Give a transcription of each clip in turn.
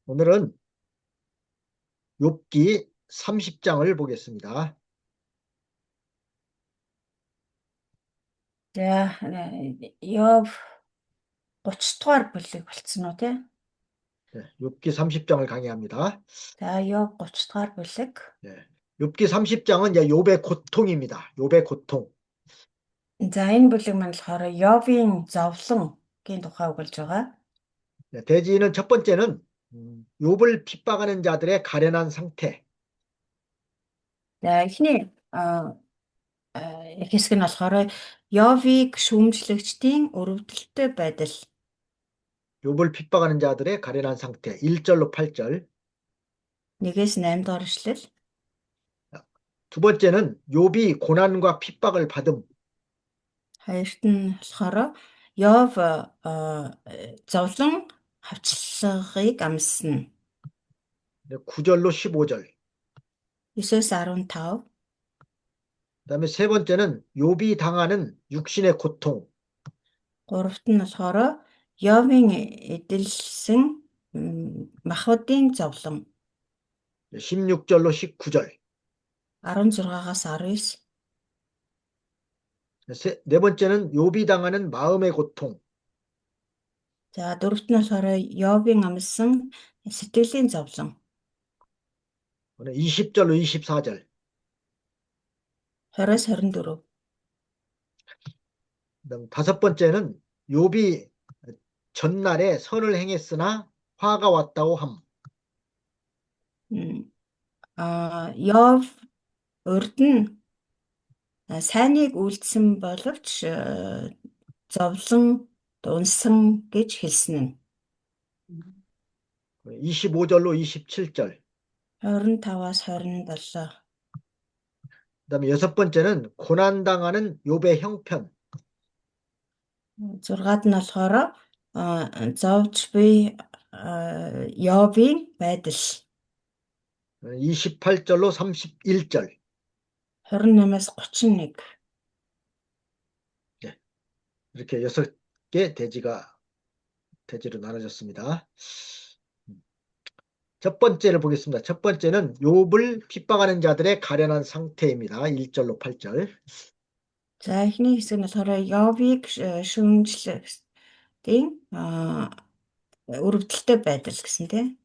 오늘은 욥기 30장을 보겠습니다. За Йов 30 дугаар бүлэг болцсон уу тий? 네, 욥기 30장을 강의합니다. За Йов 30 дугаар бүлэг. 네, 욥기 30장은 이제 욥의 고통입니다. 욥의 고통. За энэ бүлэг маань болохоор Йовийн зовлонгийн тухай өгүүлж байгаа. 네, 대지는 첫 번째는 욥을 핍박하는 자들의 가련한 상태. За эхний хэсэг нь болохоор Йовийг шүүмжлэгчдийн өрөвдөлтөй байдал. 욥을 핍박하는 자들의 가련한 상태. 1절로 8절. 1-8 дугаар эшлэл. 두 번째는 욥이 고난과 핍박을 받음. Хоёрт нь болохоор Йов зовлон хавчлагыг амсна. 9절로 15절. 9-с 15. 그다음에 세 번째는 욥이 당하는 육신의 고통. Гуравт нь болохоор Йовийн эдэлсэн махбодын зовлон. 16절로 19절. 16-аас 19. 네 번째는 욥이 당하는 마음의 고통. За дөрөвт нь болохоор Йовийн амссан сэтгэлийн зовлон. 20절로 24절. 20-аас 24. 그다음 다섯 번째는 욥이 전날에 선을 행했으나 화가 왔다고 함. Йов урд нь сайныг үйлдсэн боловч зовлон дунсан гэж хэлсэн нь. 25절로 27절. 25-аас 27. 그다음에 여섯 번째는 고난당하는 욥의 형편. 6-ад нь болохоор зовж буй Йовийн байдал. 28절로 31절. 28-аас 31. 네. 이렇게 6개 대지로 나눠졌습니다. 첫 번째를 보겠습니다. 첫 번째는 욥을 핍박하는 자들의 가련한 상태입니다. 1절로 8절. За эхний хэсэг нь болохоор Йовийг шүүмжлэхтийн өрөвдөлтөй байдал гэсэн тийм.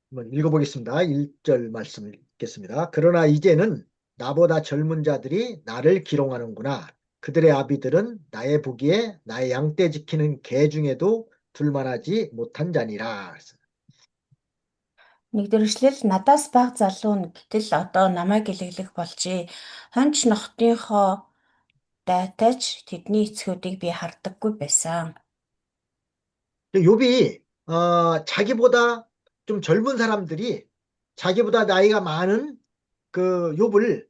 한번 읽어보겠습니다. 1절 말씀 읽겠습니다. 그러나 이제는 나보다 젊은 자들이 나를 기롱하는구나. 그들의 아비들은 나의 보기에 나의 양떼 지키는 개 중에도 둘만하지 못한 자니라. Нэгдүгээрчлэл надаас бага залуу нь гэтэл одоо намайг илэглэх болжээ. Хонч нохтынхоо дайтайч тэдний эцгүүдийг би хардаггүй байсан. 욥이 자기보다 좀 젊은 사람들이 자기보다 나이가 많은 그 욥을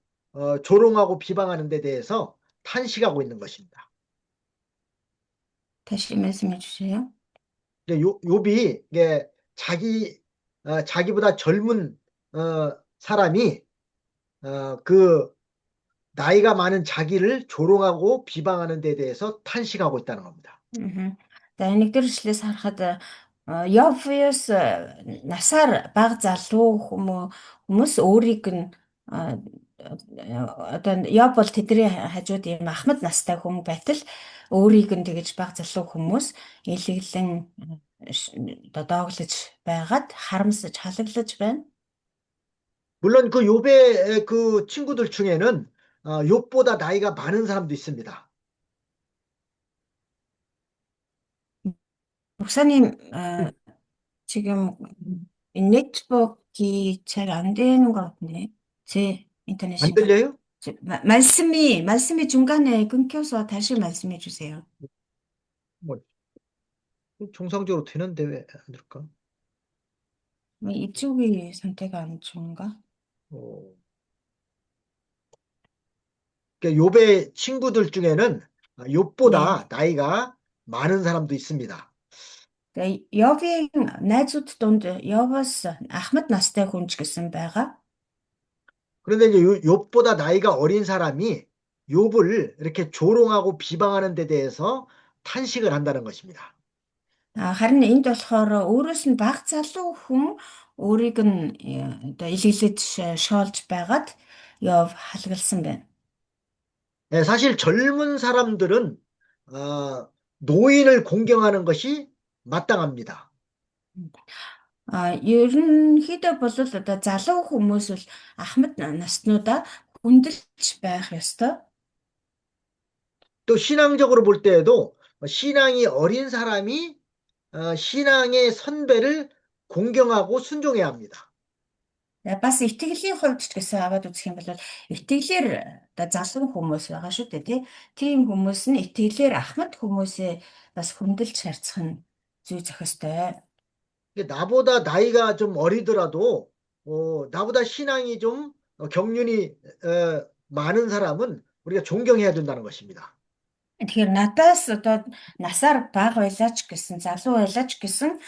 조롱하고 비방하는 데 대해서 탄식하고 있는 것입니다. 다시 말씀해 주세요. 욥이 이게 자기보다 젊은 사람이 그 나이가 많은 자기를 조롱하고 비방하는 데 대해서 탄식하고 있다는 겁니다. За нэгдүгээрчлээс харахад Йовоос насаар бага залуу хүмүүс өөрийг нь одоо Йов бол тэдний хажууд юм ахмад настай хүн байтал өөрийг нь тэгэж бага залуу хүмүүс илэглэн дооглож байгаад харамсаж халаглаж байна. 물론 그 욥의 그 친구들 중에는 욥보다 나이가 많은 사람도 있습니다. 목사님, 지금 네트워크가 잘 안 되는 것 같네. 제 안 인터넷이. 들려요? 말씀이 중간에 끊겨서 다시 말씀해 주세요. 뭐, 정상적으로 되는데 왜 안 될까? 이쪽이 상태가 안 좋은가? 그러니까 욥의 친구들 중에는 욥보다 네. 나이가 많은 사람도 있습니다. Йовийн найзууд донд Йовоос ахмад настай хүн ч гэсэн байгаа. 그런데 이제 욥보다 나이가 어린 사람이 욥을 이렇게 조롱하고 비방하는 데 대해서 탄식을 한다는 것입니다. Харин энд болохоор өөрөөс нь бага залуу хүн өөрийг нь одоо илэглэж шоолж байгаад Йов халгалсан байна. 예, 사실 젊은 사람들은 노인을 공경하는 것이 마땅합니다. Ерөнхийдөө бол одоо залуу хүмүүс бол ахмад наснуудаа хүндэлж байх ёстой. 또 신앙적으로 볼 때에도 신앙이 어린 사람이 신앙의 선배를 공경하고 순종해야 합니다. Бас итгэлийн хувьд ч гэсэн аваад үзэх юм бол итгэлээр одоо залуу хүмүүс байгаа шүү дээ тий. Тийм хүмүүс нь итгэлээр ахмад хүмүүсээ бас хүндэлж харьцах нь зүй зохистой. 나보다 나이가 좀 어리더라도 나보다 신앙이 좀 경륜이 많은 사람은 우리가 존경해야 된다는 것입니다. Тэгэхээр надаас одоо насаар бага байлаа ч гэсэн залуу байлаа ч гэсэн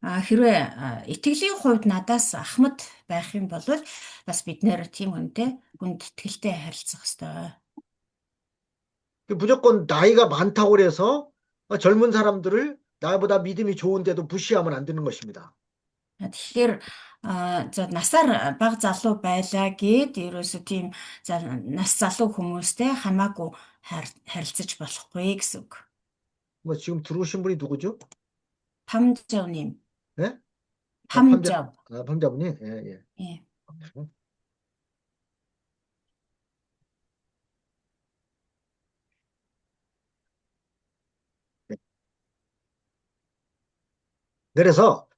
хэрвээ итгэлийн хувьд надаас ахмад байх юм бол бас бид нэр тийм хүнтэй хүнд итгэлтэй харилцах ёстой. 무조건 나이가 많다고 해서 젊은 사람들을 나보다 믿음이 좋은데도 무시하면 안 되는 것입니다. Тэгэхээр за насаар бага залуу байлаа гэд ерөөсөө тийм нас залуу хүмүүстэй хамаагүй харилцаж болохгүй гэсэн үг. 뭐 지금 들어오신 분이 누구죠? Памжав님. 네? Памжав. 방자분이? 예, 예. 예. 네. 그래서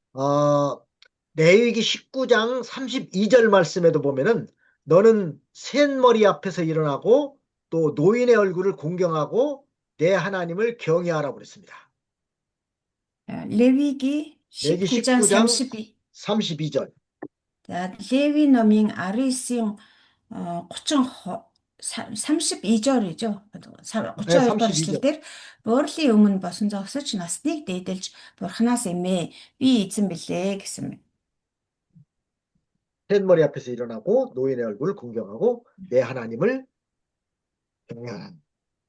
레위기 19장 32절 말씀에도 보면은 너는 샌머리 앞에서 일어나고 또 노인의 얼굴을 공경하고 내 하나님을 경외하라고 그랬습니다. Левигийн 레위기 19장 19장 32. 32절. За Леви номын 19-ийн 32-죠. 네, 32 дугаар эшлэлдэр буурлын өмнө босон зогсож насныг дээдэлж бурхнаас эмээ би эзэн билээ гэсэн мэт. 샌머리 앞에서 일어나고 노인의 얼굴을 공경하고 내 하나님을 경외하라.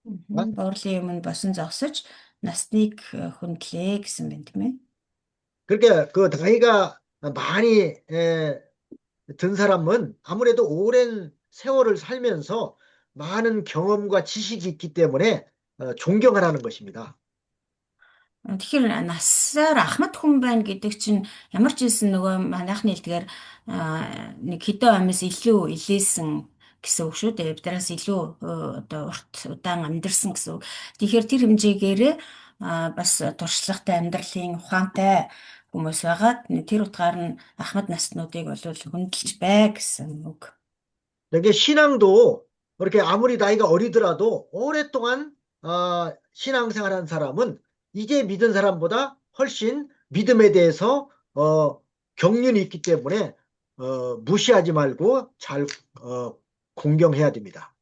Буурлын өмнө босон зогсож насныг хүндлээ гэсэн байна тийм ээ. 그렇게 그 나이가 많이 든 사람은 아무래도 오랜 세월을 살면서 많은 경험과 지식이 있기 때문에 존경하라는 것입니다. Тэгэхээр насаар ахмад хүн байна гэдэг чинь ямар ч хэлсэн нөгөө манайхны хэлдгээр нэг хэдэн амис илүү илээсэн гэсэн үг шүү дээ. Биднээс илүү одоо урт удаан амьдэрсэн гэсэн үг. Тэгэхээр тэр хэмжээгээрээ бас туршлагатай амьдралын ухаантай хүмүүс байгаад тэр утгаар нь ахмад наснуудыг бол хүндэлж бай гэсэн үг. 이게 신앙도 그렇게 아무리 나이가 어리더라도 오랫동안 신앙생활한 사람은 이제 믿은 사람보다 훨씬 믿음에 대해서 경륜이 있기 때문에 무시하지 말고 잘 공경해야 됩니다.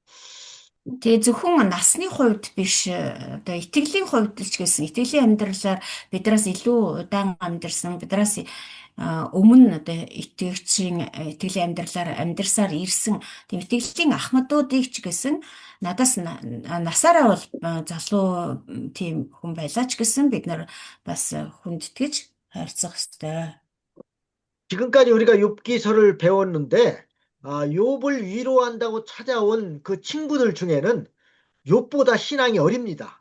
Тэгээ зөвхөн насны хувьд биш одоо итгэлийн хувьд ч гэсэн итгэлийн амьдралаар бидраас илүү удаан амьдарсан бидраас өмнө одоо итгэгчийн итгэлийн амьдралаар амьдарсаар ирсэн тийм итгэлийн ахмадуудыг ч гэсэн надаас насаараа бол залуу тийм хүн байлаа ч гэсэн бид нар бас хүндэтгэж харьцах ёстой. 지금까지 우리가 욥기서를 배웠는데 욥을 위로한다고 찾아온 그 친구들 중에는 욥보다 신앙이 어립니다.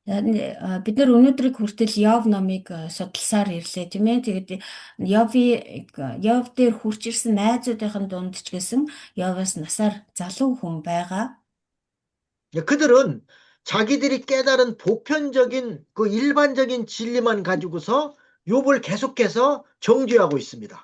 Бид нар өнөөдрийг хүртэл Йов номыг судалсаар ирлээ тийм ээ. Тэгээд Йов дээр хурж ирсэн найзуудын дунд ч гэсэн Йовоос насаар залуу хүн байгаа. 그들은 자기들이 깨달은 보편적인 그 일반적인 진리만 가지고서 욥을 계속해서 정죄하고 있습니다.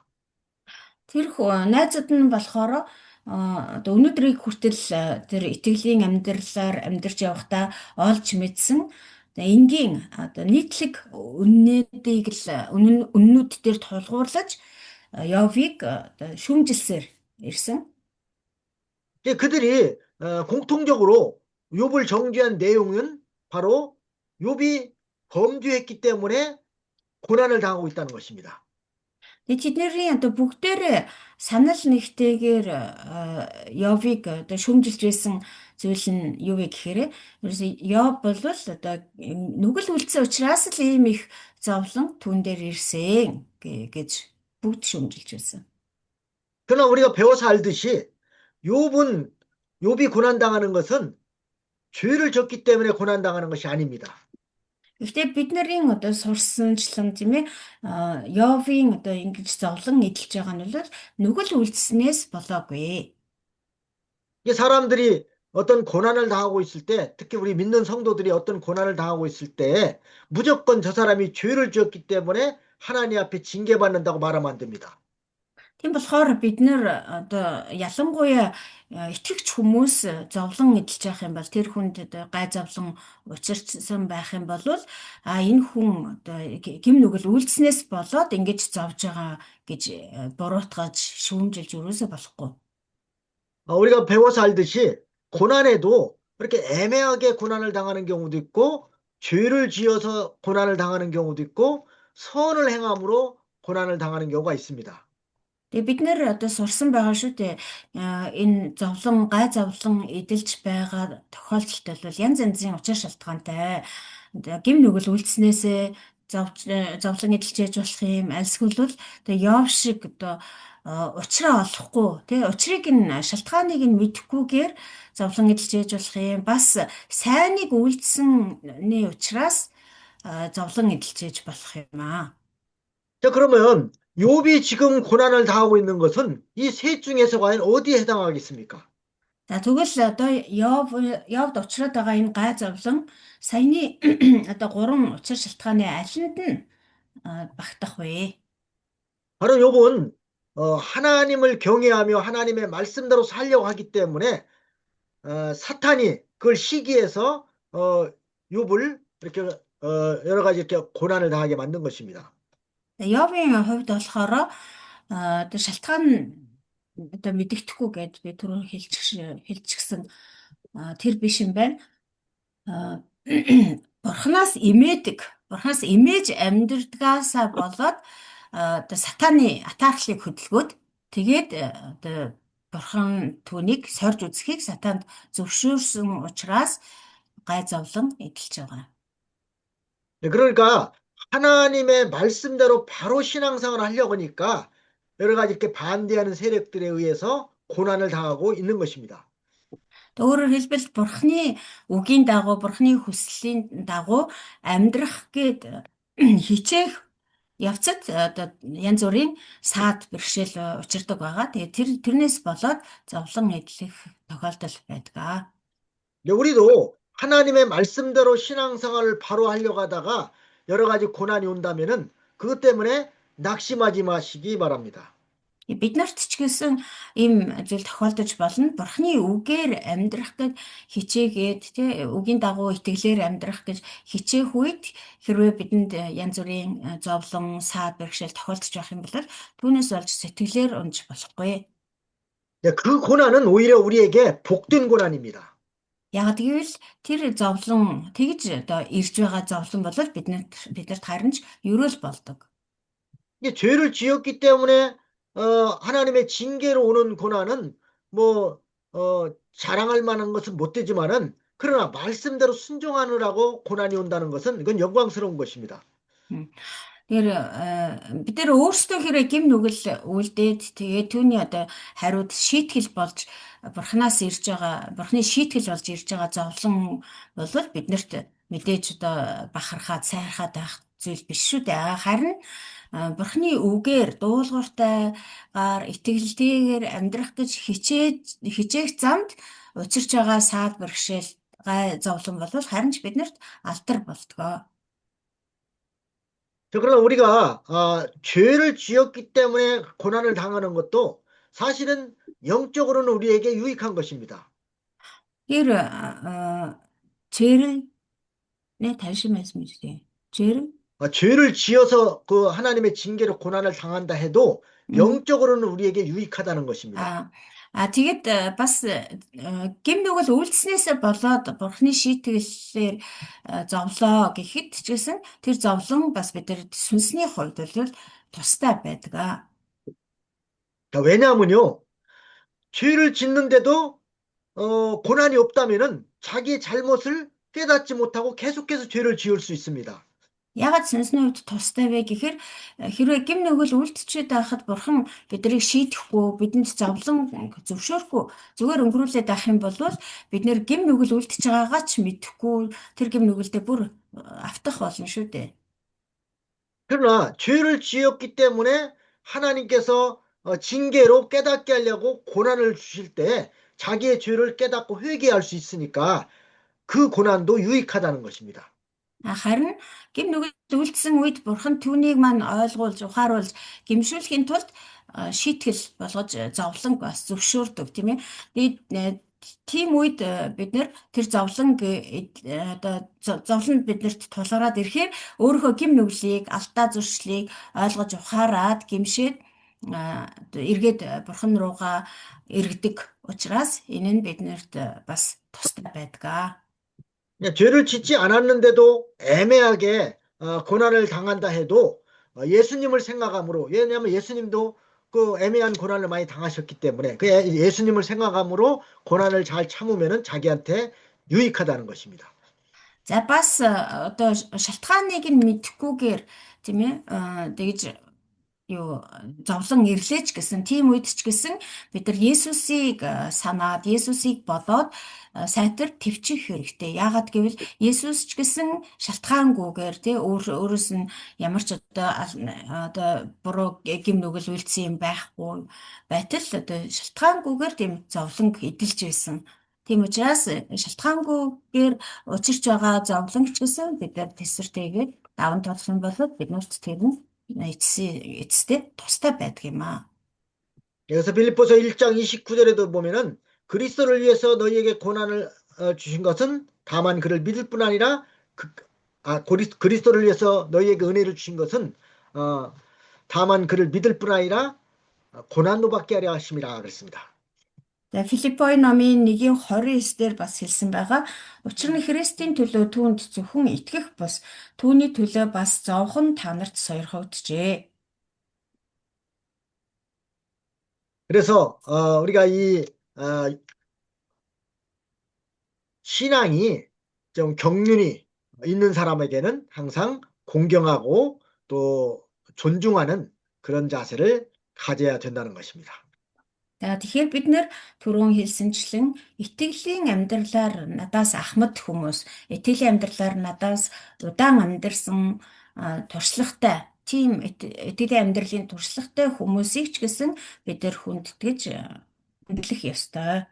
Тэр найзууд нь болохоор одоо өнөөдрийг хүртэл тэр итгэлийн амьдралаар амьдарч явахдаа олж мэдсэн энгийн одоо нийтлэг үннүүдийг л үннүүд дээр тулгуурлаж Йовыг шүүмжилсээр ирсэн. 그들이 공통적으로 욥을 정죄한 내용은 바로 욥이 범죄했기 때문에 고난을 당하고 있다는 것입니다. Тэдний одоо бүгдээрээ санал нэгтэйгээр Йовыг одоо шүүмжилж байсан зүйл нь юу вэ гэхээр ерөөсөө Йов бол одоо нүгэл үлдсэн учраас л ийм их зовлон түүн дээр ирсэн гэж бүгд шүүмжилж байсан. 그러나 우리가 배워서 알듯이 욥은 욥이 고난당하는 것은 죄를 졌기 때문에 고난당하는 것이 아닙니다. Гэхдээ бид нарын одоо сурсанчлан тийм ээ Йовын одоо ингэж зовлон эдэлж байгаа нь бол нүгэл үлдснээс болоогүй. 이게 사람들이 어떤 고난을 당하고 있을 때, 특히 우리 믿는 성도들이 어떤 고난을 당하고 있을 때 무조건 저 사람이 죄를 지었기 때문에 하나님 앞에 징계받는다고 말하면 안 됩니다. Тийм болохоор бид нэр одоо ялангуяа итгэгч хүмүүс зовлон эдэлж явах юм бол тэр хүнд одоо гай зовлон учирсан байх юм бол энэ хүн одоо гим нүгэл үйлснээс болоод ингэж зовж байгаа гэж буруутгаж шүүмжилж өрөөсө болохгүй. 우리가 배워서 알듯이 고난에도 그렇게 애매하게 고난을 당하는 경우도 있고 죄를 지어서 고난을 당하는 경우도 있고 선을 행함으로 고난을 당하는 경우가 있습니다. Тэгээ бид нэр одоо сурсан байгаа шүү дээ. Энэ зовлон, гай зовлон эдэлж байгаа тохиолдолд бол янз янзын учир шалтгаантай. Гим нүгэл үлдснээсээ зовлон эдэлж яж болох юм. Альсгүй бол одоо Йов шиг одоо учраа олохгүй тий учрыг нь шалтгааныг нь мэдэхгүйгээр зовлон эдэлж яж болох юм. Бас сайныг үйлдсэний учраас зовлон эдэлж яж болох юм аа. 자, 그러면 욥이 지금 고난을 당하고 있는 것은 이 셋 중에서 과연 어디에 해당하겠습니까? За тэгвэл одоо Йовд учраад байгаа энэ гай зовлон саяны одоо гурван учир шалтгааны алинд нь багтах вэ? 바로 욥은 하나님을 경외하며 하나님의 말씀대로 살려고 하기 때문에 사탄이 그걸 시기해서 욥을 이렇게 여러 가지 이렇게 고난을 당하게 만든 것입니다. Йовын хувьд болохоор одоо шалтгаан нь одоо мэддэхгүй гэд би түрүү хэлчихсэн тэр биш юм байна. Бурханаас имээж амьдрдгаасаа болоод одоо сатаны атаархлыг хөдөлгөөд тэгээд одоо бурхан түүнийг сорж үзэхийг сатанд зөвшөөрсөн учраас гай зовлон эдэлж байгаа. 그러니까 하나님의 말씀대로 바로 신앙생활을 하려고 하니까 여러 가지 이렇게 반대하는 세력들에 의해서 고난을 당하고 있는 것입니다. Өөрөөр хэлбэл бурхны үгийн дагуу бурхны хүслийн дагуу амьдрах гээд хичээх явцад одоо янз бүрийн саад бэрхшээл учирдаг байгаа. Тэгээ тэрнээс болоод зовлон эдлэх тохиолдол байдаг. 우리도 하나님의 말씀대로 신앙생활을 바로 하려고 하다가 여러 가지 고난이 온다면은 그것 때문에 낙심하지 마시기 바랍니다. Бид нарт ч гэсэн ийм зүйл тохиолдож болно. Бурхны үгээр амьдрах гэж хичээгээд тий үгийн дагуу итгэлээр амьдрах гэж хичээх үед хэрвээ бидэнд янз бүрийн зовлон, саад бэрхшээл тохиолдож байх юм бол түүнээс олж сэтгэлээр унж болохгүй. 그 고난은 오히려 우리에게 복된 고난입니다. Яг тэгвэл тэр зовлон тэгж одоо ирж байгаа зовлон бол биднэрт харин ч ерөөл болдог. 이게 죄를 지었기 때문에 하나님의 징계로 오는 고난은 뭐 자랑할 만한 것은 못 되지만은 그러나 말씀대로 순종하느라고 고난이 온다는 것은 이건 영광스러운 것입니다. Тэгэхээр бид нэр өөрсдөө хэрэг гим нүгэл үлдээд тэгээд түүний одоо хариуд шийтгэл болж бурхнаас ирж байгаа бурхны шийтгэл болж ирж байгаа зовлон бол биднэрт мэдээж одоо бахархаад сайрхаад байх зүйл биш шүү дээ. Харин бурхны үгээр дуулууртайгаар итгэлтэйгээр амьдрах гэж хичээх замд учирч байгаа саад бэрхшээл гай зовлон бол харин ч биднэрт алдар болтгоо. 그러나 우리가 죄를 지었기 때문에 고난을 당하는 것도 사실은 영적으로는 우리에게 유익한 것입니다. Тэр 죄를 다시 말씀해 주세요. 죄를 지어서 그 하나님의 징계로 고난을 당한다 해도 영적으로는 우리에게 유익하다는 것입니다. Тэгээд бас гим нүгэл үйлснээсээ болоод бурхны шийтгэлээр зовлоо гэхэд ч гэсэн тэр зовлон бас бид сүнсний хувьд бол тустай байдаг. 왜냐하면요, 죄를 짓는데도 고난이 없다면은 자기의 잘못을 깨닫지 못하고 계속해서 죄를 지을 수 있습니다. Ягаад сүнсний хувьд тустай вэ гэхээр хэрвээ гим нүгэл үлдчихэд байхад бурхан биднийг шийдэхгүй, бидэнд зовлон зөвшөөрөхгүй зүгээр өнгөрүүлээд авах юм бол бид нэр гим нүгэл үлдчихэж байгаагаа ч мэдэхгүй тэр гим нүгэлдээ бүр автах болно шүү дээ. 그러나 죄를 지었기 때문에 하나님께서 징계로 깨닫게 하려고 고난을 주실 때 자기의 죄를 깨닫고 회개할 수 있으니까 그 고난도 유익하다는 것입니다. Харин гим нүгэл үлдсэн үед бурхан түүнийг маань ойлгуулж, ухааруулж, гимшүүлэхийн тулд шийтгэл болгож зовлон бас зөвшөөрдөг тийм ээ. Тэгээд тийм үед бид нэр тэр одоо зовлонд биднэрт тулгараад ирэхээр өөрийнхөө гим нүглийг, алдаа зуршлыг ойлгож ухаарад гимшээд эргээд бурхан руугаа эргэдэг учраас энэ нь биднэрт бас тустай байдаг. 죄를 짓지 않았는데도 애매하게 고난을 당한다 해도 예수님을 생각함으로, 왜냐하면 예수님도 그 애매한 고난을 많이 당하셨기 때문에 그 예수님을 생각함으로 고난을 잘 참으면은 자기한테 유익하다는 것입니다. За бас одоо шалтгааныг нь мэдхгүйгээр тийм ээ тэгж юу зовлон ирлээч гэсэн тийм үед ч гэсэн бид нар Есүсийг санаад Есүсийг бодоод сайтар төвчих хэрэгтэй. Яагаад гэвэл Есүс ч гэсэн шалтгаангүйгээр тий өөрөөс нь ямар ч одоо буруу гим нүгэл үйлдсэн юм байхгүй байтал одоо шалтгаангүйгээр тийм зовлон эдэлж байсан. Тийм учраас шалтгаангүйгээр учирч байгаа зовлон ч гэсэн бид нар тесвэртэйгээд даван толох юм бол биднэрт тэр нь эцэстээ тустай байдаг юм аа. 그래서 빌립보서 1장 29절에도 보면은 그리스도를 위해서 너희에게 고난을 주신 것은 다만 그를 믿을 뿐 아니라 그리스도를 위해서 너희에게 은혜를 주신 것은 다만 그를 믿을 뿐 아니라 고난도 받게 하려 하심이라 그랬습니다. Тэгээ Филиппой номын 1:29 дээр бас хэлсэн байгаа. Учир нь Христийн төлөө түүнд зөвхөн итгэх бус түүний төлөө бас зовхон та нарт сойрхогджээ. 그래서 우리가 이 신앙이 좀 경륜이 있는 사람에게는 항상 공경하고 또 존중하는 그런 자세를 가져야 된다는 것입니다. Тэгэхээр бид нэр түрүүн хэлсэнчлэн итгэлийн амьдралаар надаас ахмад хүмүүс, итгэлийн амьдралаар надаас удаан амьдарсан туршлагатай, тийм итгэлийн амьдралын туршлагатай хүмүүсийг ч гэсэн бид нэр хүндэтгэж хүндлэх ёстой.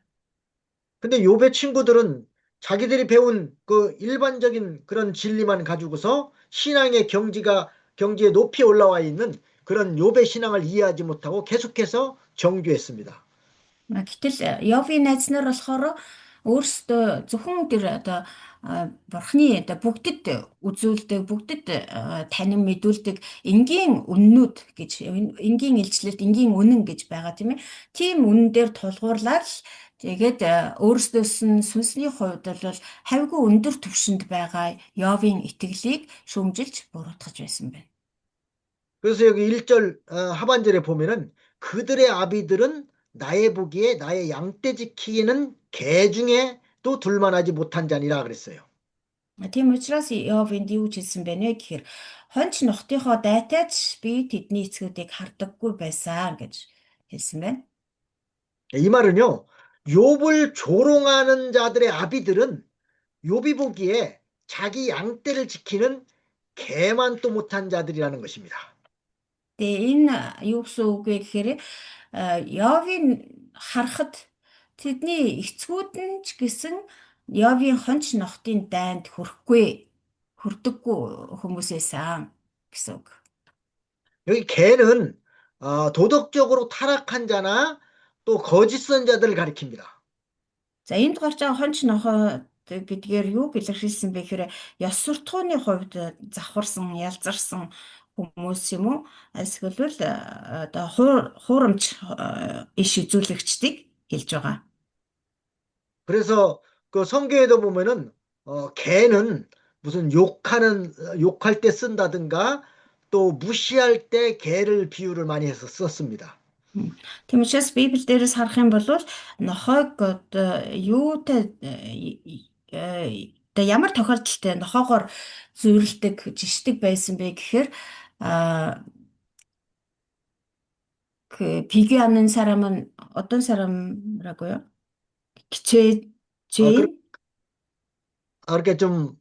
근데 욥의 친구들은 자기들이 배운 그 일반적인 그런 진리만 가지고서 신앙의 경지에 높이 올라와 있는 그런 욥의 신앙을 이해하지 못하고 계속해서 정죄했습니다. Гэтэл Йовын найз нар болохоор өөрсдөө зөвхөн тэр одоо бурхны одоо бүгдэд үзүүлдэг, бүгдэд танин мэдүүлдэг энгийн үннүүд гэж энгийн илчлэлт, энгийн үнэн гэж байгаа тийм ээ. Тийм үнэн дээр тулгуурлаад л тэгээд өөрсдөөс нь сүнсний хувьд бол хавьгүй өндөр түвшинд байгаа Йовын итгэлийг шүүмжилж буруутгаж байсан байна. 그래서 여기 1절 하반절에 보면은 그들의 아비들은 나의 보기에 나의 양떼 지키기는 개 중에도 둘만하지 못한 자니라 그랬어요. Тийм учраас Йовынд юу ч хэлсэн бэ нэ гэхээр хонч нохтынхоо дайтайч би тэдний эцгүүдийг хардаггүй байсан гэж хэлсэн байна. 이 말은요, 욥을 조롱하는 자들의 아비들은 욥이 보기에 자기 양떼를 지키는 개만 또 못한 자들이라는 것입니다. Тэгээ энэ юу гэсэн үг вэ гэхээр Йовын харахад тэдний эцгүүд нь ч гэсэн Йовын хонч нохтын дайнд хүрдэггүй хүмүүсээсэн гэсэн үг. 여기 개는 도덕적으로 타락한 자나 또 거짓 선자들을 가리킵니다. За энд гарч байгаа хонч нохоо гэдгээр юу илэрхийлсэн бэ гэхээр ёс суртахууны хувьд завхарсан, ялзарсан хүмүүс юм уу? Эсвэл одоо хуурамч иш үзүүлэгчдийг хэлж байгаа. 그래서 그 성경에도 보면은 개는 무슨 욕할 때 쓴다든가 또 무시할 때 개를 비유를 많이 해서 썼습니다. М. Тийм учраас Библи дээрээс харах юм бол нохойг одоо юутай одоо ямар тохиолдолтой нохоогоор зүйрлдэг, жишдэг байсан бэ гэхээр а Пигиаnen 사람은 어떤 사람이라고요? 어, 그, 죄인? 그렇게 좀,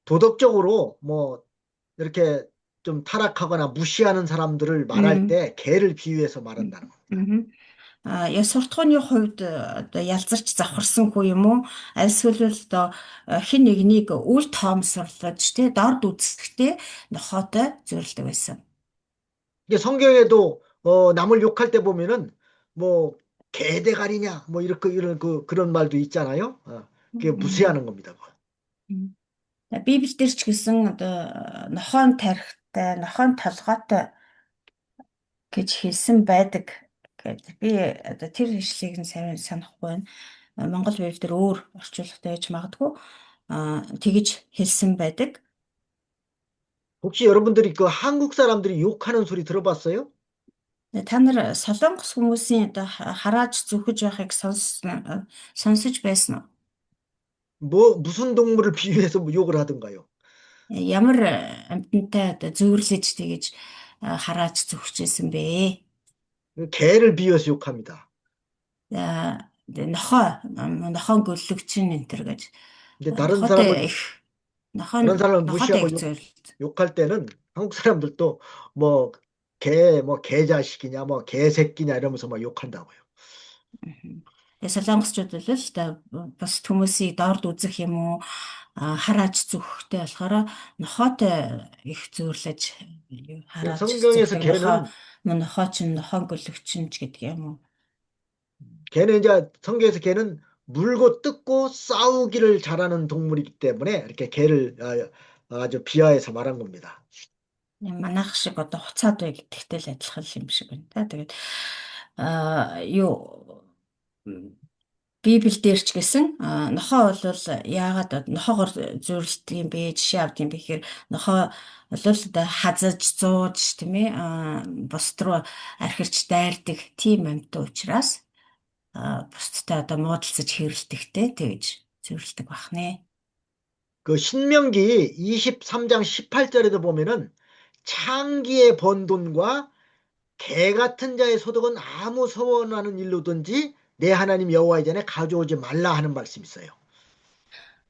도덕적으로 뭐, 이렇게 좀 타락하거나 무시하는 사람들을 말할 음, 때 개를 비유해서 음, 말한다는 겁니다. 음. Яс суртахууны хувьд одоо ялзарч завхарсан хүү юм уу? Альсвал одоо хэн нэгнийг үл тоомсорлож тий дорд үзэхдээ нохоотой зөрлөдөг байсан. 이게 성경에도 남을 욕할 때 보면은 뭐 개대가리냐 뭐 이렇게 이런 그런 말도 있잖아요. 그게 음, 무시하는 겁니다. 그거. 음. Библиэлд ч гэсэн одоо нохоон тарихтай, нохоон толгойтой гэж хэлсэн байдаг гэдэг. Би одоо тэр ишлэгийг нь сайн санахгүй байна. Монгол веб дээр өөр орчуулгатай байж магадгүй тэгж хэлсэн байдаг. 혹시 여러분들이 그 한국 사람들이 욕하는 소리 들어봤어요? Та нар Солонгос хүмүүсийн одоо харааж зүхэж байхыг сонсож байсан уу? 뭐 무슨 동물을 비유해서 뭐 욕을 하던가요? Ямар амьтантай одоо зөөрлөж тэгэж харааж зүхчихсэн бэ? 개를 비유해서 욕합니다. Нохоо гөллөгч энэ төр гэж 근데 다른 нохоотой 사람을 их 다른 사람을 нохоотой 무시하고 их зөөрлөж. 욕할 때는 한국 사람들도 뭐 뭐 개자식이냐 뭐 개새끼냐 이러면서 막 욕한다고요. Тэгээ солонгосчууд бол л та бас хүмүүсийг дорд үзэх юм уу харааж зүгхтэй болохоор нохоотой их зөөрлөж харааж 성경에서 зүгдэг 개는 нохоо чинь нохоо гөлөгчин ч гэдэг юм уу. 걔는 이제 성경에서 걔는 물고 뜯고 싸우기를 잘하는 동물이기 때문에 이렇게 걔를 아주 비하해서 말한 겁니다. Манайх шиг одоо хуцаад бай гэдэгтэй л адилхан юм шиг байна та. Тэгээд юу Библиэлд дээр ч гэсэн нохоо бол яагаад нохоогоор зүйрлдэг юм бэ? Жишээ авд юм бэ гэхээр нохоо бол одоо хазаж зууж тийм ээ бусд руу архирч дайрдаг тийм амьтан учраас бусдтай одоо муудалцаж хэрэлдэхтэй тэгж зүйрлдэг бахнэ. 그 신명기 23장 18절에도 보면은 창기의 번 돈과 개 같은 자의 소득은 아무 서원하는 일로든지 내 하나님 여호와의 전에 가져오지 말라 하는 말씀이 있어요.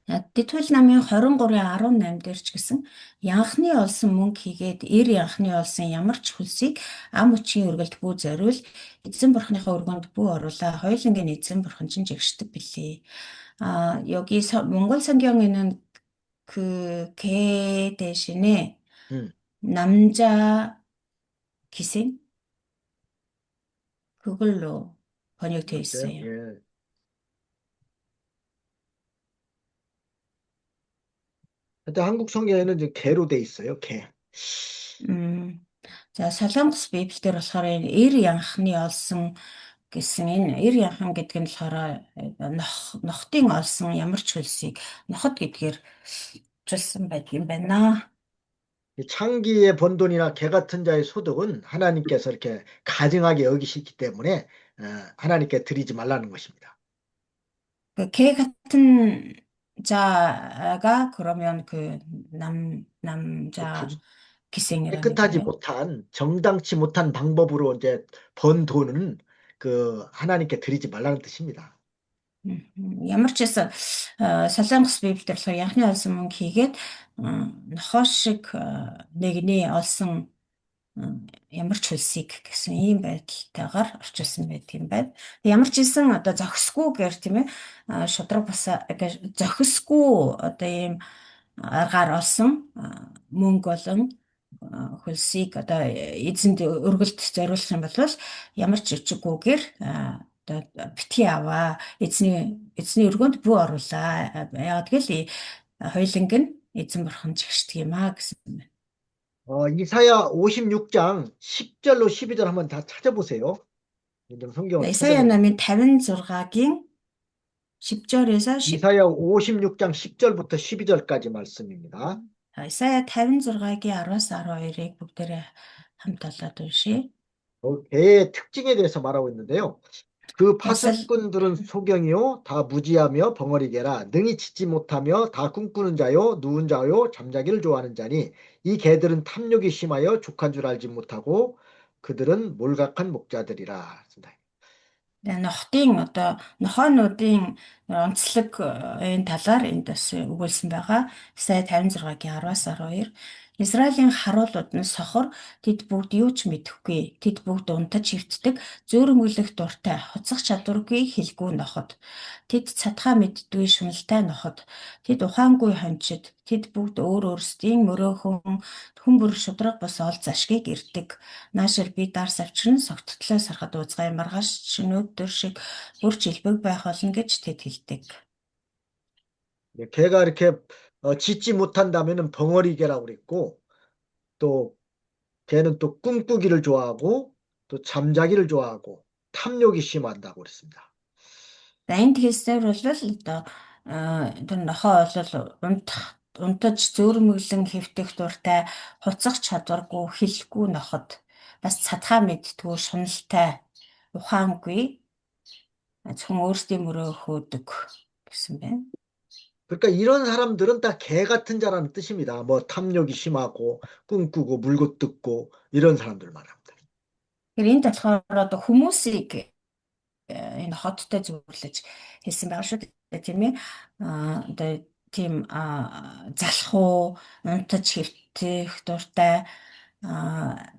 Дэдхүүл намын 23:18 дээр ч гэсэн янхны олсон мөнгө хийгээд эр янхны олсон ямар ч хөлсийг ам өчгийн өргөлд бүү зориул эзэн бурхныхаа өргөнд бүү оруулаа. Хоёулангийн эзэн бурхан чинь жигшдэг билээ. 여기 몽골 성경에는 개 대신에 음, 남자 기생 그걸로 번역되어 글쎄요. 있어요. 예. 하여튼 한국 성경에는 이제 개로 돼 있어요. 개. 음, За Солонгос Библиэлд болохоор энэ эр янхны олсон гэсэн энэ эр янхан гэдэг нь болохоор нохтын олсон ямар ч хөлсийг нохот гэдгээр чулсан байдгийн байна. 이 창기의 번 돈이나 개 같은 자의 소득은 하나님께서 이렇게 가증하게 여기시기 때문에 하나님께 드리지 말라는 것입니다. 개 같은 자가 그러면 그 그 남자 부- 기생이라는 깨끗하지 거예요. 못한 정당치 못한 방법으로 이제 번 돈은 그 하나님께 드리지 말라는 뜻입니다. Ямар ч байсан Солонгос Библиэлд болохоор яхны олсон мөнгө хийгээд нохоо шиг нэгний олсон ямар ч хөлсийг гэсэн ийм байдалтайгаар орчуулсан байдаг юм байна. Ямар ч хэлсэн одоо зохисгүйгээр тийм ээ шудраг бас зохисгүй одоо ийм аргаар олсон мөнгө болон хөлсийг одоо эзэнд өргөлд зориулах юм бол ямар ч жижиггүйгээр одоо битгий аваа эзний өргөнд бүү оруулаа. Яг тэгэл хоёуланг нь эзэн бурхан жигшдэг юм аа гэсэн байна. 이사야 56장 10절로 12절 한번 다 찾아보세요. 좀 성경을 Исая 찾아보세요. намын 56-гийн 10-өөс 10. 이사야 56장 10절부터 12절까지 말씀입니다. Исая 56-гийн 10-аас 12-ыг бүгдээрээ хамт олоод уншия. 개의 특징에 대해서 말하고 있는데요. 그 Ясал 파수꾼들은 소경이요, 다 무지하며 벙어리개라, 능히 짖지 못하며 다 꿈꾸는 자요, 누운 자요, 잠자기를 좋아하는 자니, 이 개들은 탐욕이 심하여 족한 줄 알지 못하고 그들은 몰각한 목자들이라. нохтын одоо нохойнуудын онцлог энэ талаар энд бас өгүүлсэн байгаа. Сая 56-гийн 10-аас 12. Израилийн харуулууд нь сохор, тэд бүгд юу ч мэдэхгүй. Тэд бүгд унтаж хөвтдөг, зөөрмөглөх дуртай, хуцах чадваргүй хэлгүй ноход. Тэд цатгаа мэддгүй шуналтай ноход. Тэд ухаангүй хончид. Тэд бүгд өөр өөрсдийн мөрөөхөн хүн бүр шудраг бос ол зашгийг ирдэг. Наашир би дарс авчран согттлоо сархад ууцгай маргааш шинөөдөр шиг бүр жилбэг байх болно гэж тэд хэлдэг. 개가 이렇게 짖지 못한다면은 벙어리개라고 그랬고, 또 개는 또 꿈꾸기를 좋아하고, 또 잠자기를 좋아하고, 탐욕이 심한다고 그랬습니다. За энд хэлснээр бол одоо тэр нохоо бол унтаж зөөрмөглөн хэвтэх дуртай, хуцах чадваргүй, хэлэхгүй ноход. Бас цадхаа мэдтгүү, шуналтай, ухаангүй, зөвхөн өөрсдийн мөрөө хөөдөг гэсэн байна. 그러니까 이런 사람들은 다 개 같은 자라는 뜻입니다. 뭐 탐욕이 심하고 꿈꾸고 물고 뜯고 이런 사람들 말합니다. Тэгэхээр энд болохоор одоо хүмүүсийг энэ хоттой зөвлөж хэлсэн байгаа шүү дээ, тийм ээ. Одоо тийм залхуу, унтаж хэвтэх дуртай,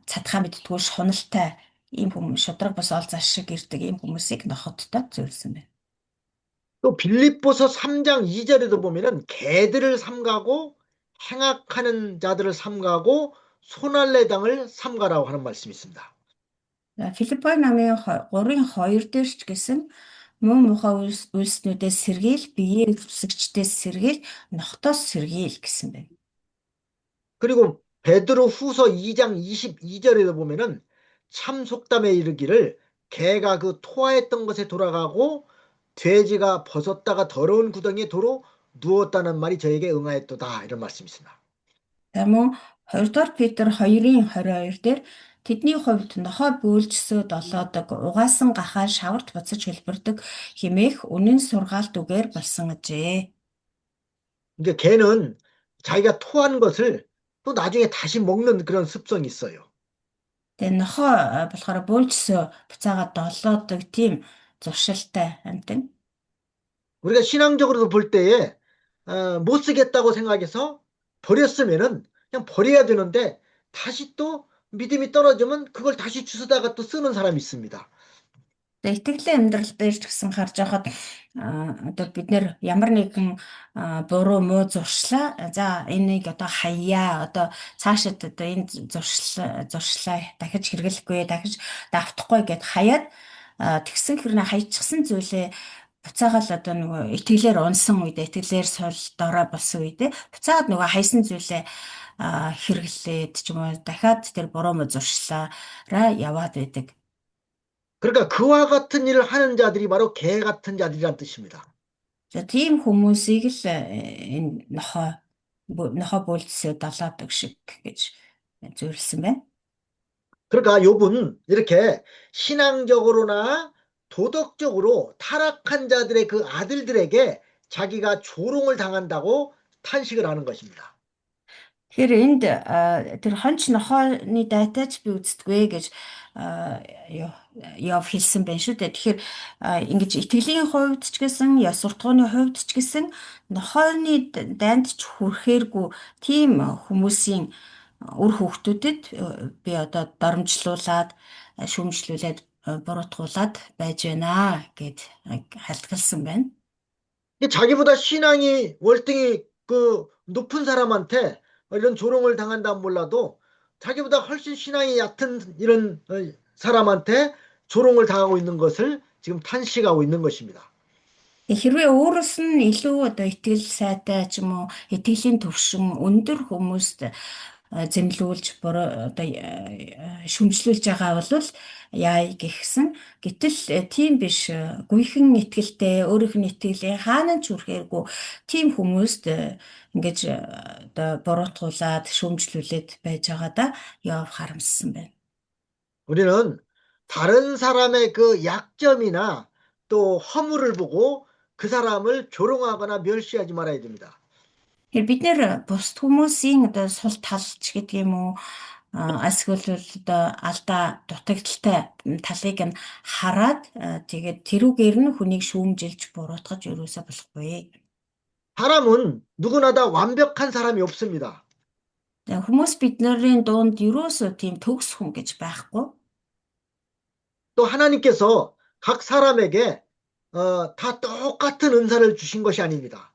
цадхаа мэдтгүү шуналтай ийм хүмүүс, шудраг бас ол заш шиг ирдэг ийм хүмүүсийг нохоттой зөвлөсөн байна. 또 빌립보서 3장 2절에도 보면은 개들을 삼가고 행악하는 자들을 삼가고 손할례당을 삼가라고 하는 말씀이 있습니다. Филиппой намын 3:2 дээр ч гэсэн мөн мухай үйлснүүдээс сэргийл, биеэ өвсгчдээс сэргийл, нохтоос сэргийл гэсэн байна. 그리고 베드로 후서 2장 22절에도 보면은 참 속담에 이르기를 개가 그 토하였던 것에 돌아가고 돼지가 벗었다가 더러운 구덩이에 도로 누웠다는 말이 저에게 응하였도다. 이런 말씀이 있습니다. За мөн 2-р Петр 2:22 дээр тэдний хувьд нохой бөөлжсөд олоодог, угаасан гахаа шаварт буцаж хөлбөрдөг хэмээх үнэн сургаалт үгээр болсон ажээ. 이제 개는 자기가 토한 것을 또 나중에 다시 먹는 그런 습성이 있어요. Тэгээ нохой болохоор бөөлжсөө буцаагаад долоодог тийм зуршилтай амьтан. 우리가 신앙적으로도 볼 때에 못 쓰겠다고 생각해서 버렸으면은 그냥 버려야 되는데 다시 또 믿음이 떨어지면 그걸 다시 주워다가 또 쓰는 사람이 있습니다. Тэгээ итгэлийн амьдрал дээр ч гэсэн харж байхад одоо бид нэр ямар нэгэн буруу муу зуршлаа. За энийг одоо хаяа. Одоо цаашид одоо энэ зуршлаа дахиж хэрэглэхгүй, дахиж давтахгүй гэд хаяад тэгсэн хэрнээ хаячихсан зүйлээ буцаагаал одоо нөгөө итгэлээр унсан үедээ, итгэлээр сул дорой болсон үедээ буцаагаад нөгөө хайсан зүйлээ хэрэглээд ч юм уу дахиад тэр буруу муу зуршлаараа яваад байдаг. 그러니까 그와 같은 일을 하는 자들이 바로 개 같은 자들이란 뜻입니다. За тийм хүмүүсийг л энэ нохой бөөлжсөд долоодог шиг гэж зөвлөсөн байна. 그러니까 욥은 이렇게 신앙적으로나 도덕적으로 타락한 자들의 그 아들들에게 자기가 조롱을 당한다고 탄식을 하는 것입니다. Тэгэхээр энд тэр хонч нохойны дайтайч би үздэгвэ гэж яв хэлсэн байна шүү дээ. Тэгэхээр ингэж итгэлийн хувьд ч гэсэн, ёс суртахууны хувьд ч гэсэн нохойны дайнд ч хүрэхээргүй тийм хүмүүсийн үр хүүхдүүдэд би одоо доромжлуулаад, шүүмжлүүлээд, буруутгуулад байж байна гэд халтгалсан байна. 자기보다 신앙이 월등히 그 높은 사람한테 이런 조롱을 당한다면 몰라도 자기보다 훨씬 신앙이 얕은 이런 사람한테 조롱을 당하고 있는 것을 지금 탄식하고 있는 것입니다. Хэрвээ өөрөөс нь илүү одоо итгэл сайтай ч юм уу, итгэлийн төвшин өндөр хүмүүст зэмлүүлж одоо шүмжлүүлж байгаа бол яа гихсэн. Гэтэл тийм биш, гүйхэн итгэлтэй өөрийнх нь итгэлээ хаана ч хүрэхээргүй тийм хүмүүст ингэж одоо буруутгуулад шүмжлүүлээд байж байгаадаа Йов харамссан байна. 우리는 다른 사람의 그 약점이나 또 허물을 보고 그 사람을 조롱하거나 멸시하지 말아야 됩니다. Тэгэхээр бид нэр бусд хүмүүсийн одоо сул талч гэдэг юм уу, эсвэл одоо алдаа дутагдaltaй талыг нь хараад тэгээд тэрүүгээр нь хүнийг шүүмжилж буруутгаж өрөөсө болохгүй. 사람은 누구나 다 완벽한 사람이 없습니다. Хүмүүс бидний дунд ерөөсөө тийм төгс хүн гэж байхгүй. 또 하나님께서 각 사람에게 다 똑같은 은사를 주신 것이 아닙니다.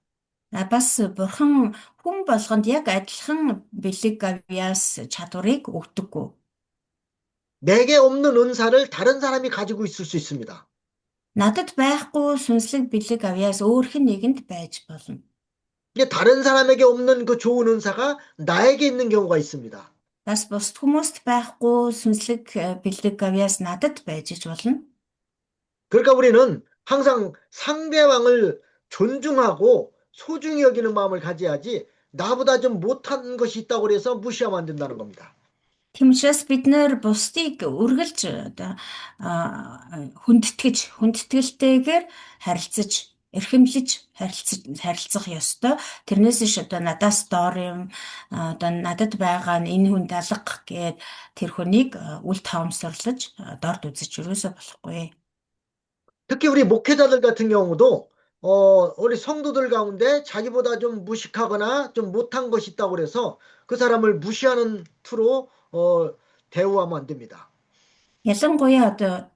Бас бурхан хүн болгонд яг адилхан бэлэг авьяас чадварыг өгдөггүй. 내게 없는 은사를 다른 사람이 가지고 있을 수 있습니다. Надад байхгүй сүнслэг бэлэг авьяас өөр хэн нэгэнд байж болно. 이게 다른 사람에게 없는 그 좋은 은사가 나에게 있는 경우가 있습니다. Бас бусд хүмүүст байхгүй сүнслэг бэлэг авьяас надад байж иж болно. 그러니까 우리는 항상 상대방을 존중하고 소중히 여기는 마음을 가져야지 나보다 좀 못한 것이 있다고 해서 무시하면 안 된다는 겁니다. Тийм учраас бид нэр бусдыг үргэлж одоо хүндэтгэлтэйгээр харилцаж, эрхэмлэж харилцах ёстой. Тэрнээс ш одоо надаас доор юм, одоо надад байгаа нь энэ хүнд алга гэд тэр хүнийг үл таамсарлаж дорд үзэж юусоо болохгүй. 특히 우리 목회자들 같은 경우도 우리 성도들 가운데 자기보다 좀 무식하거나 좀 못한 것이 있다고 그래서 그 사람을 무시하는 투로 대우하면 안 됩니다. Ялангуяа одоо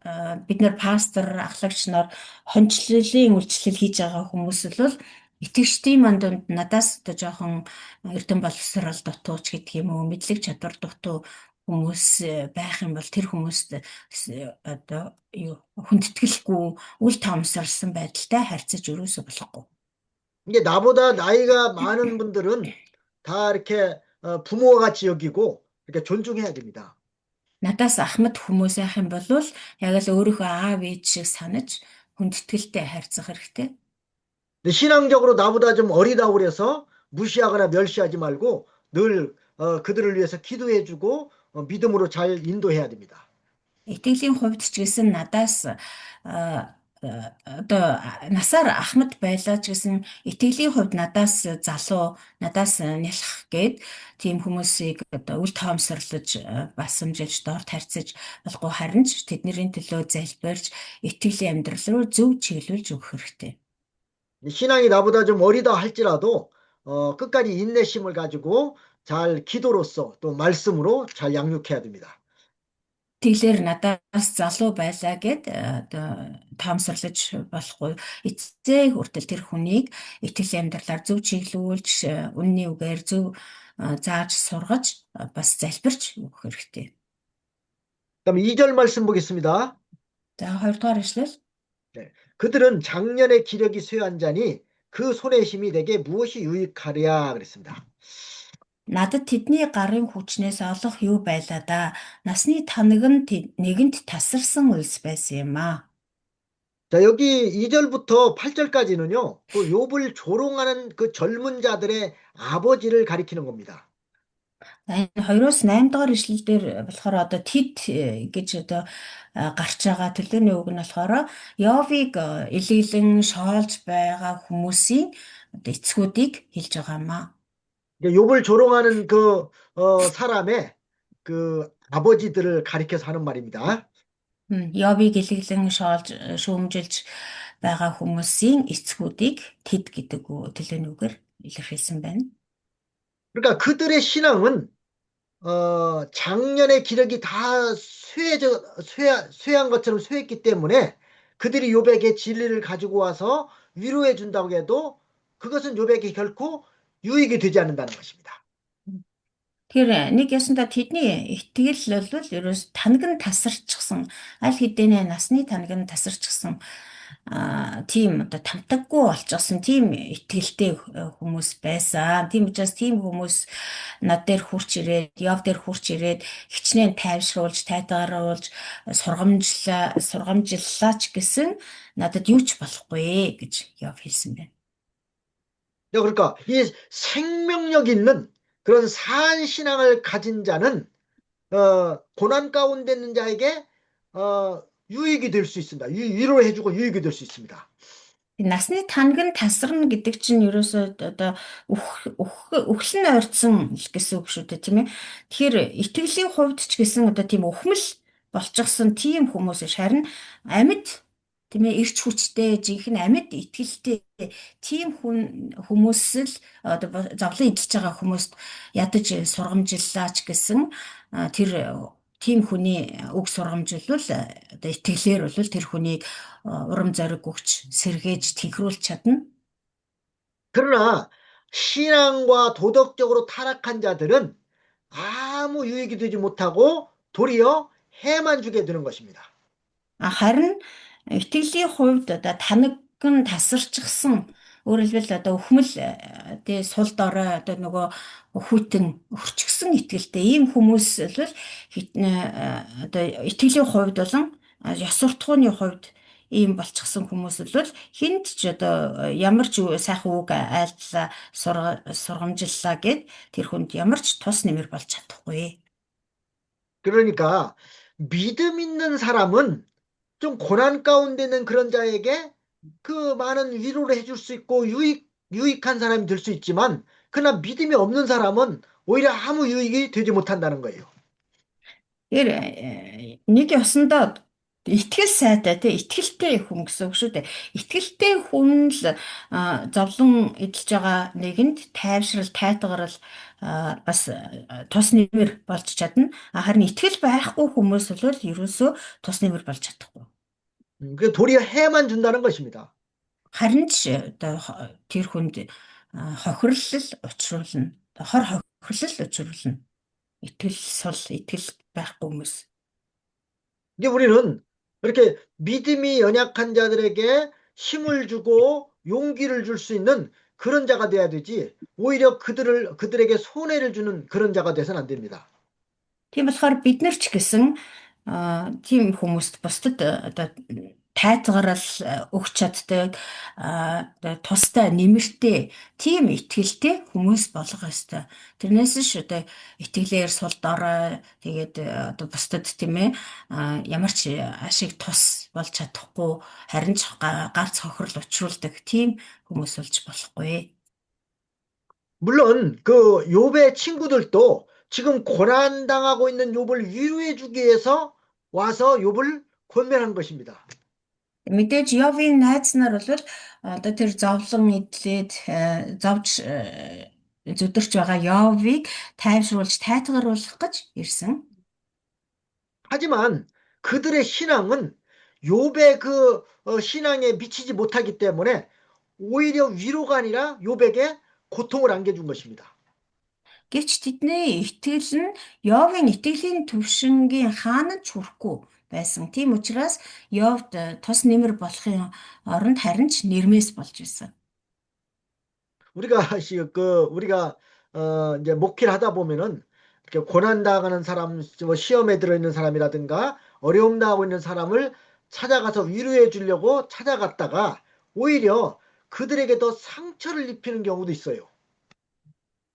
бид нэр пастор, ахлагч нар хончлолын үйлчлэл хийж байгаа хүмүүс бол итгэжтийн мандунд надаас одоо жоохон эрдэм боловсрал дутууч гэдэг юм уу, мэдлэг чадвар дутуу хүмүүс байх юм бол тэр хүмүүст одоо юу хүндэтгэлгүй үл таамсарлсан байдалтай харьцаж өрөөсө болохгүй. 이게 나보다 나이가 많은 분들은 다 이렇게 부모와 같이 여기고 이렇게 존중해야 됩니다. Надаас ахмад хүмүүс байх юм бол яг л өөрийнхөө аав ээж шиг санаж хүндэтгэлтэй харьцах хэрэгтэй. 근데 신앙적으로 나보다 좀 어리다고 그래서 무시하거나 멸시하지 말고 늘 그들을 위해서 기도해주고 믿음으로 잘 인도해야 됩니다. Итгэлийн хувьд ч гэсэн надаас одоо насаар ахмад байлаа ч гэсэн итгэлийн хувьд надаас залуу, надаас нялх гээд тийм хүмүүсийг одоо үл таамсарлаж, басамжилж, дорд харьцаж болохгүй, харин ч тэдний төлөө залбирч, итгэлийн амьдрал руу зөв чиглүүлж өгөх хэрэгтэй. 신앙이 나보다 좀 어리다 할지라도 끝까지 인내심을 가지고 잘 기도로써 또 말씀으로 잘 양육해야 됩니다. Тэглэр надаас залуу байлаа гэд одоо таамсарлаж болохгүй. Эцсээ хүртэл тэр хүнийг итгэлийн амьдралаар зөв чиглүүлж, үнний үгээр зөв зааж сургаж, бас залбирч өгөх хэрэгтэй. 그다음에 2절 말씀 보겠습니다. За 2 дугаар ишлэл. 그들은 작년의 기력이 쇠한 자니 그 손의 힘이 내게 무엇이 유익하랴 그랬습니다. Надад тэдний гарын хүчнээс олох юу байлаа да. Насны танаг нь нэгэнт тасарсан үлс байсан юм аа. 자, 여기 2절부터 8절까지는요. 또 욥을 조롱하는 그 젊은 자들의 아버지를 가리키는 겁니다. Энэ 2-8 дугаар ишлэл дээр болохоор одоо тэд гэж одоо гарч байгаа төлөөний үг нь болохоор Йовыг илэглэн шоолж байгаа хүмүүсийн одоо эцгүүдийг хэлж байгаа юм аа. 욥을 조롱하는 그 사람의 그 아버지들을 가리켜서 하는 말입니다. Йовыг илэглэн шоолж шүүмжилж байгаа хүмүүсийн эцгүүдийг тэд гэдэг төлөөний үгээр илэрхийлсэн байна. 그러니까 그들의 신앙은 작년의 기력이 다 쇠한 것처럼 쇠했기 때문에 그들이 욥에게 진리를 가지고 와서 위로해 준다고 해도 그것은 욥에게 결코 유익이 되지 않는다는 것입니다. Тэгэхээр нэг ясандаа тэдний итгэл бол ерөөс танаг нь тасарчихсан, аль хэдийнэ насны танаг нь тасарчихсан тийм одоо тамтаггүй болчихсон тийм итгэлтэй хүмүүс байсан. Тийм учраас тийм хүмүүс над дээр хурч ирээд, яв дээр хурч ирээд хичнээн тайвшруулж, тайтгаруулж, сургамжллаач гэсэн надад юу ч болохгүй гэж яв хэлсэн байна. 그러니까 이 생명력 있는 그런 산 신앙을 가진 자는 고난 가운데 있는 자에게 유익이 될 수 있습니다. 위로해주고 유익이 될 수 있습니다. Насны танаг нь тасарна гэдэг чинь ерөөсөө одоо үхэл нь ойрцсон гэсэн үг шүү дээ, тийм ээ. Тэгэхээр итгэлийн хувьд ч гэсэн одоо тийм өхмөл болчихсон тийм хүмүүс харин амьд тийм ээ эрч хүчтэй жинхэнэ амьд итгэлтэй тийм хүмүүс л одоо зовлон эдэлж байгаа хүмүүст ядаж сургамжлалаач гэсэн тэр тийм хүний үг сургамжлал одоо итгэлээр бол тэр хүнийг урам зориг өгч сэргээж тэнхрүүлж чадна. 그러나 신앙과 도덕적으로 타락한 자들은 아무 유익이 되지 못하고 도리어 해만 주게 되는 것입니다. Харин итгэлийн хувьд одоо танаг нь тасарчихсан өөрөөр хэлбэл одоо өхмөл тэгээ сул дорой одоо нөгөө хүйтэн өрчгсөн итгэлтэй ийм хүмүүс бол одоо итгэлийн хувьд болон ёс суртахууны хувьд ийм болчихсон хүмүүс бол хинт ч одоо ямар ч сайхан үг айлтлаа сургамжллаа гэд тэр хүнд ямар ч тус нэмэр болж чадахгүй. 그러니까 믿음 있는 사람은 좀 고난 가운데 있는 그런 자에게 그 많은 위로를 해줄 수 있고 유익한 사람이 될 수 있지만 그러나 믿음이 없는 사람은 오히려 아무 유익이 되지 못한다는 거예요. Тэр нэг ёсондоо итгэл сайтай тий итгэлтэй хүн гэсэн үг шүү дээ. Итгэлтэй хүн л зовлон эдэлж байгаа нэгэнд тайвшрал, тайтгарал бас тус нэмэр болж чадна. Харин итгэл байхгүй хүмүүс бол ерөөсөө тус нэмэр болж чадахгүй. 그 도리어 해만 준다는 것입니다. Харин ч одоо тэр хүнд хохирлол учруулна. Хор хохирлол учруулна. Итгэл сул, итгэл байхгүй хүмүүс. 이제 우리는 이렇게 믿음이 연약한 자들에게 힘을 주고 용기를 줄 수 있는 그런 자가 돼야 되지 오히려 그들에게 손해를 주는 그런 자가 돼서는 안 됩니다. Тийм болохоор бид нар ч гэсэн тийм хүмүүст бусдад одоо тайтгарал өгч чаддаг тустай нэмэртэй тийм итгэлтэй хүмүүс болгох ёстой. Тэрнээс ш одоо итгэлээр сул дорой тэгээд одоо бусдад тийм ээ ямар ч ашиг тус болж чадахгүй харин ч гарц хохирол учруулдаг тийм хүмүүс болж болохгүй. 물론 그 욥의 친구들도 지금 고난 당하고 있는 욥을 위로해 주기 위해서 와서 욥을 권면한 것입니다. Мэдээж Йовын найз нар бол одоо тэр зовлон эдлээд зовж зүдэрч байгаа Йовыг тайвшруулж тайтгаруулах гэж ирсэн. 하지만 그들의 신앙은 욥의 그 신앙에 미치지 못하기 때문에 오히려 위로가 아니라 욥에게 고통을 안겨준 것입니다. Гэвч тэдний итгэл нь Йовын итгэлийн төвшингийн хаанад ч хүрэхгүй байсан. Тийм учраас Йовд тус нэмэр болохын оронд харин ч нэрмээс болж байсан. 우리가 이제 목회를 하다 보면은 이렇게 고난 당하는 사람, 뭐 시험에 들어 있는 사람이라든가 어려움 당하고 있는 사람을 찾아가서 위로해 주려고 찾아갔다가 오히려 그들에게 더 상처를 입히는 경우도 있어요.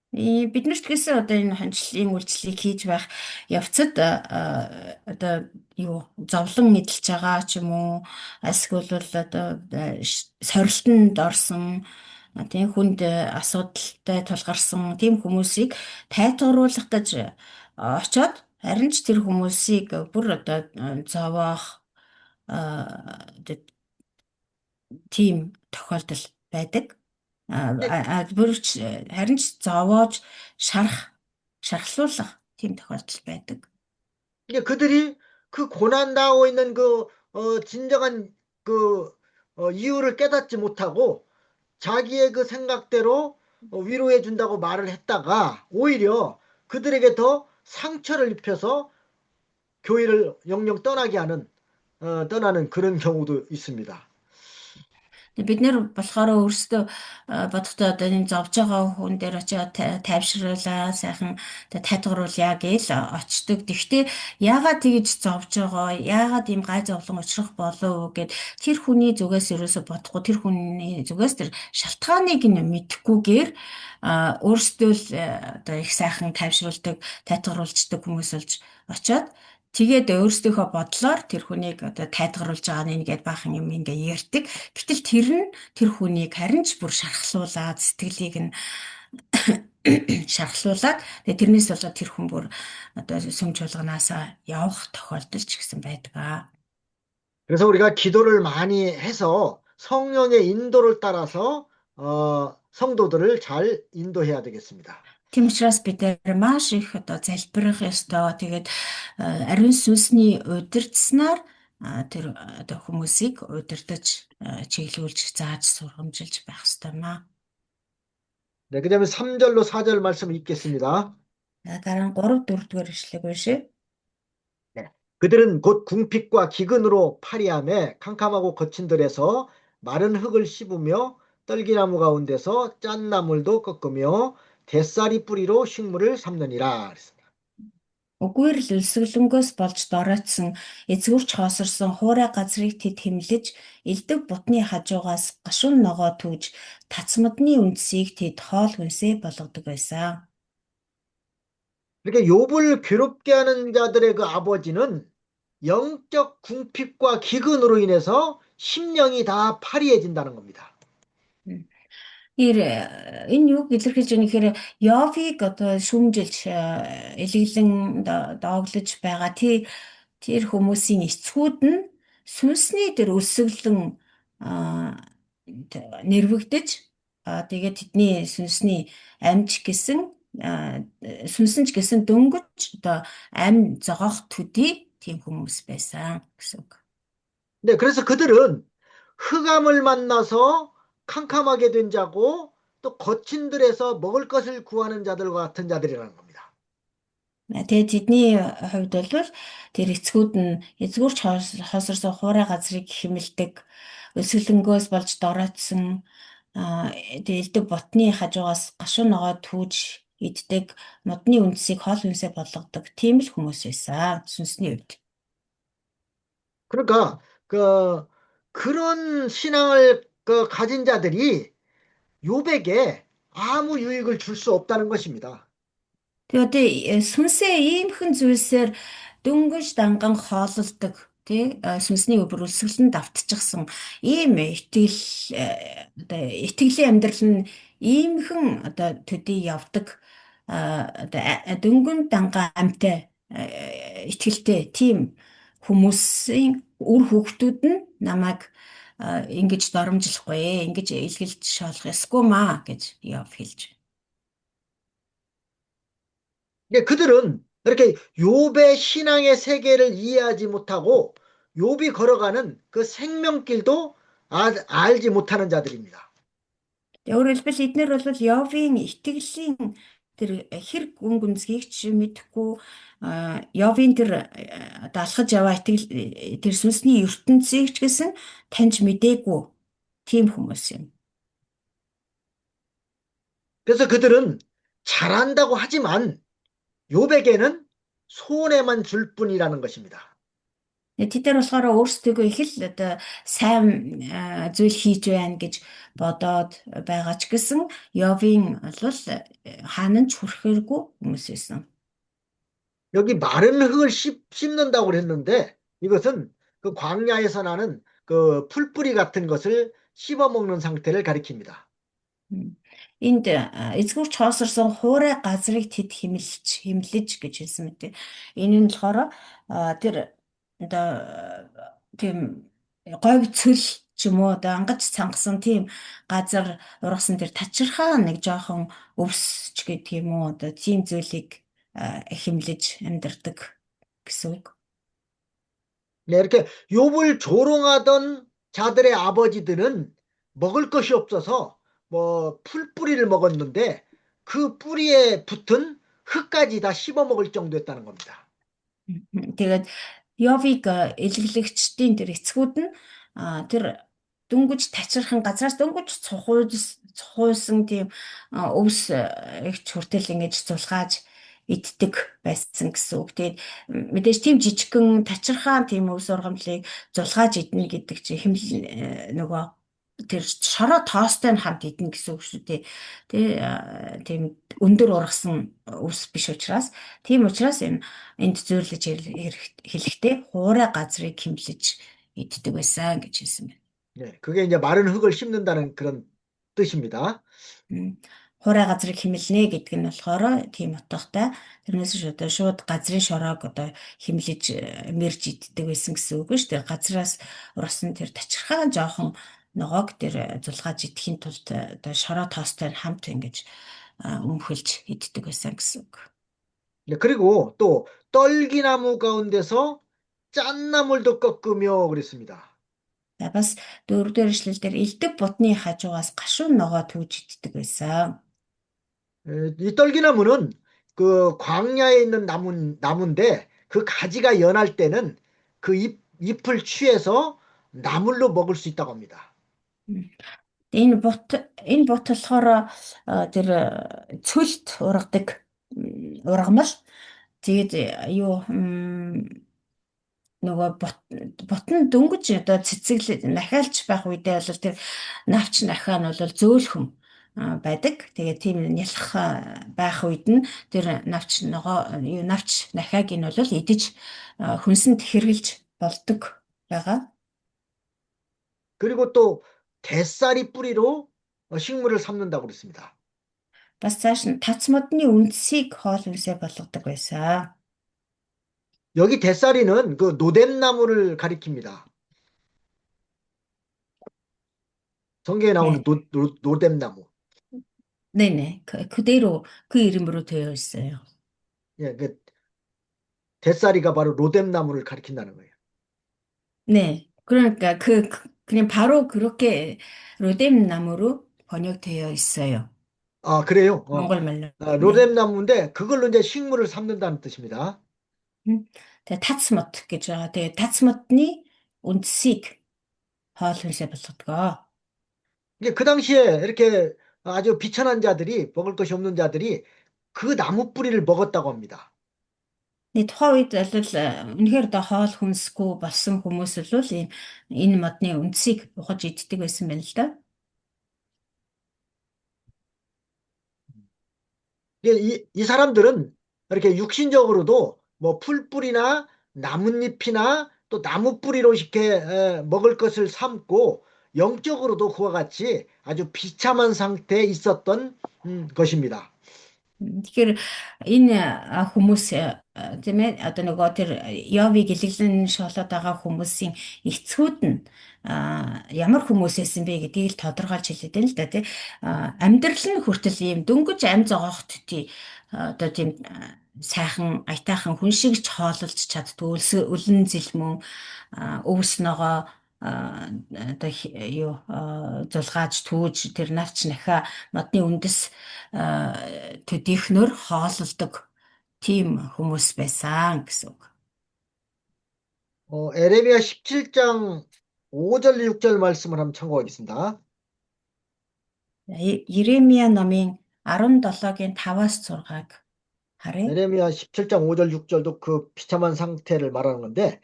Бид нарт гэсэн одоо энэ хончлын үйлчлэлийг хийж байх явцад одоо юу зовлон эдэлж байгаа ч юм уу эсвэл одоо сорилтонд орсон тийм хүнд асуудалтай тулгарсан тийм хүмүүсийг тайтгаруулах гэж очоод харин ч тэр хүмүүсийг бүр одоо зовоох тийм тохиолдол байдаг. Бүрч харин ч зовоож шархлуулах тийм тохиолдол байдаг. 이게 그들이 그 고난 당하고 있는 진정한 이유를 깨닫지 못하고 자기의 그 생각대로 위로해 준다고 말을 했다가 오히려 그들에게 더 상처를 입혀서 교회를 영영 떠나게 하는 떠나는 그런 경우도 있습니다. Бид нэр болохоор өөрсдөө бодохдоо одоо энэ зовж байгаа хүн дээр очиод тайвшруулаа, сайхан одоо тайлгаруулъя гээл очдөг. Тэгвэл яагаад тэгж зовж байгаа, яагаад ийм гай зовлон учрах болов гэд тэр хүний зүгээс ерөөсө бодохгүй, тэр хүний зүгээс тэр шалтгааныг нь мэдхгүйгээр өөрсдөө л одоо их сайхан тайвшруулдаг, тайлгаруулждаг хүмүүс болж очиод тэгээд өөрсдийнхөө бодлоор тэр хүнийг одоо тайлгаруулж байгаа нь ингээд баахан юм ингээ ярьдаг. Гэтэл тэр нь тэр хүнийг харин ч бүр шархлуулаад сэтгэлийг нь шархлуулаад тэгээ тэрнээс болоод тэр хүн бүр одоо сүм чуулганаасаа явах тохиолдол ч гэсэн байдаг. 그래서 우리가 기도를 많이 해서 성령의 인도를 따라서 성도들을 잘 인도해야 되겠습니다. Тийм учраас бид нэр маш их одоо залбирах ёстой. Тэгээд ариун сүнсний удирдснаар тэр одоо хүмүүсийг удирдах чиглүүлж зааж сургамжилж байх ёстой маа. 네, 그다음에 3절로 4절 말씀 읽겠습니다. Дараа нь 3 4-р ишлэг уншия. 네. 그들은 곧 궁핍과 기근으로 파리하며 캄캄하고 거친 들에서 마른 흙을 씹으며 떨기나무 가운데서 짠 나물도 꺾으며 대쌀이 뿌리로 식물을 삼느니라. Үгээр л өлсгөлөнгөөс болж доройтсон эзгүрч хоосорсон хуурай газрыг тэд хэмлэж элдэг бутны хажуугаас гашуун ногоо түүж тацмадны үндсийг тэд хоол хүнсээ болгодог байсан. 이렇게 욥을 괴롭게 하는 자들의 그 아버지는 영적 궁핍과 기근으로 인해서 심령이 다 파리해진다는 겁니다. Энэ юг илэрхийлж байгаа нэхээр Йовыг одоо шүүмжилж илэглэн дооглож байгаа тэр хүмүүсийн эцгүүд нь сүнсний тэр өсөглөн нэрвэгдэж тэгээд тэдний сүнсний амьч гэсэн сүнсэнч гэсэн дөнгөж одоо амь зогоох төдий тийм хүмүүс байсан гэсэн үг. 네, 그래서 그들은 흑암을 만나서 캄캄하게 된 자고 또 거친 들에서 먹을 것을 구하는 자들과 같은 자들이라는 겁니다. Тэгээд тэдний хувьд бол тэр эцгүүд нь эзгүрч хоосорсон хуурай газрыг хэмэлдэг, өсгөлөнгөөс болж доройтсон элдэг бутны хажуугаас гашуун ногоо түүж иддэг, модны үндсийг хоол хүнсээ болгодог тийм л хүмүүс байсан сүнсний хувьд. 그러니까 그런 신앙을 가진 자들이 욥에게 아무 유익을 줄 수 없다는 것입니다. Тэгээд сүнсээ иймхэн зүйлсээр дөнгөж данган хоололдог тий сүнсний өбөр өсгөлөнд давтчихсан ийм итгэл одоо итгэлийн амьдрал нь иймхэн одоо төдий явдаг одоо дөнгөн дангаа амьтай итгэлтэй тийм хүмүүсийн үр хүүхдүүд нь намайг ингэж доромжлохгүй ингэж илгэлж шоолох ёсгүй маа гэж Йов хэлж байна. 그들은 이렇게 욥의 신앙의 세계를 이해하지 못하고 욥이 걸어가는 그 생명길도 알지 못하는 자들입니다. Өөрөөр хэлбэл эдгээр бол Йовын итгэлийн тэр хэрэг гүн гүнзгийг ч мэдэхгүй Йовын тэр алхаж яваа итгэл тэр сүнсний ертөнцийг ч гэсэн таньж мэдээгүй тийм хүмүүс юм. 그래서 그들은 잘한다고 하지만 욥에게는 손해만 줄 뿐이라는 것입니다. Тэд нар болохоор өөрсдөө их л одоо сайн зүйл хийж байна гэж бодоод байгаа ч гэсэн Йовын бол хаана ч хүрэхэргүй хүмүүс байсан. 여기 마른 흙을 씹는다고 그랬는데 이것은 그 광야에서 나는 그 풀뿌리 같은 것을 씹어 먹는 상태를 가리킵니다. Энд эзгүрч хоосорсон хуурай газрыг тэд хэмлэж гэж хэлсэн мэт. Энэ нь болохоор тэр одоо тийм говь цөл ч юм уу одоо ангаж цангасан тийм газар ургасан тэр тачирхаа нэг жоохон өвс ч гэдэг юм уу одоо тийм зүйлийг хэмлэж амьдардаг гэсэн үг. 네, 이렇게 욥을 조롱하던 자들의 아버지들은 먹을 것이 없어서 뭐 풀뿌리를 먹었는데 그 뿌리에 붙은 흙까지 다 씹어 먹을 정도였다는 겁니다. Тэгээд Йовыг илгэлэгчдийн тэр эцгүүд нь тэр дөнгөж тачирхан газраас дөнгөж цухуусан тийм өвс их хүртэл ингэж цулгааж иддэг байсан гэсэн үг. Тэгээд мэдээж тийм жижигхэн тачирхан тийм өвс ургамлыг зулгааж иднэ гэдэг чинь нөгөө тэр шороо тоостой нь хамт иднэ гэсэн үг шүү дээ. Тийм өндөр ургасан өвс биш учраас энд зөөрлөж хэлэхдээ хуурай газрыг хэмлэж иддэг байсан гэж хэлсэн байна. 네, 그게 이제 마른 흙을 씹는다는 그런 뜻입니다. Хуурай газрыг хэмэлнэ гэдэг нь болохоор тийм утгатай. Тэрнээс одоо шууд газрын шороог одоо хэмлэж мэрж иддэг байсан гэсэн үг шүү дээ. Газраас ургасан тэр тачирхаа жоохон ногоог тэр зулгааж идэхийн тулд одоо шороо тоостой хамт ингэж өмхөлж иддэг байсан гэсэн үг. 네, 그리고 또 떨기나무 가운데서 짠나물도 꺾으며 그랬습니다. За бас дөрөвдүгээр эшлэлдэр элдэг бутны хажуугаас гашуун ногоо түүж иддэг байсан. 이 떨기나무는 그 광야에 있는 나무인데 그 가지가 연할 때는 그 잎을 취해서 나물로 먹을 수 있다고 합니다. Энэ бут болохоор тэр цөлд ургадаг ургамал. Тэгээд юу нөгөө бутан дөнгөж одоо цэцэглэж нахиалж байх үедээ бол тэр навч нахаа нь бол зөөлхөн байдаг. Тэгээд тийм нялх байх үед нь тэр навч нахааг нь бол идэж хүнсэнд хэрглэж болдог байгаа. 그리고 또 뱃살이 뿌리로 식물을 삶는다고 그랬습니다. Бас цааш нь тац модны үндсийг хоол хүнсээ болгодог байсан. 여기 뱃살이는 그 노뎀나무를 가리킵니다. 성경에 나오는 네. 노뎀나무. 네네. 그대로 그 이름으로 되어 있어요. 예, 그 뱃살이가 바로 노뎀나무를 가리킨다는 거예요. 네. 그러니까 그냥 바로 그렇게 로뎀 나무로 번역되어 있어요. 아, 그래요? 몽골 말로. 네. 노뎀나무인데 그걸로 이제 식물을 삶는다는 뜻입니다. Тэгээ тацмот гэж байгаа. Тэгээ тацмотны үндсийг хоол хүнсээ болгодог. 이게 그 당시에 이렇게 아주 비천한 자들이 먹을 것이 없는 자들이 그 나무 뿌리를 먹었다고 합니다. Тухайн үед бол үнэхээр одоо хоол хүнсгүй болсон хүмүүс бол энэ модны үндсийг ухаж иддэг байсан байна л да. 이 사람들은 이렇게 육신적으로도 뭐 풀뿌리나 나뭇잎이나 또 나무 뿌리로 이렇게 먹을 것을 삶고 영적으로도 그와 같이 아주 비참한 상태에 있었던 것입니다. Тэгэхээр энэ хүмүүс тийм ээ одоо нөгөө тэр Йовыг илэглэн шоолоод байгаа хүмүүсийн эцгүүд нь ямар хүмүүс байсан бэ гэдгийг л тодорхойлж хэлээд байна л да тий. Амьдрал нь хүртэл ийм дөнгөж ам зогоохт тий одоо тийм сайхан аятайхан хүн шиг ч хооллож чаддгүй өлөн зэлмөн өвс ногоо одоо юу зулгааж түүж тэр навч нахаа модны үндэс төдийхнөр хооллдог тийм хүмүүс байсан гэсэн үг. 에레미야 17장 5절 6절 말씀을 한번 참고하겠습니다. Еремия номын 17-гийн 5-аас 6-ыг харъя. 에레미야 17장 5절 6절도 그 비참한 상태를 말하는 건데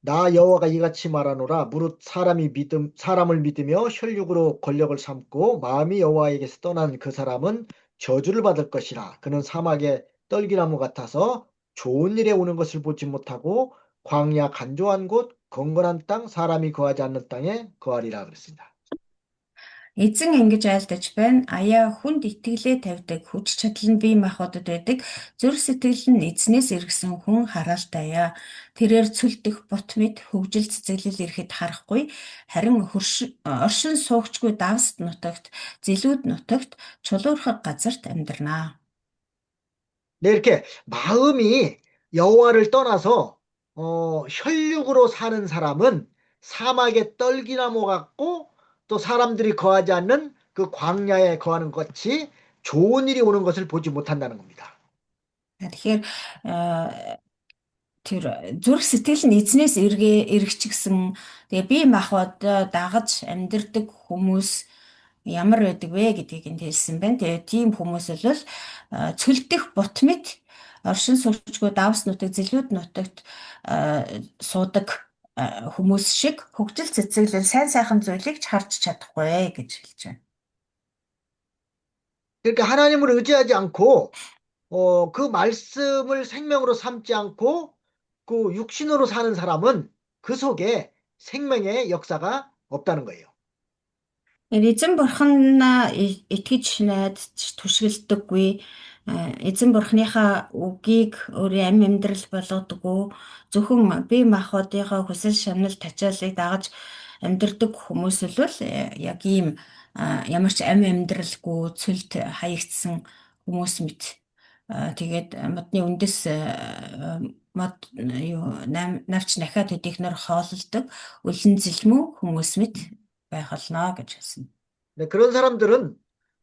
나 여호와가 이같이 말하노라 무릇 사람을 믿으며 혈육으로 권력을 삼고 마음이 여호와에게서 떠난 그 사람은 저주를 받을 것이라. 그는 사막의 떨기나무 같아서 좋은 일에 오는 것을 보지 못하고 광야 간조한 곳 건건한 땅 사람이 거하지 않는 땅에 거하리라 그랬습니다. Эзэн ингэж айлдаж байна. Аяа хүнд итгэлээ тавьдаг, хүч чадал нь бие махбодод байдаг, зүрх сэтгэл нь эзнээс иргсэн хүн хараалтайя. Тэрээр цүлдэх бут мэд хөвжил цэцэглэл ирэхэд харахгүй, харин оршин суугчгүй давсд нутагт, зэлүүд нутагт, чулуурхаг газарт амьдрнаа. 네, 이렇게 마음이 여호와를 떠나서 혈육으로 사는 사람은 사막의 떨기나무 같고 또 사람들이 거하지 않는 그 광야에 거하는 것 같이 좋은 일이 오는 것을 보지 못한다는 겁니다. Тэгэхээр тэр зүрх сэтгэл нь эзнээс эргэчихсэн. Тэгээ бие махбодоо дагаж амьдардаг хүмүүс ямар байдаг вэ гэдгийг энд хэлсэн байна. Тэгээ тийм хүмүүс бол цөлдөх бут мэд оршин суугчгүй давс нутаг, зэлүүд нутагт суудаг хүмүүс шиг хөгжил цэцэглэл сайн сайхан зүйлийг ч харж чадахгүй гэж хэлж байна. 그러니까 하나님을 의지하지 않고 그 말씀을 생명으로 삼지 않고 그 육신으로 사는 사람은 그 속에 생명의 역사가 없다는 거예요. Эзэн бурханд итгэж найдаж түшгэлдэггүй. Эзэн бурханыхаа үгийг өөрийн амь амьдрал болгодоггүй. Зөвхөн бие махбодынхаа хүсэл шанал тачаалыг дагаж амьдрдаг хүмүүс бол яг ийм ямар ч амь амьдралгүй цөлд хаягдсан хүмүүс мэт. Тэгээд модны үндэс мод юу навч нахаад төдийхнөр хооллдог үлэн зэлмүү хүмүүс мэт байх болно гэж хэлсэн. 네, 그런 사람들은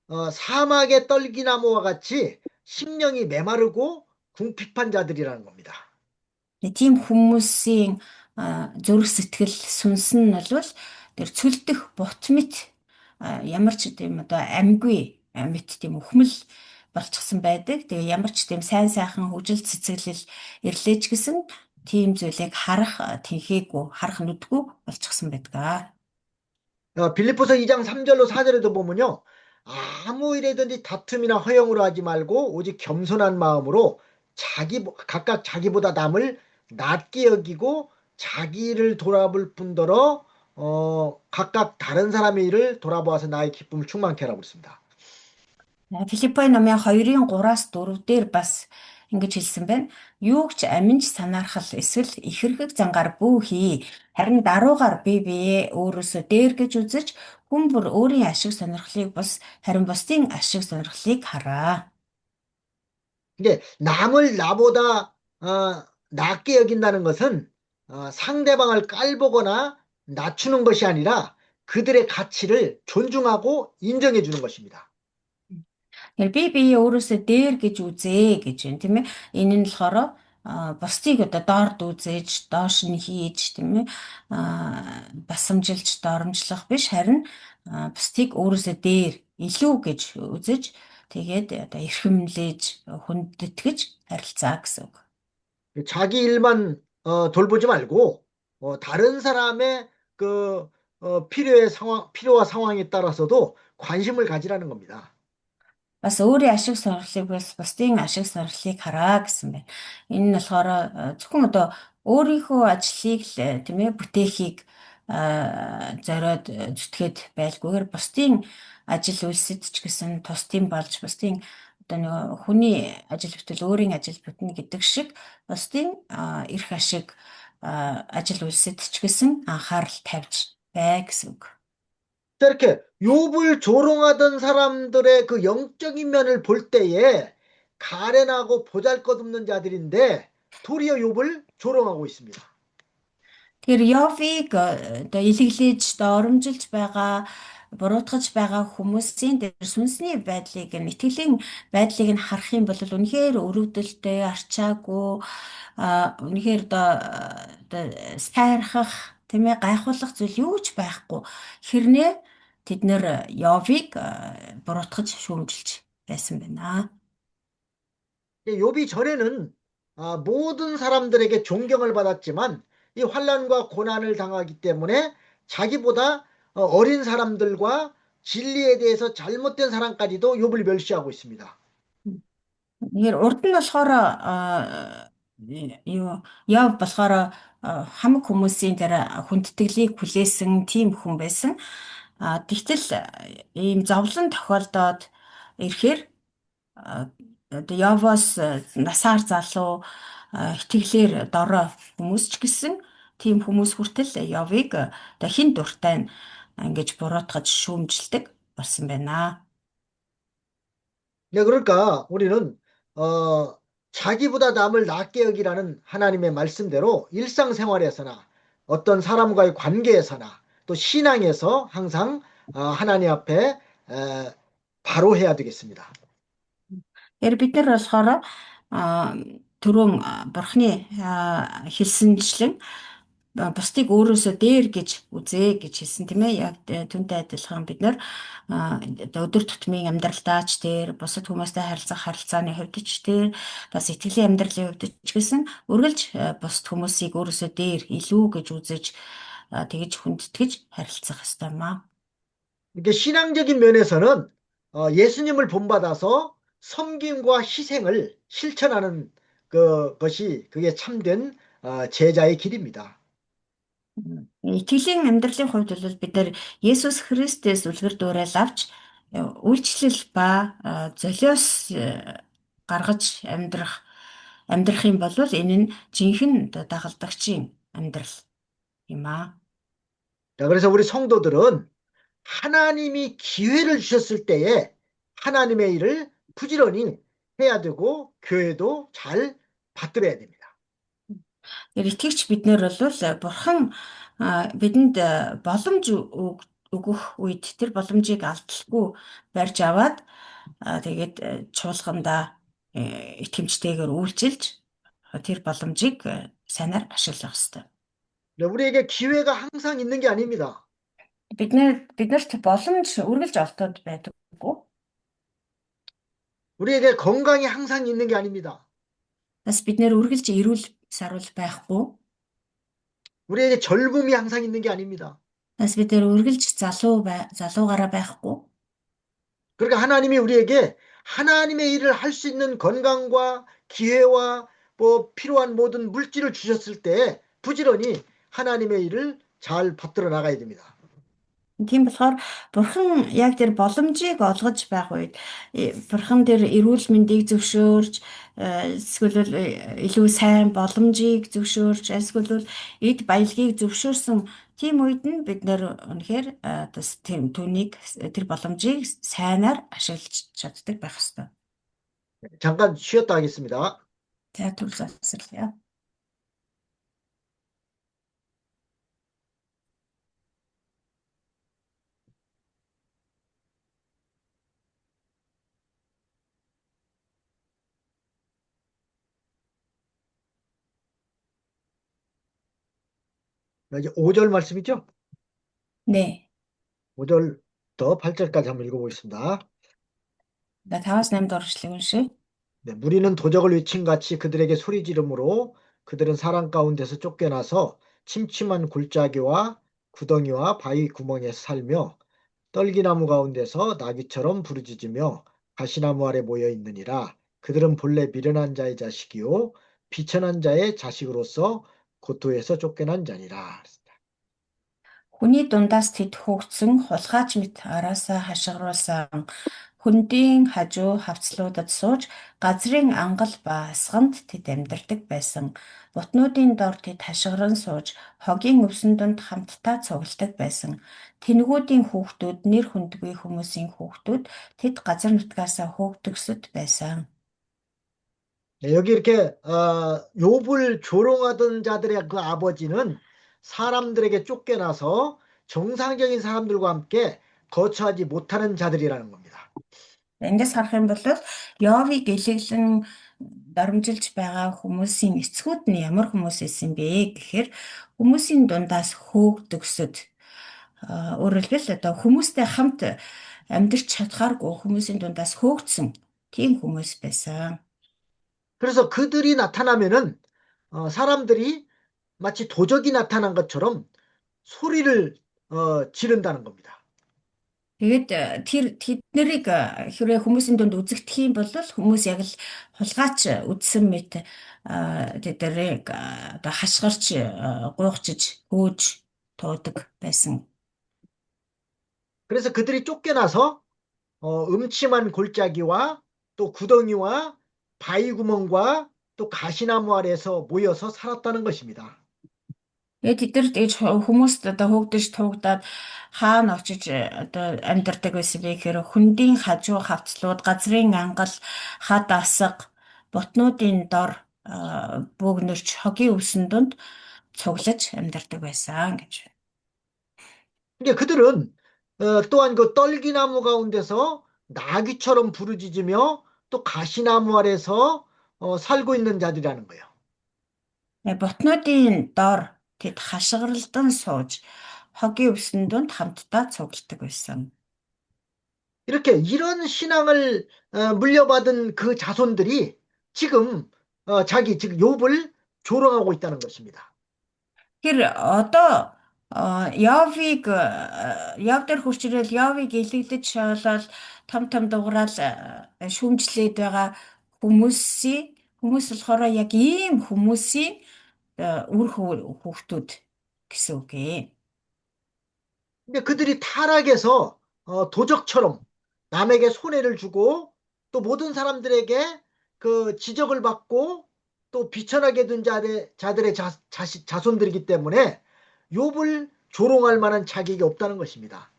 사막의 떨기나무와 같이 심령이 메마르고 궁핍한 자들이라는 겁니다. Тийм хүмүүсийн зүрх сэтгэл сүнс нь бол тэр цөлдөх бут мэт ямар ч тийм одоо амьгүй мэт тийм өхмөл болчихсон байдаг. Тэгээ ямар ч тийм сайн сайхан хөгжил цэцэглэл ирлээч гэсэн тийм зүйлийг харах тэнхээгүй, харах нүдгүй болчихсон байдаг. 빌립보서 2장 3절로 4절에도 보면요. 아무 일에든지 다툼이나 허영으로 하지 말고 오직 겸손한 마음으로 각각 자기보다 남을 낮게 여기고 자기를 돌아볼 뿐더러 각각 다른 사람의 일을 돌아보아서 나의 기쁨을 충만케 하라고 그랬습니다. Филиппо номын 2-ын 3-аас 4 дээр бас ингэж хэлсэн байна. Юуг ч аминж санаархал эсвэл ихэрхэг зангаар бүү хий. Харин даруугаар бие биеэ өөрөөсөө дээр гэж үзэж хүн бүр өөрийн ашиг сонирхлыг харин бусдын ашиг сонирхлыг хараа. 이게 남을 나보다 낮게 여긴다는 것은 상대방을 깔보거나 낮추는 것이 아니라 그들의 가치를 존중하고 인정해 주는 것입니다. Тэгэхээр би биеэ өөрөөсөө дээр гэж үзээ гэж байна тийм ээ. Энэ нь болохоор бусдыг одоо доорд үзээж, доош нь хийж тийм ээ. Басамжилж, доромжлох биш харин бусдыг өөрөөсөө дээр илүү гэж үзэж тэгээд одоо эрхэмлээж, хүндэтгэж харилцаа гэсэн үг. 자기 일만 돌보지 말고 다른 사람의 그 필요와 상황에 따라서도 관심을 가지라는 겁니다. Бас өөрийн ашиг сонирхлыг бусдын ашиг сонирхлыг хараа гэсэн байна. Энэ нь болохоор зөвхөн одоо өөрийнхөө ажлыг л тийм ээ бүтээхийг зориод зүтгээд байлгүйгээр бусдын ажил үйлсэд ч гэсэн тусдын болж бусдын одоо нэг хүний ажил бүтэл өөрийн ажил бүтнэ гэдэг шиг бусдын эрх ашиг ажил үйлсэд ч гэсэн анхаарал тавьж бай гэсэн үг. 자, 이렇게 욥을 조롱하던 사람들의 그 영적인 면을 볼 때에 가련하고 보잘것없는 자들인데 도리어 욥을 조롱하고 있습니다. Тэгэхээр Йовыг одоо илэглэж, доромжилж байгаа, буруутгаж байгаа хүмүүсийн дээр сүнсний байдлыг, итгэлийн байдлыг нь харах юм бол үнэхээр өрөвдөлтөй, арчаагүй, үнэхээр одоо сайрхах, тийм ээ, гайхуулах зүйл юу ч байхгүй. Хэрнээ тэд нэр Йовыг буруутгаж шүүмжилж байсан байна. 욥이 전에는 모든 사람들에게 존경을 받았지만 이 환난과 고난을 당하기 때문에 자기보다 어린 사람들과 진리에 대해서 잘못된 사람까지도 욥을 멸시하고 있습니다. Тэгэхээр урд нь болохоор юу яв болохоор хамаг хүмүүсийн тэр хүндэтгэлийг хүлээсэн тийм хүн байсан. Тэгтэл ийм зовлон тохиолдоод ирэхээр одоо Явоос насаар залуу итгэлээр дорой хүмүүс ч гэсэн тийм хүмүүс хүртэл Явыг дахин дуртай нь ингэж буруутгаж шүүмжилдэг болсон байна. 네, 그러니까 우리는 자기보다 남을 낮게 여기라는 하나님의 말씀대로 일상생활에서나 어떤 사람과의 관계에서나 또 신앙에서 항상 하나님 앞에 바로 해야 되겠습니다. Тэгэхээр бид нар болохоор түрүүн бурхны хэлсэнчлэн бусдыг өөрөөсөө дээр гэж үзээ гэж хэлсэн тийм ээ. Яг түүнтэй адилхан бид нар одоо өдөр тутмын амьдралдаач тэр бусад хүмүүстэй харилцах харилцааны хувьд ч тэр бас итгэлийн амьдралын хувьд ч гэсэн үргэлж бусад хүмүүсийг өөрөөсөө дээр илүү гэж үзэж тэгж хүндэтгэж харилцах ёстой маа. 이게 신앙적인 면에서는 예수님을 본받아서 섬김과 희생을 실천하는 것이 그게 참된 제자의 길입니다. Итгэлийн амьдралын хувьд бол бид нар Есүс Христээс үлгэр дуурайл авч үйлчлэл ба золиос гаргаж амьдрах юм бол энэ нь жинхэнэ дагалдагчийн амьдрал юм аа. 자, 그래서 우리 성도들은 하나님이 기회를 주셨을 때에 하나님의 일을 부지런히 해야 되고 교회도 잘 받들어야 됩니다. Тэгэхээр итгэгч бид нэр бол бурхан бидэнд боломж өгөх үед тэр боломжийг алдахгүй барьж аваад тэгээд чуулгандаа итгэмжтэйгээр үйлчилж тэр боломжийг сайнаар ашиглах ёстой. 우리에게 기회가 항상 있는 게 아닙니다. Биднэрт боломж үргэлж олдод байдаггүй. 우리에게 건강이 항상 있는 게 아닙니다. Бас бид нэр үргэлж эрүүл сарвал байхгүй. 우리에게 젊음이 항상 있는 게 아닙니다. Бас бид нэр үргэлж залуугаараа байхгүй. 그러니까 하나님이 우리에게 하나님의 일을 할 수 있는 건강과 기회와 뭐 필요한 모든 물질을 주셨을 때 부지런히 하나님의 일을 잘 받들어 나가야 됩니다. Тийм болохоор бурхан яг тэр боломжийг олгож байх үед бурхан тэр эрүүл мэндийг зөвшөөрж эсвэл илүү сайн боломжийг зөвшөөрж эсвэл эд баялагийг зөвшөөрсөн тийм үед нь бид нэр үнэхээр тийм түүнийг тэр боломжийг сайнаар ашиглаж чаддаг байх ёстой. 잠깐 쉬었다 하겠습니다. За түр завсарлаа. 이제 5절 말씀이죠? 네. 5절부터 8절까지 한번 읽어보겠습니다. 나 5-8 дуршлыг уншия. 네, 무리는 도적을 위친 같이 그들에게 소리 지르므로 그들은 사람 가운데서 쫓겨나서 침침한 골짜기와 구덩이와 바위 구멍에서 살며 떨기나무 가운데서 나귀처럼 부르짖으며 가시나무 아래 모여 있느니라. 그들은 본래 미련한 자의 자식이요 비천한 자의 자식으로서 고토에서 쫓겨난 자니라. Хүний дундаас тэд хөгжсөн хулгайч мэт араасаа хашгируулсан хөндийн хажуу хавцлуудад сууж газрын ангал ба асганд тэд амьдардаг байсан. Бутнуудын дор тэд хашгиран сууж хогийн өвсөн дунд хамтдаа цугладаг байсан. Тэнгүүдийн хүүхдүүд нэр хүндгүй хүмүүсийн хүүхдүүд тэд газар нутгаасаа хөөгдөгсөд байсан. 네, 여기 이렇게 욥을 조롱하던 자들의 그 아버지는 사람들에게 쫓겨나서 정상적인 사람들과 함께 거처하지 못하는 자들이라는 겁니다. Эндээс харах юм бол Йовыг илэглэн дарамжилж байгаа хүмүүсийн эцгүүд нь ямар хүмүүс байсан бэ гэхээр хүмүүсийн дундаас хөөгдөгсөд өөрөөр хэлбэл одоо хүмүүстэй хамт амьдарч чадхааргүй хүмүүсийн дундаас хөөгдсөн тийм хүмүүс байсан. 그래서 그들이 나타나면은 사람들이 마치 도적이 나타난 것처럼 소리를 지른다는 겁니다. Тэгээд тэд нарыг хэрвээ хүмүүсийн дунд үзэгдэх юм бол хүмүүс яг л хулгайч үдсэн мэт тэднийг одоо хашгирч гуйхчиж хөөж туудаг байсан. 그래서 그들이 쫓겨나서 음침한 골짜기와 또 구덩이와 바위 구멍과 또 가시나무 아래에서 모여서 살았다는 것입니다. Тэгээд тэд нар хүмүүст одоо хөөгдөж туугдаад хаана очиж одоо амьдардаг байсан бэ гэхээр хөндийн хажуу хавцлууд, газрын ангал, хад асга, бутнуудын дор бөөгнөрч хогийн өвсөн дунд цуглаж амьдардаг байсан гэж. 그러니까 그들은 또한 그 떨기나무 가운데서 나귀처럼 부르짖으며 또 가시나무 아래서 살고 있는 자들이라는 거예요. Ботнуудын дор тэд хашгиралдан сууж хогийн өвсөн донд хамтдаа цугладаг байсан. 이렇게 이런 신앙을 물려받은 그 자손들이 지금 즉 욥을 조롱하고 있다는 것입니다. Тэр одоо Явыг Яв дээр хурч ирэл Явыг илэглэж шоолол том том дугаараар шүүмжлээд байгаа хүмүүс болохоор яг ийм хүмүүсийн үр хүүхдүүд гэсэн үг ээ. 근데 그들이 타락해서 도적처럼 남에게 손해를 주고 또 모든 사람들에게 그 지적을 받고 또 비천하게 된 자들의 자손들이기 때문에 욥을 조롱할 만한 자격이 없다는 것입니다.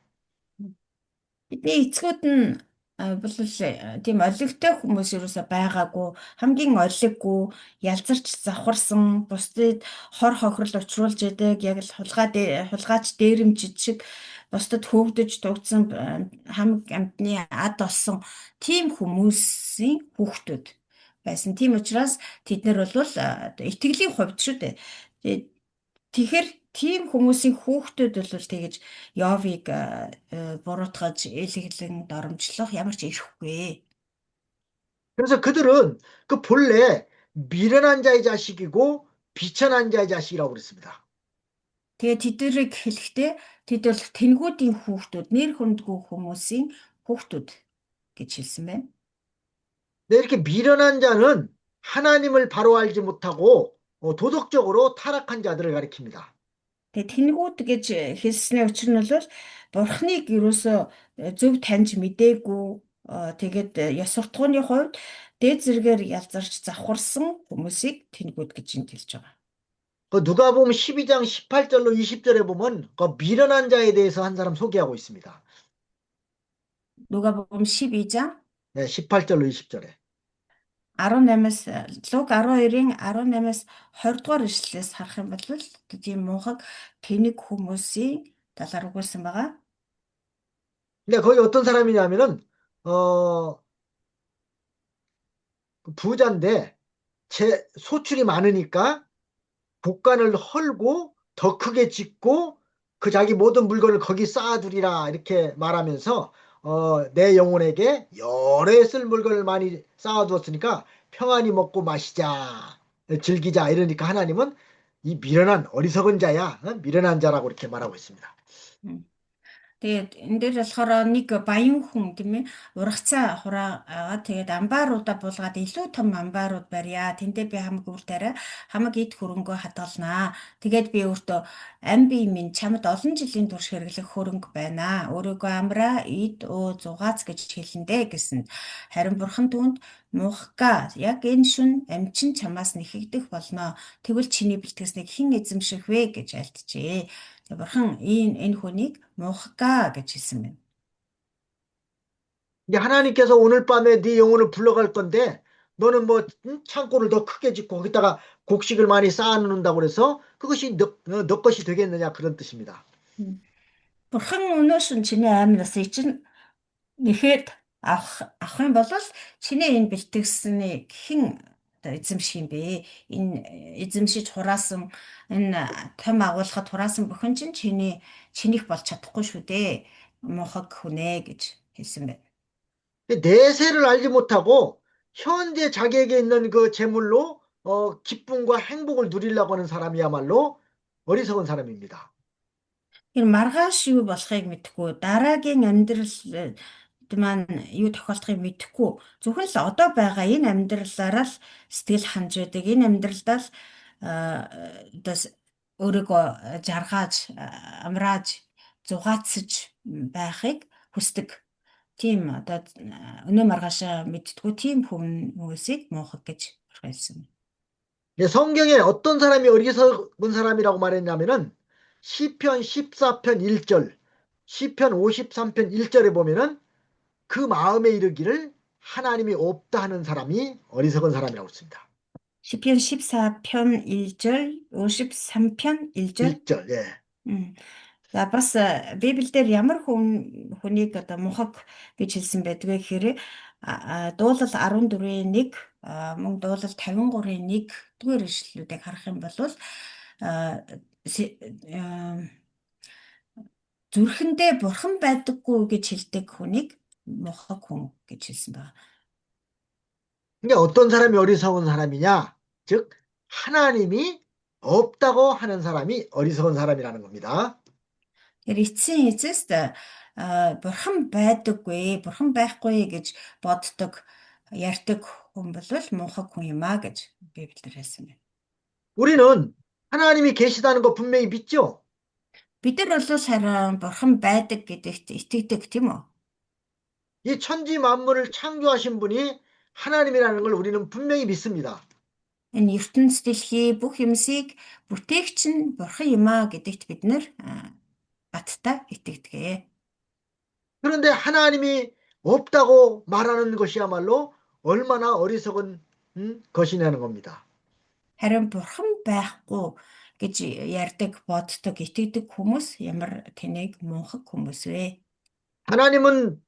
Бидний эцгүүд нь бол тийм олигтой хүмүүс юусаа байгаагүй хамгийн олиггүй ялзарч завхарсан бусдад хор хохирол учруулж яадаг яг л хулгаач дээрэмжид шиг бусдад хөөгдөж дугдсан хамаг амьтны ад олсон тийм хүмүүсийн хүүхдүүд байсан. Тийм учраас тэд нар бол итгэлийн хувьд шүү дээ. Тэгэхээр тийм хүмүүсийн хүүхдүүд бол тэгэж Йовыг буруутгаж илэглэн доромжлох ямар ч ирэхгүй. 그래서 그들은 그 본래 미련한 자의 자식이고 비천한 자의 자식이라고 그랬습니다. Тэгээ тэднийг хэлэхдээ тэд бол тэнгүүдийн хүүхдүүд, нэр хүндгүй хүмүүсийн хүүхдүүд гэж хэлсэн байна. 네, 이렇게 미련한 자는 하나님을 바로 알지 못하고 도덕적으로 타락한 자들을 가리킵니다. Тэгээ тэнгүүд гэж хэлсний учир нь бол Бурхныг ерөөсөө зөв таньж мэдээгүй тэгээд ёс суртахууны хувьд дээд зэргээр ялзарч завхарсан хүмүүсийг тэнгүүд гэж хэлж байгаа. 그 누가복음 12장 18절로 20절에 보면 그 미련한 자에 대해서 한 사람 소개하고 있습니다. 누가복음 12장 네, 18절로 20절에. 18-аас Луг 12-ын 18-аас 20 дугаар ишлэлээс харах юм бол тийм мунхаг тэнэг хүмүүсийн талаар өгүүлсэн байгаа. 근데 거기 어떤 사람이냐면은 그 부자인데 제 소출이 많으니까 복간을 헐고 더 크게 짓고 그 자기 모든 물건을 거기 쌓아두리라 이렇게 말하면서 내 영혼에게 여러 해 쓸 물건을 많이 쌓아두었으니까 평안히 먹고 마시자 즐기자 이러니까 하나님은 이 미련한 어리석은 자야 미련한 자라고 이렇게 말하고 있습니다. Тэгээд энэ дээр болохоор нэг баян хүн тийм ээ ургацаа хураагаа тэгээд амбааруудаа буулгаад илүү том амбаарууд барья. Тэндээ би хамаг үр тариа хамаг ид хөрөнгөө хадгалнаа. Тэгээд би өөртөө амби минь чамд олон жилийн турш хэрэглэх хөрөнгө байна. Өөрийгөө амраа ид зугаац гэж хэлэндэ гэсэн. Харин бурхан түүнд мухка яг энэ шүн амчин чамаас нэхэгдэх болно. Тэгвэл чиний бэлтгэснийг хэн эзэмших вэ гэж альтжээ. Бурхан энэ хүнийг мухка гэж хэлсэн байна. 이제 하나님께서 오늘 밤에 네 영혼을 불러갈 건데 너는 뭐 창고를 더 크게 짓고 거기다가 곡식을 많이 쌓아놓는다고 그래서 그것이 너 것이 되겠느냐 그런 뜻입니다. Бурхан өнөөс нь чиний аймнасыг чинь нэхэд авах юм бол чиний энэ бэлтгэснийг хэн эзэмших юм бэ? Энэ эзэмшиж хураасан энэ том агуулгад хураасан бүхэн чинь чинийх болж чадахгүй шүү дээ. Мухаг хүнэ гэж хэлсэн байна. 내세를 알지 못하고 현재 자기에게 있는 그 재물로 기쁨과 행복을 누리려고 하는 사람이야말로 어리석은 사람입니다. Тэр маргааш юу болохыг мэдэхгүй, дараагийн амьдрал маань юу тохиолдохыг мэдэхгүй. Зөвхөн л одоо байгаа энэ амьдралаараа л сэтгэл ханж байдаг. Энэ амьдралдаа л өөрийгөө жаргаж, амрааж, зугаацж байхыг хүсдэг. Тийм одоо өнөө маргаашаа мэддэггүй тийм хүмүүсийг муухаг гэж хэлсэн. 성경에 어떤 사람이 어리석은 사람이라고 말했냐면은 시편 14편 1절, 시편 53편 1절에 보면은 그 마음에 이르기를 하나님이 없다 하는 사람이 어리석은 사람이라고 했습니다. 시편 14편 1절, 53편 1절. 1절, 예. За бас Библиэлд ямар хүнийг одоо мухаг гэж хэлсэн байдгүй гэхээр дуулал 14-ийн 1 мөн дуулал 53-ийн 1 дугаар ишлэлүүдийг харах юм бол а, се- а, зүрхэндээ бурхан байдаггүй гэж хэлдэг хүнийг муухай хүн гэж хэлсэн байна. 근데 어떤 사람이 어리석은 사람이냐? 즉, 하나님이 없다고 하는 사람이 어리석은 사람이라는 겁니다. Тэгэхээр эцсийн эцэст бурхан байдаггүй, бурхан байхгүй гэж боддог, ярьдаг хүн бол муухай хүн юм а гэж Библиэр хэлсэн байна. 우리는 하나님이 계시다는 거 분명히 믿죠? Бид нар бол харин бурхан байдаг гэдэгт итгэдэг тийм үү? 이 천지 만물을 창조하신 분이 하나님이라는 걸 우리는 분명히 믿습니다. Энэ ертөнц дэлхий бүх юмсыг бүтээгч нь бурхан юм а гэдэгт бид нар баттай итгэдэг. 그런데 하나님이 없다고 말하는 것이야말로 얼마나 어리석은 것이냐는 겁니다. Харин бурхан байхгүй гэж ярьдаг, боддог, итгэдэг хүмүүс ямар тэнийг мунхаг хүмүүс вэ? 하나님은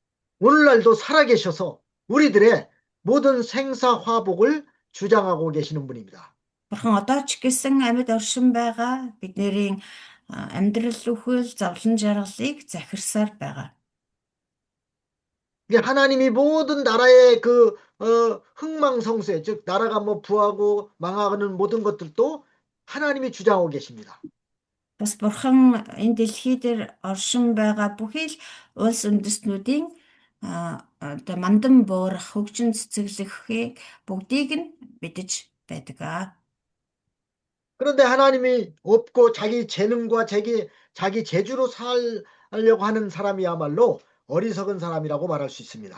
오늘날도 살아계셔서 우리들의 모든 생사화복을 주장하고 계시는 분입니다. Бурхан одоо ч гэсэн амьд оршин байгаа бидний амьдрал үхэл зовлон жаргалыг захирсаар байгаа. 이게 하나님이 모든 나라의 흥망성쇠, 즉 나라가 뭐 부하고 망하는 모든 것들도 하나님이 주장하고 계십니다. Бас бурхан энэ дэлхий дээр оршин байгаа бүхий л улс үндэстнүүдийн одоо мандан буурах, хөгжин цэцэглэхийг бүгдийг нь мэдэж байдаг. 그런데 하나님이 없고 자기 재능과 자기 재주로 살려고 하는 사람이야말로 어리석은 사람이라고 말할 수 있습니다.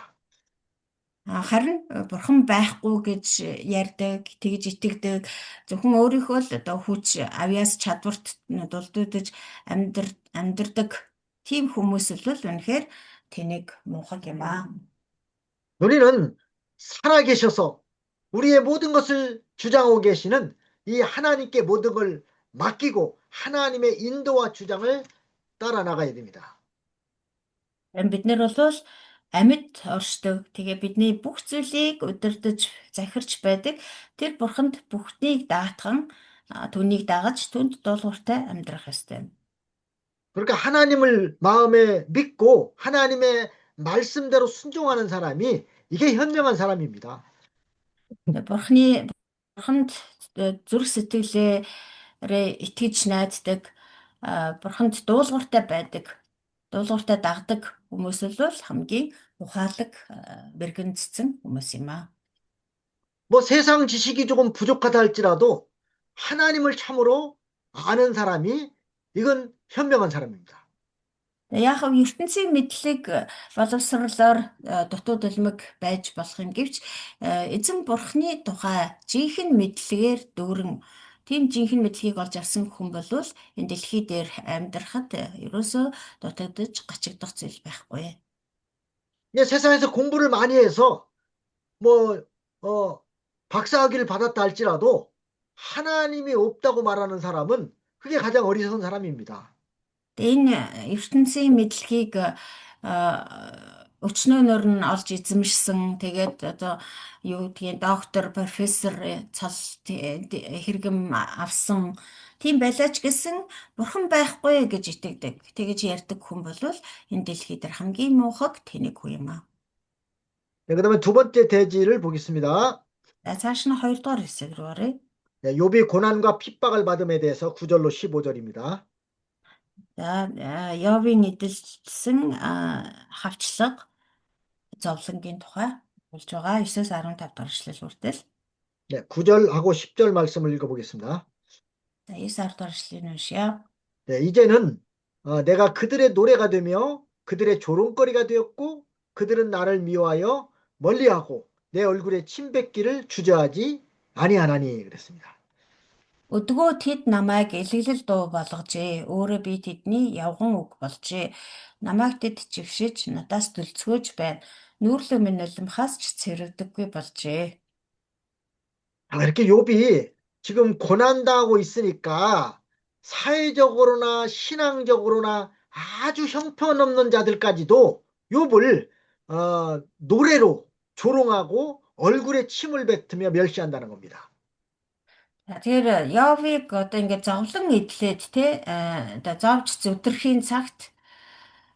Харин бурхан байхгүй гэж ярьдаг, тэгж итгэдэг, зөвхөн өөрийнхөө л одоо хүч авьяас чадварт дулдуудаж амьдрдаг тийм хүмүүс л үнэхээр тэнийг муухай юм аа. 우리는 살아계셔서 우리의 모든 것을 주장하고 계시는 이 하나님께 모든 걸 맡기고 하나님의 인도와 주장을 따라 나가야 됩니다. Бид нар бол амьд оршдог. Тэгээ бидний бүх зүйлийг удирдах, захирч байдаг. Тэр бурханд бүхнийг даатхан түүнийг дагаж түнд дуулууртай амьдрах ёстой. 그러니까 하나님을 마음에 믿고 하나님의 말씀대로 순종하는 사람이 이게 현명한 사람입니다. Бурханд зүрх сэтгэлээрээ итгэж найддаг, бурханд дуулууртай байдаг, дуулууртай дагдаг хүмүүс бол хамгийн ухаалаг, мэрэгэн цэцэн хүмүүс юм аа. 뭐 세상 지식이 조금 부족하다 할지라도 하나님을 참으로 아는 사람이 이건 현명한 사람입니다. Яг нь ертөнцийн мэдлэг боловсролоор дутуу дулмиг байж болох юм гэвч эзэн бурхны тухай жинхэнэ мэдлэгээр дүүрэн тийм жинхэнэ мэдлэгийг олж авсан хүн бол энэ дэлхий дээр амьдрахад ерөөсөө дутагдж гачигдах зүйл байхгүй. 세상에서 공부를 많이 해서 뭐 박사학위를 받았다 할지라도 하나님이 없다고 말하는 사람은 그게 가장 어리석은 사람입니다. Энэ ертөнцийн мэдлэгийг өчнөөнөр нь олж эзэмшсэн. Тэгээд одоо юу гэдгийг доктор, профессор цал хэрэгэм авсан. Тийм байлаач гэсэн бурхан байхгүй гэж итгэдэг. Тэгэж ярьдаг хүн бол энэ дэлхий дээр хамгийн муухайг тэнийг хүү юм аа. 네, 그다음에 두 번째 대지를 보겠습니다. Цааш нь 2 дугаар хэсэг рүү оръё. 네, 욥이 고난과 핍박을 받음에 대해서 9절로 15절입니다. За Йовын эдэлсэн хавчлага зовлонгийн тухай болж байгаа 9-15 дахь эшлэл хүртэл. 네, 9절하고 10절 말씀을 읽어보겠습니다. За 9-10 дахь эшлэлийг уншъя. 네, 이제는 내가 그들의 노래가 되며 그들의 조롱거리가 되었고 그들은 나를 미워하여 멀리하고 내 얼굴에 침뱉기를 주저하지 아니하나니 그랬습니다. Өдгөө тэд намайг элэглэл дуу болгожээ. Өөрөө би тэдний явган үг болжээ. Намайг тэд жившиж надаас дөлцгөөж байна. Нүүрлэг минь нулимхаас ч цэрэгдэггүй болжээ. 이렇게 욥이 지금 고난당하고 있으니까 사회적으로나 신앙적으로나 아주 형편없는 자들까지도 욥을 노래로 조롱하고 얼굴에 침을 뱉으며 멸시한다는 겁니다. За, тэгэхээр Йовыг одоо ингээд зовлон эдлээд те одоо зовж зүтрэхийн цагт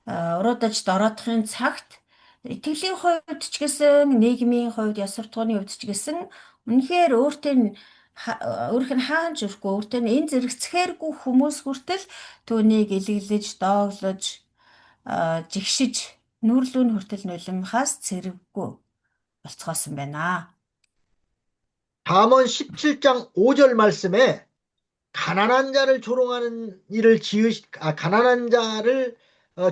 уруудаж дороодохын цагт итгэлийн хувьд ч гэсэн нийгмийн хувьд ёс суртахууны хувьд ч гэсэн үнэхээр өөрх нь хаанч өрөхгүй өөртөө нь энэ зэрэгцэхээргүй хүмүүс хүртэл түүнийг илэглэж, дооглож, жигшиж, нүрлүүн хүртэл нулимхаас цэрэггүй болцгоосон байна. 잠언 17장 5절 말씀에 가난한 자를 조롱하는 일을 가난한 자를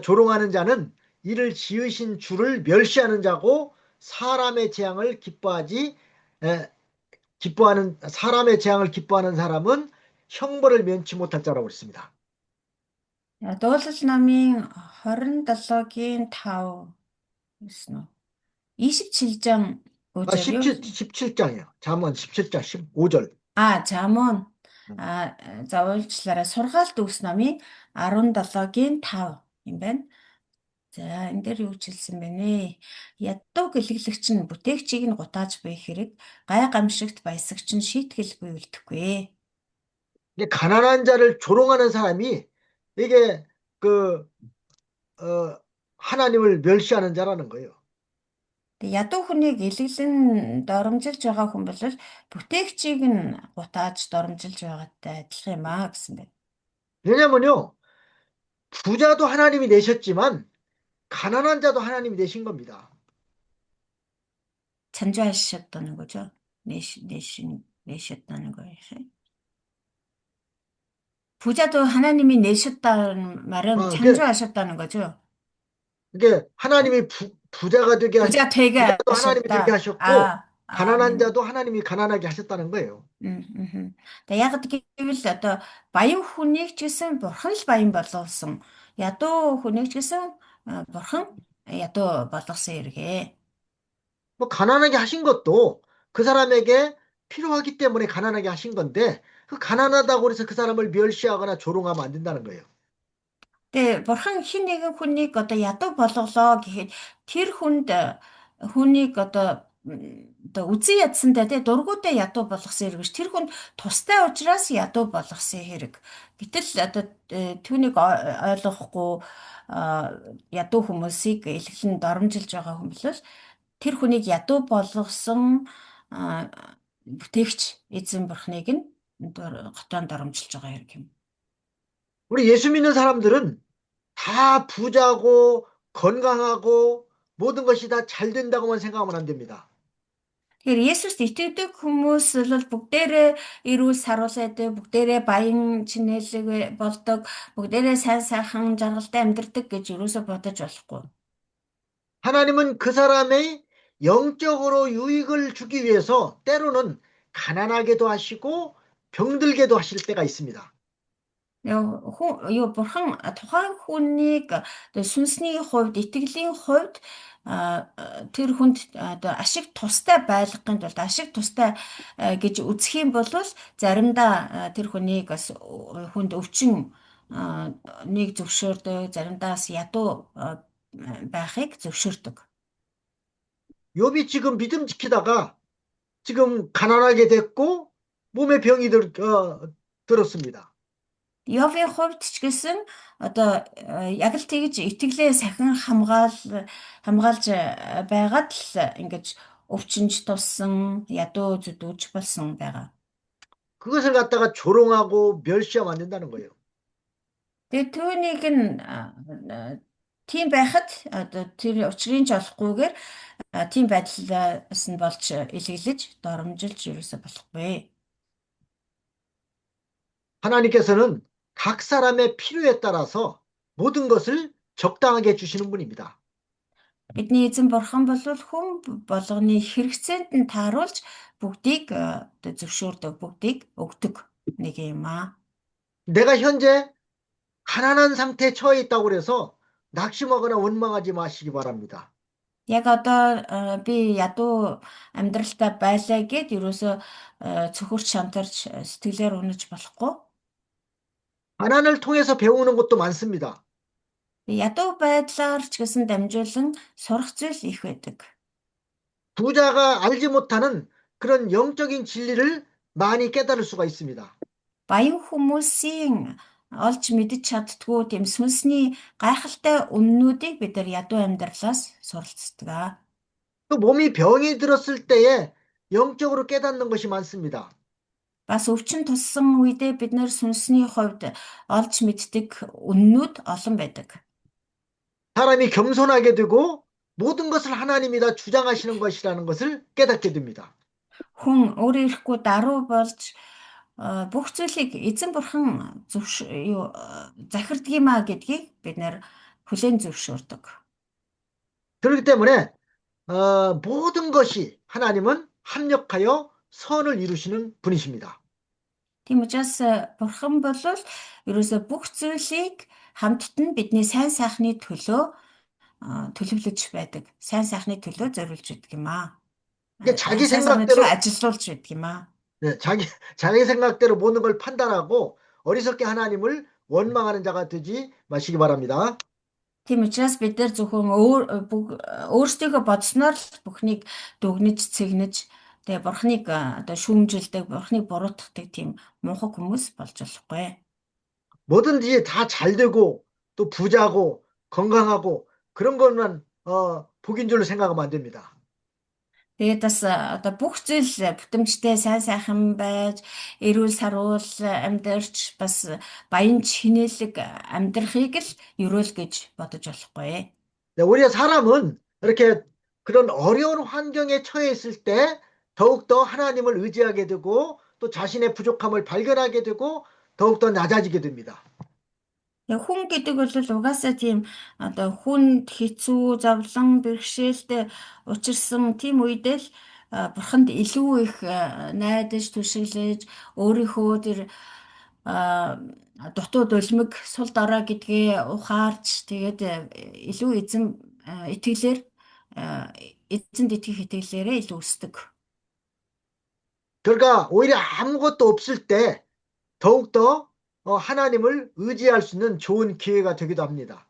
조롱하는 자는 이를 지으신 주를 멸시하는 자고 사람의 재앙을 기뻐하는 사람은 형벌을 면치 못할 자라고 했습니다. Дуулал намын 27-гийн 5 гэсэн үү? 27장 5-절 юу? 17장이에요. 잠언 17장 15절. Жамон. За уучлаарай. Сургаалт өгс намын 17-гийн 5 юм байна. За энэ дээр юу хэлсэн бэ нэ? Ядуу гэлэглэгч нь бүтээгчийг нь гутааж буй хэрэг гай гамшигт баясагч нь шийтгэлгүй үлдэхгүй. 이게 가난한 자를 조롱하는 사람이 이게 하나님을 멸시하는 자라는 거예요. Ядуу хүнийг илэглэн доромжилж байгаа хүн бол бүтээгчийг нь гутааж доромжилж байгаатай адилхан юм аа гэсэн байна. 왜냐면요, 부자도 하나님이 내셨지만 가난한 자도 하나님이 내신 겁니다. 창조하셨다는 거죠. 내셨다는 거예요. 부자도 하나님이 내셨다는 말은 이게 창조하셨다는 거죠. 하나님이 부자가 되게 부자 되게 부자도 하나님이 되게 하셨다. 하셨고 가난한 아멘. 자도 하나님이 가난하게 하셨다는 거예요. Тэгээ яг гэвэл одоо баян хүнийг ч гэсэн бурхан л баян болгосон. Ядуу хүнийг ч гэсэн бурхан ядуу болгосон эргээ. 뭐 가난하게 하신 것도 그 사람에게 필요하기 때문에 가난하게 하신 건데 그 가난하다고 해서 그 사람을 멸시하거나 조롱하면 안 된다는 거예요. Тэгээ бурхан хин нэгэн хүнийг одоо ядуу болголоо гэхэд тэр хүнийг одоо үзэн ядсандаа тэгээ дургуудаа ядуу болгосон хэрэг биш. Тэр хүн тустай учраас ядуу болгосон хэрэг. Гэтэл одоо түүнийг ойлгохгүй ядуу хүмүүсийг илэглэн доромжилж байгаа хүн бол тэр хүнийг ядуу болгосон бүтээгч эзэн бурхныг нь хотоон доромжилж байгаа хэрэг юм. 우리 예수 믿는 사람들은 다 부자고 건강하고 모든 것이 다 잘 된다고만 생각하면 안 됩니다. Тэгэхээр Есүст итгэдэг хүмүүс бол бүгдээрээ эрүүл саруулайдаг, бүгдээрээ баян чинэлэг болдог, бүгдээрээ сайн сайхан жаргалтай амьдардаг гэж юусоо бодож болохгүй. 하나님은 그 사람의 영적으로 유익을 주기 위해서 때로는 가난하게도 하시고 병들게도 하실 때가 있습니다. Бурхан тухайн хүнийг сүнсний хувьд, итгэлийн хувьд тэр хүнд ашиг тустай байлгахын тулд ашиг тустай гэж үзэх юм бол заримдаа тэр хүнийг бас хүнд өвчин нэг зөвшөөрдөг, заримдаа бас ядуу байхыг зөвшөөрдөг. 욥이 지금 믿음 지키다가 지금 가난하게 됐고 몸에 병이 들었습니다. Йовын хувьд ч гэсэн одоо яг л тэгж итгэлээ сахин хамгаалж байгаад л ингэж өвчнж туссан, ядуу зүдүүж болсон байгаа. 그것을 갖다가 조롱하고 멸시하면 안 된다는 거예요. Тэгээ түүнийг нь тийм байхад одоо тэр учрыг ч олохгүйгээр тийм байдлаас нь болж илэглэж, доромжилж ерөөсө болохгүй. 하나님께서는 각 사람의 필요에 따라서 모든 것을 적당하게 주시는 분입니다. Бидний эзэн бурхан бол хүн болгоны хэрэгцээнд нь тааруулж бүгдийг зөвшөөрдөг, бүгдийг өгдөг нэг юм аа. 내가 현재 가난한 상태에 처해 있다고 해서 낙심하거나 원망하지 마시기 바랍니다. Яг одоо би ядуу амьдралтай байлаа гэд ерөөсө цөхөрч шантарч сэтгэлээр унаж болохгүй. 가난을 통해서 배우는 것도 많습니다. Ядуу байдлаар ч гэсэн дамжуулан сурах зүйл их байдаг. 부자가 알지 못하는 그런 영적인 진리를 많이 깨달을 수가 있습니다. Баян хүмүүсийн олж мэдж чаддгүй тийм сүнсний гайхалтай үннүүдийг бид нар ядуу амьдралаас суралцдаг. 또 몸이 병이 들었을 때에 영적으로 깨닫는 것이 많습니다. Бас өвчин туссан үедээ бид нэр сүнсний хувьд олж мэддэг үннүүд олон байдаг. 사람이 겸손하게 되고 모든 것을 하나님이 다 주장하시는 것이라는 것을 깨닫게 됩니다. Хүн өөрөө ирэхгүй даруй болж бүх зүйлийг эзэн бурхан захирдгиймаа гэдгийг бид нэр хүлээн зөвшөөрдөг. 그렇기 때문에 모든 것이 하나님은 합력하여 선을 이루시는 분이십니다. Тийм учраас бурхан бол ерөөсө бүх зүйлийг хамтд нь бидний сайн сайхны төлөө төлөвлөж байдаг. Сайн сайхны төлөө зориулж байдаг юм аа. 이게 자기 сайн сайхны төлөө 생각대로 ажилуулж байдаг юм аа. 네, 자기 생각대로 모든 걸 판단하고 어리석게 하나님을 원망하는 자가 되지 마시기 바랍니다. Тийм учраас бид нар зөвхөн өөрсдийнхөө бодсноор л бүхнийг дүгнэж, цэгнэж, тэгээ бурхныг одоо шүүмжилдэг, бурхныг буруутгадаг тийм мунхаг хүмүүс болж болохгүй. 뭐든지 다 잘 되고 또 부자고 건강하고 그런 것만 복인 줄로 생각하면 안 됩니다. Тэгээд бас одоо бүх зүйл бүтэмжтэй сайн сайхан байж, эрүүл сарвал амьдарч бас баян чинэлэг амьдрахыг л ерөөл гэж бодож болохгүй. 네, 오히려 사람은 이렇게 그런 어려운 환경에 처해 있을 때 더욱더 하나님을 의지하게 되고 또 자신의 부족함을 발견하게 되고 더욱더 낮아지게 됩니다. Яг хүн гэдэг бол угаасаа тийм одоо хүнд хэцүү зовлон бэрхшээлтэй учирсан тийм үедээ л бурханд илүү их найдаж түшиглэж өөрийнхөө тэр дутуу дулмиг сул дорой гэдгээ ухаарч тэгээд илүү итгэлээр эзэнд итгэх итгэлээрээ илүү өсдөг. 그러니까 오히려 아무것도 없을 때 더욱더 하나님을 의지할 수 있는 좋은 기회가 되기도 합니다.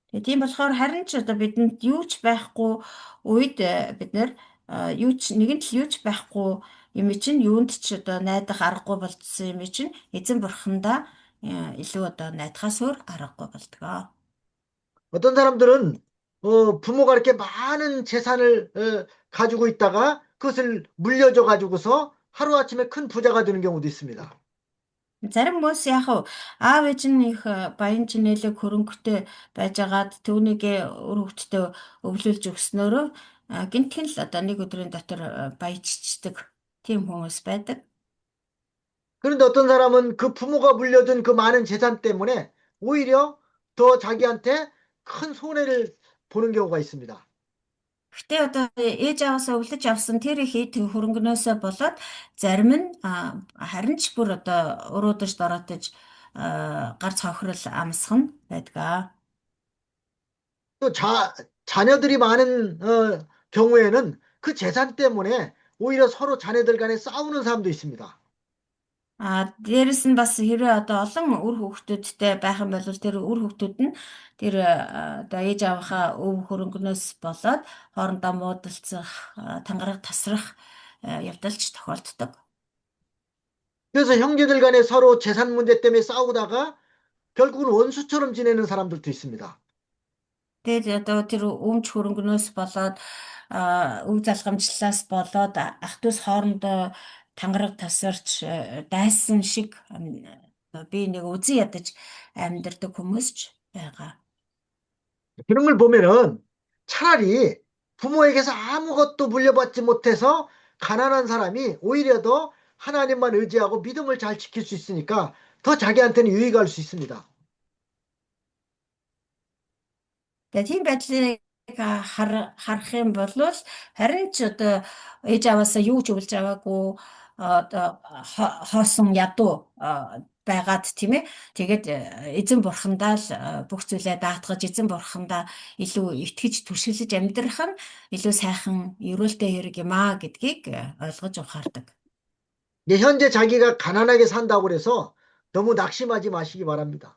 Тийм болохоор харин ч одоо бидэнд юу ч байхгүй үед бид нэр нэгэнт л юу ч байхгүй юм чинь юунд ч одоо найдах аргагүй болцсон юм чинь эзэн бурхандаа илүү одоо найдахаас өөр аргагүй болдгоо. 어떤 사람들은 부모가 이렇게 많은 재산을 가지고 있다가 그것을 물려줘 가지고서 하루아침에 큰 부자가 되는 경우도 있습니다. Зарим хүмүүс яг аав ээж нь их баян чинэлэг хөрөнгөтэй байжгаад түүнийг өр хөвгтдөө өвлүүлж өгснөөрөө гинтхэн л одоо нэг өдрийн дотор баяжчдаг тийм хүмүүс байдаг. 그런데 어떤 사람은 그 부모가 물려준 그 많은 재산 때문에 오히려 더 자기한테 큰 손해를 보는 경우가 있습니다. Гэтэ одоо ээж аваасаа өвлөж авсан тэр их эд хөрөнгнөөсөө болоод зарим нь харин ч бүр одоо уруудаж дороотож гар цохрол амсах нь байдаг. 또 자녀들이 많은 경우에는 그 재산 때문에 오히려 서로 자녀들 간에 싸우는 사람도 있습니다. Дээрэс нь бас хэрвээ одоо олон үр хүүхдүүдтэй байх юм бол тэр үр хүүхдүүд нь тэр одоо ээж аваахаа өв хөрөнгнөөс болоод хоорондоо муудалцах, тангараг тасрах явдалч тохиолддог. 그래서 형제들 간에 서로 재산 문제 때문에 싸우다가 결국은 원수처럼 지내는 사람들도 있습니다. Тэгээд одоо тэр өмч хөрөнгнөөс болоод өв залгамжлалаас болоод ах トゥ ус хоорондоо тангараг тасарч дайсан шиг би нэг үзэн ядаж амьдардаг хүмүүс ч байгаа. 그런 걸 보면은 차라리 부모에게서 아무것도 물려받지 못해서 가난한 사람이 오히려 더 하나님만 의지하고 믿음을 잘 지킬 수 있으니까 더 자기한테는 유익할 수 있습니다. Тэгээд тийм байдлыг харах юм бол харин ч одоо ээж аваасаа юу ч өвлж аваагүй одоо хоосон ядуу байгаад тийм ээ. Тэгээд эзэн бурхандаа л бүх зүйлээ даатгаж эзэн бурхандаа илүү итгэж түшиглэж амьдрах нь илүү сайхан ерөөлтэй хэрэг юм аа гэдгийг ойлгож ухаардаг. 현재 자기가 가난하게 산다고 그래서 너무 낙심하지 마시기 바랍니다.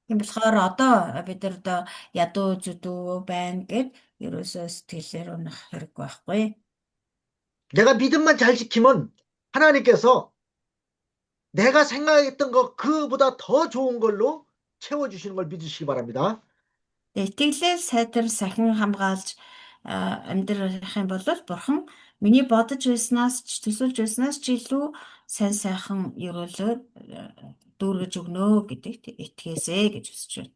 Тийм болохоор одоо бид нар одоо ядуу зүдүү байна гэд ерөөсөө сэтгэлээр унах хэрэг байхгүй. 내가 믿음만 잘 지키면 하나님께서 내가 생각했던 것 그보다 더 좋은 걸로 채워주시는 걸 믿으시기 바랍니다. Итгэлээр сайтар сахин хамгаалж амьдрах юм бол бурхан миний бодож байснаас ч төсөлж байснаас ч илүү сайн сайхан ерөөлөөр дүүргэж өгнө гэдэгт итгэсэй гэж хүсэж байна.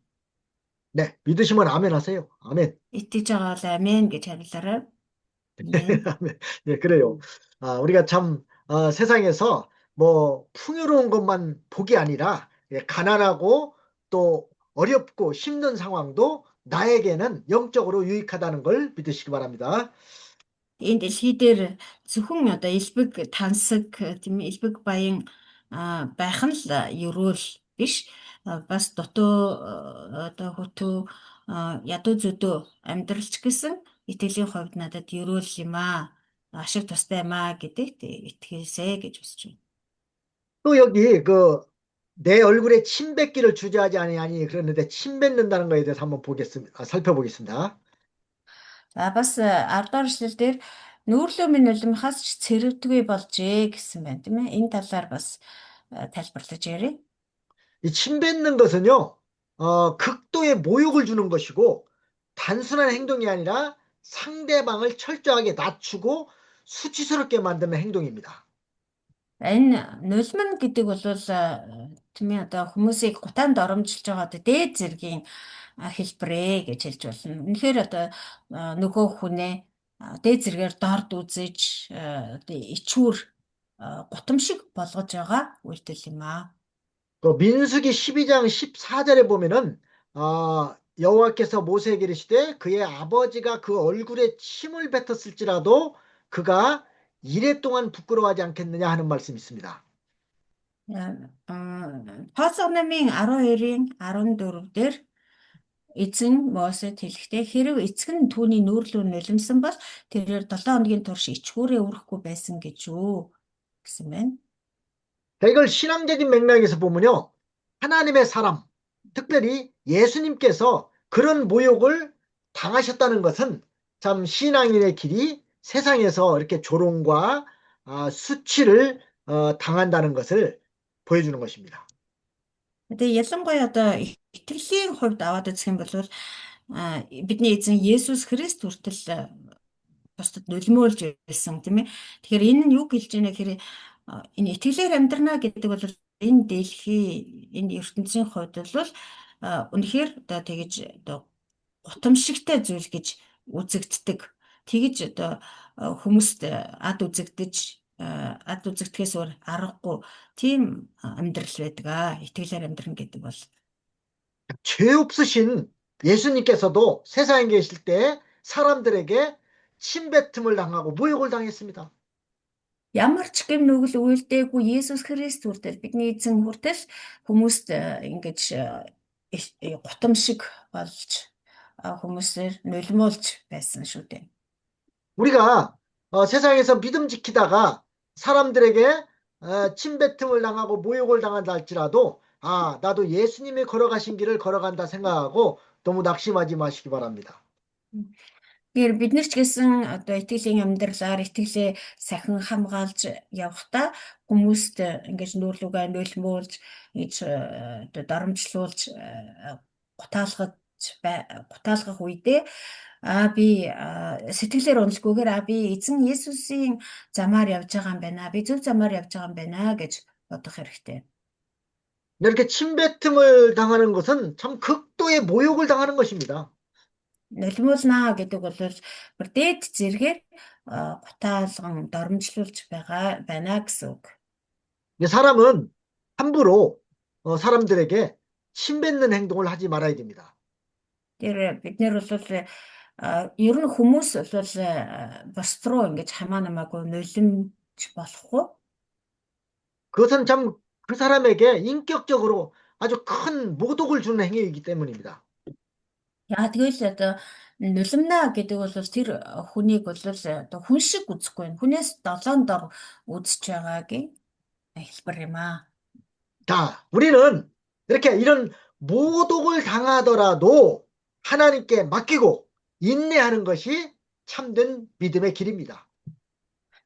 네, 믿으시면 아멘 하세요. 아멘. Итгэж байгаа бол 아멘 гэж хариулаарай. 아멘. 아멘. 네, 그래요. 우리가 참 세상에서 뭐 풍요로운 것만 복이 아니라 가난하고 또 어렵고 힘든 상황도 나에게는 영적으로 유익하다는 걸 믿으시기 바랍니다. Энэ дэлхий дээр зөвхөн одоо элбэг тансаг тийм ээ элбэг баян байх нь л ерөөл биш. Бас дутуу одоо хөтөө ядуу зүдөө амьдралч гэсэн итгэлийн хувьд надад ерөөл юм аа. Ашиг тустай юм аа гэдэгт итгээсэй гэж хүсэж байна. 또 여기 내 얼굴에 침 뱉기를 주저하지 아니하니 그러는데 침 뱉는다는 거에 대해서 한번 살펴보겠습니다. За бас 10 дугаар эшлэл дээр нүүрлөө минь нулимхаас ч цэрэгдгүй болжээ гэсэн байна тийм ээ. Энэ талаар бас тайлбарлаж ярив. 이 침 뱉는 것은요, 극도의 모욕을 주는 것이고, 단순한 행동이 아니라 상대방을 철저하게 낮추고 수치스럽게 만드는 행동입니다. Энэ нулимн гэдэг бол тийм ээ одоо хүмүүсийг гутаанд оромжилж байгаа одоо дээд зэргийн хэлбэрээ гэж хэлж болно. Үнэхээр одоо нөгөө хүнээ дээд зэргээр дорд үзэж ичүүр гутамшиг болгож байгаа үйлдэл юм аа. 그 민수기 12장 14절에 보면은 여호와께서 모세에게 이르시되 그의 아버지가 그 얼굴에 침을 뱉었을지라도 그가 이래 동안 부끄러워하지 않겠느냐 하는 말씀이 있습니다. Тооцоо намын 12-ын 14 дээр эзэн Мосед хэлэхдээ хэрв эцэг нь түүний нүүрлүү нулимсан бол тэрээр 7 хоногийн турш ичгүүрээ өрөхгүй байсан гэж юу гэсэн байна. 이걸 신앙적인 맥락에서 보면요. 하나님의 사람, 특별히 예수님께서 그런 모욕을 당하셨다는 것은 참 신앙인의 길이 세상에서 이렇게 조롱과 수치를 당한다는 것을 보여주는 것입니다. Тэгээ ялангуяа одоо итгэлийн хувьд аваад үзэх юм бол бидний эзэн Есүс Христ хүртэл бусдад нулимуулж байсан тийм ээ. Тэгэхээр энэ нь юу гэлж байна гэхээр энэ итгэлээр амьдрна гэдэг бол энэ дэлхий энэ ертөнцийн хувьд бол үнэхээр одоо тэгэж одоо гутамшигтай зүйл гэж үзэгддэг. Тэгэж одоо хүмүүст ад үзэгдэхээс өөр аргагүй тийм амьдрал байдаг. итгэлээр амьдрна гэдэг бол 죄 없으신 예수님께서도 세상에 계실 때 사람들에게 침뱉음을 당하고 모욕을 당했습니다. ямар ч гэм нүгэл үйлдээгүй Есүс Христ хүртэл бидний эзэн хүртэл хүмүүст ингэж гутамшиг болж хүмүүсээр нулимуулж байсан шүү дээ. 우리가 세상에서 믿음 지키다가 사람들에게 침뱉음을 당하고 모욕을 당한다 할지라도 나도 예수님이 걸어가신 길을 걸어간다 생각하고 너무 낙심하지 마시기 바랍니다. Тэгэхээр бид нар ч гэсэн одоо итгэлийн амьдралаар итгэлээ сахин хамгаалж явахдаа хүмүүст ингэж нүүрлүгээ нулимуулж ингэж одоо доромжлуулж гутаалгах үедээ би сэтгэлээр уналтгүйгээр би эзэн Есүсийн замаар явж байгаа юм байна. Би зөв замаар явж байгаа юм байна гэж бодох хэрэгтэй. 이렇게 침뱉음을 당하는 것은 참 극도의 모욕을 당하는 것입니다. нулимуулнаа гэдэг бол бүр дээд зэргээр гутаалган доромжлуулж байна гэсэн үг. 사람은 함부로 사람들에게 침뱉는 행동을 하지 말아야 됩니다. Тэр бид нэр бол ер нь хүмүүс бол бос руу ингэж хамаа намаагүй нулимж болохгүй. 그것은 참 그 사람에게 인격적으로 아주 큰 모독을 주는 행위이기 때문입니다. Яа тэгэл одоо нулимнаа гэдэг бол тэр хүнийг бол одоо хүн шиг үзэхгүй байна. Хүнээс долоон дор үзэж байгаагийн хэлбэр юм аа. 자, 우리는 이렇게 이런 모독을 당하더라도 하나님께 맡기고 인내하는 것이 참된 믿음의 길입니다.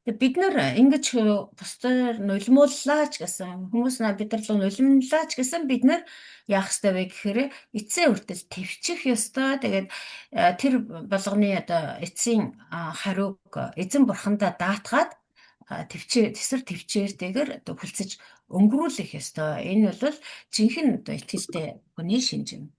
Бид нар ингэж бусдаар нулимууллаа ч гэсэн хүмүүс бид нар руу нулимлаа ч гэсэн бид нар яах ёстой вэ гэхээр эцсийн хүртэл твчих ёстой. Тэгээд тэр болгоны одоо эцсийн хариуг эзэн бурхандаа даатгаад тесвэр твчээртэйгээр одоо хүлцэж өнгөрүүлэх ёстой. Энэ бол жинхэнэ одоо итгэлтэй хүний шинж юм.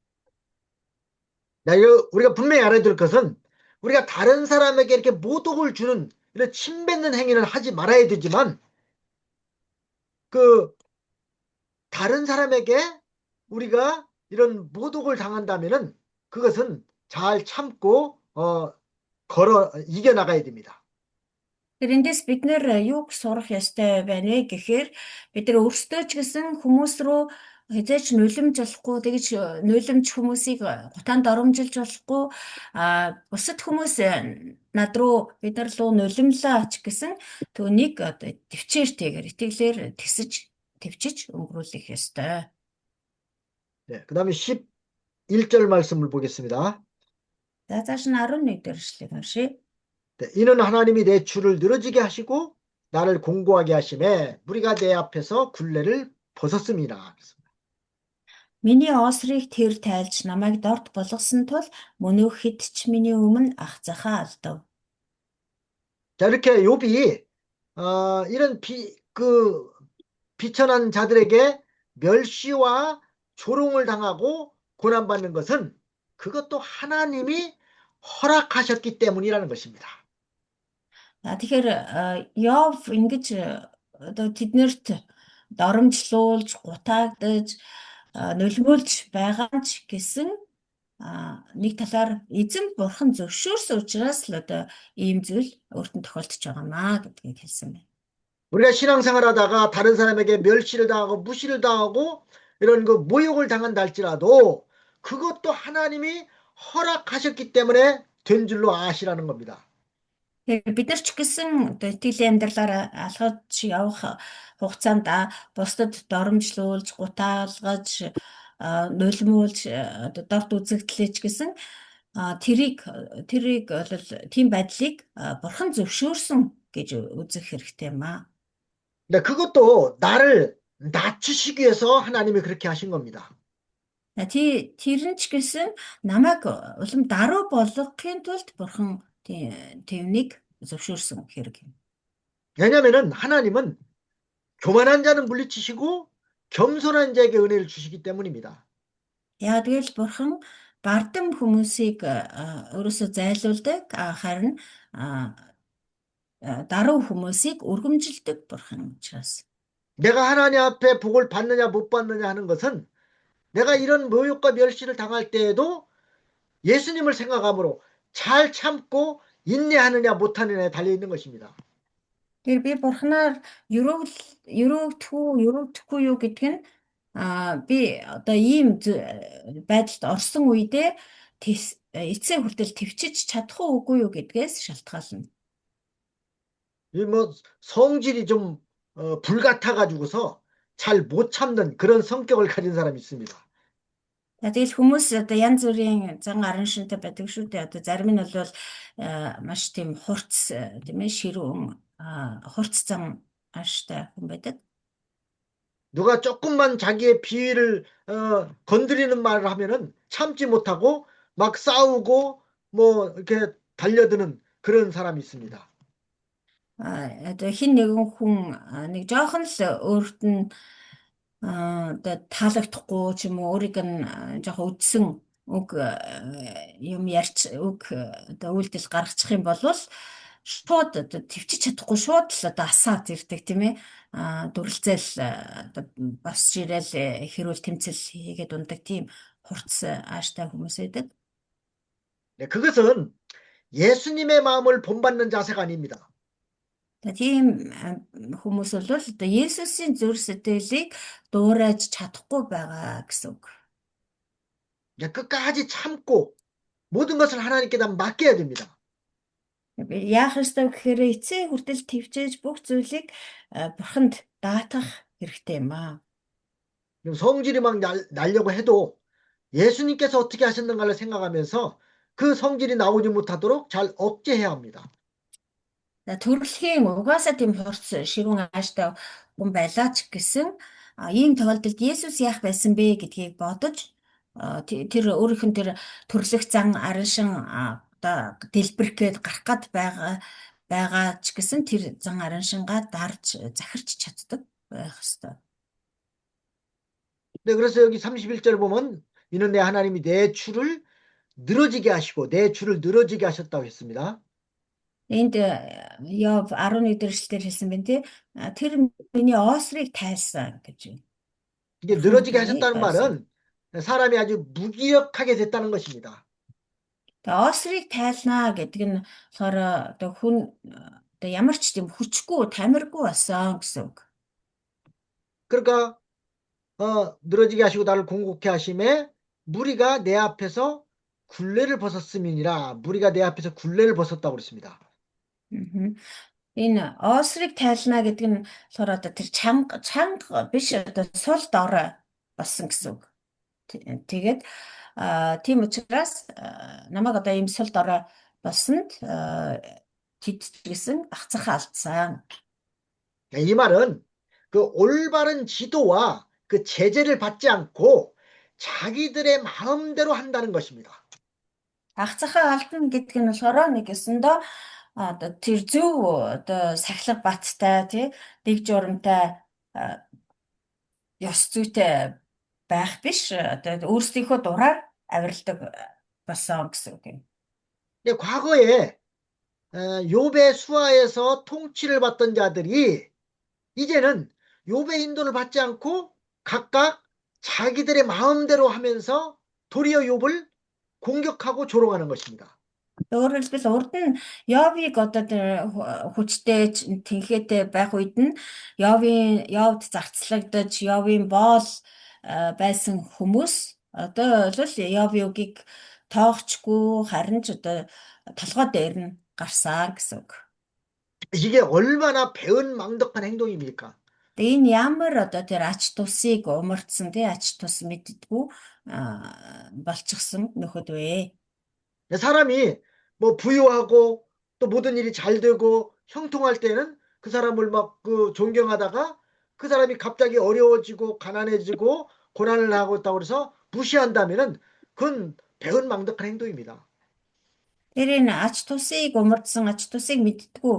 이거 우리가 분명히 알아야 될 것은 우리가 다른 사람에게 이렇게 모독을 주는 이런 침뱉는 행위는 하지 말아야 되지만 그 다른 사람에게 우리가 이런 모독을 당한다면은 그것은 잘 참고 걸어 이겨나가야 됩니다. Тэгэхээр эндээс бид нэр юуг сурах ёстой байна вэ гэхээр бид нар өөрсдөө ч гэсэн хүмүүс рүү хязгаарч нулимж болохгүй тэгэж нулимж хүмүүсийг гутаанд оромжилж болохгүй бусад хүмүүс над руу бид нар руу нулимлаа ч гэсэн түүнийг одоо төвчээртэйгээр итгэлээр төвчиж өнгөрүүлэх ёстой. 네, 그다음에 11절 말씀을 보겠습니다. За цааш нь 11 дэх эшлэгийг уншъя. 네, 이는 하나님이 내 주를 늘어지게 하시고 나를 공고하게 하심에 무리가 내 앞에서 굴레를 벗었음이라. Миний оосрыг тэр тайлж намайг дорд болгосон тул мөнөө хэд ч миний өмнө ах захаа алдав. 자, 이렇게 욥이 이런 비천한 자들에게 멸시와 조롱을 당하고 고난받는 것은 그것도 하나님이 허락하셨기 때문이라는 것입니다. Тэгэхээр Йов ингэж одоо тэднэрт доромжлуулж, гутаагдаж, нулимуулж байгаа ч гэсэн нэг талаар эзэн бурхан зөвшөөрсөн учраас л одоо ийм зүйл өөртөө тохиолдож байгаамаа гэдгийг хэлсэн байна. 우리가 신앙생활하다가 다른 사람에게 멸시를 당하고 무시를 당하고 이런 그 모욕을 당한다 할지라도 그것도 하나님이 허락하셨기 때문에 된 줄로 아시라는 겁니다. Бид нар ч гэсэн одоо итгэлийн амьдралаар алхаж явах хугацаанд бусдад доромжлуулж, гутаалгаж, нулимуулж одоо дорд үзэгдлээ ч гэсэн тэрийг бол тийм байдлыг бурхан зөвшөөрсөн гэж үзэх хэрэгтэй юм аа. 근데 그것도 나를 낮추시기 위해서 하나님이 그렇게 하신 겁니다. Тэр нь ч гэсэн намайг улам даруй болгохын тулд бурхан тэвнийг зөвшөөрсөн хэрэг юм. 왜냐하면은 하나님은 교만한 자는 물리치시고 겸손한 자에게 은혜를 주시기 때문입니다. Яа тэгэл бурхан бардам хүмүүсийг өөрөөсөө зайлуулдаг харин даруй хүмүүсийг өргөмжилдэг бурхан учраас. 내가 하나님 앞에 복을 받느냐 못 받느냐 하는 것은 내가 이런 모욕과 멸시를 당할 때에도 예수님을 생각함으로 잘 참고 인내하느냐 못하느냐에 달려 있는 것입니다. Тэр би бурханаар өрөвдөхгүй юу гэдг нь би одоо ийм байдалд орсон үедээ эцсийн хүртэл твчиж чадах уугүй юу гэдгээс шалтгаална. 이 뭐 성질이 좀 불같아가지고서 잘 못 참는 그런 성격을 가진 사람이 있습니다. Тэгэл хүмүүс одоо янз бүрийн зан арын шинтэй байдаг шүү дээ. Одоо зарим нь бол маш тийм хурц тийм ээ ширүүн хурц зан аштай хүн байдаг. 누가 조금만 자기의 비위를 건드리는 말을 하면은 참지 못하고 막 싸우고 뭐 이렇게 달려드는 그런 사람이 있습니다. Одоо хин нэгэн хүн нэг жоохон л өөрт нь одоо таалагдахгүй ч юм уу өөрийг нь жоохон үдсэн үг юм ярьч үг одоо үйлдэл гаргачих юм бол шууд одоо твчиж чадахгүй шууд л одоо асаад ирдэг тийм ээ дүрлзэл одоо бас жирэл хэрүүл тэмцэл хийгээд ундаг тийм хурц ааштай хүмүүс байдаг. 네, 그것은 예수님의 마음을 본받는 자세가 아닙니다. Тийм хүмүүс бол одоо Есүсийн зүрх сэтгэлийг дуурайж чадахгүй байгаа гэсэн үг. 끝까지 참고 모든 것을 하나님께 다 맡겨야 됩니다. Яах ёстой гэхээр эцсийн хүртэл твчээж бүх зүйлийг бурханд даатгах хэрэгтэй юм аа. 성질이 막 나려고 해도 예수님께서 어떻게 하셨는가를 생각하면서 그 성질이 나오지 못하도록 잘 억제해야 합니다. Төрөлхийн угаасаа тийм хурц ширүүн ааштай хүн байлаа ч гэсэн ийм тохиолдолд Есүс яах байсан бэ гэдгийг бодож тэр өөрийнх нь тэр төрлөх зан араншин одоо дэлбэрэх гээд гарах гад байгаа ч гэсэн тэр зан араншингаа дарж захирч чаддаг байх ёстой. 네, 그래서 여기 31절 보면 이는 내 하나님이 내 추를 늘어지게 하시고 내 추를 늘어지게 하셨다고 했습니다. Энд Йов 11 дэх эшлэлээр хэлсэн байна тий. Тэр миний оосрыг тайлсан гэж байна. 이게 Бурхан 늘어지게 түүнийг 하셨다는 ойрсон. 말은 사람이 아주 무기력하게 됐다는 것입니다. Тэгээ оосрыг тайлнаа гэдэг нь болохоор одоо хүн одоо ямар ч тийм хүчгүй, тамиргүй болсон гэсэн үг. 그러니까 늘어지게 하시고 나를 공고케 하심에 무리가 내 앞에서 굴레를 벗었음이니라. 무리가 내 앞에서 굴레를 벗었다고 그랬습니다. Мгм. Энэ оосрыг тайлнаа гэдэг нь болохоор одоо тэр чанга биш одоо сул дор болсон гэсэн үг. Тэгээд тийм учраас намайг одоо ийм сул дор болсонд тэд ч гэсэн ахцахаа алдсан. 이 말은 그 올바른 지도와 그 제재를 받지 않고 자기들의 마음대로 한다는 것입니다. Ахцахаа алдна гэдэг нь болохоор нэг өсөндөө одоо тэр зөв одоо сахилга баттай тий дэг журамтай ёс зүйтэй байх биш одоо өөрсдийнхөө дураар авиралдаг болсон гэсэн үг юм. 근데 과거에 욥의 수하에서 통치를 받던 자들이 이제는 욥의 인도를 받지 않고 각각 자기들의 마음대로 하면서 도리어 욥을 공격하고 조롱하는 것입니다. Өөрөөр хэлбэл урд нь Йовыг одоо тэр хүчтэй тэнхээтэй байх үед нь Йовд зарцлагдаж Йовын боол байсан хүмүүс одоо л Йовын үгийг тоогчгүй харин ч одоо толгой дээр нь гарсан гэсэн үг. 이게 얼마나 배은망덕한 행동입니까? Тэгээ энэ ямар одоо тэр ач тусыг умардсан тий ач тус мэддэггүй болчихсон нөхөд вэ? 사람이 뭐 부유하고 또 모든 일이 잘 되고 형통할 때는 그 사람을 막 그 존경하다가 그 사람이 갑자기 어려워지고 가난해지고 고난을 당하고 있다고 해서 무시한다면은 그건 배은망덕한 행동입니다. Тэр энэ ач тусыг умардсан ач тусыг мэддэггүй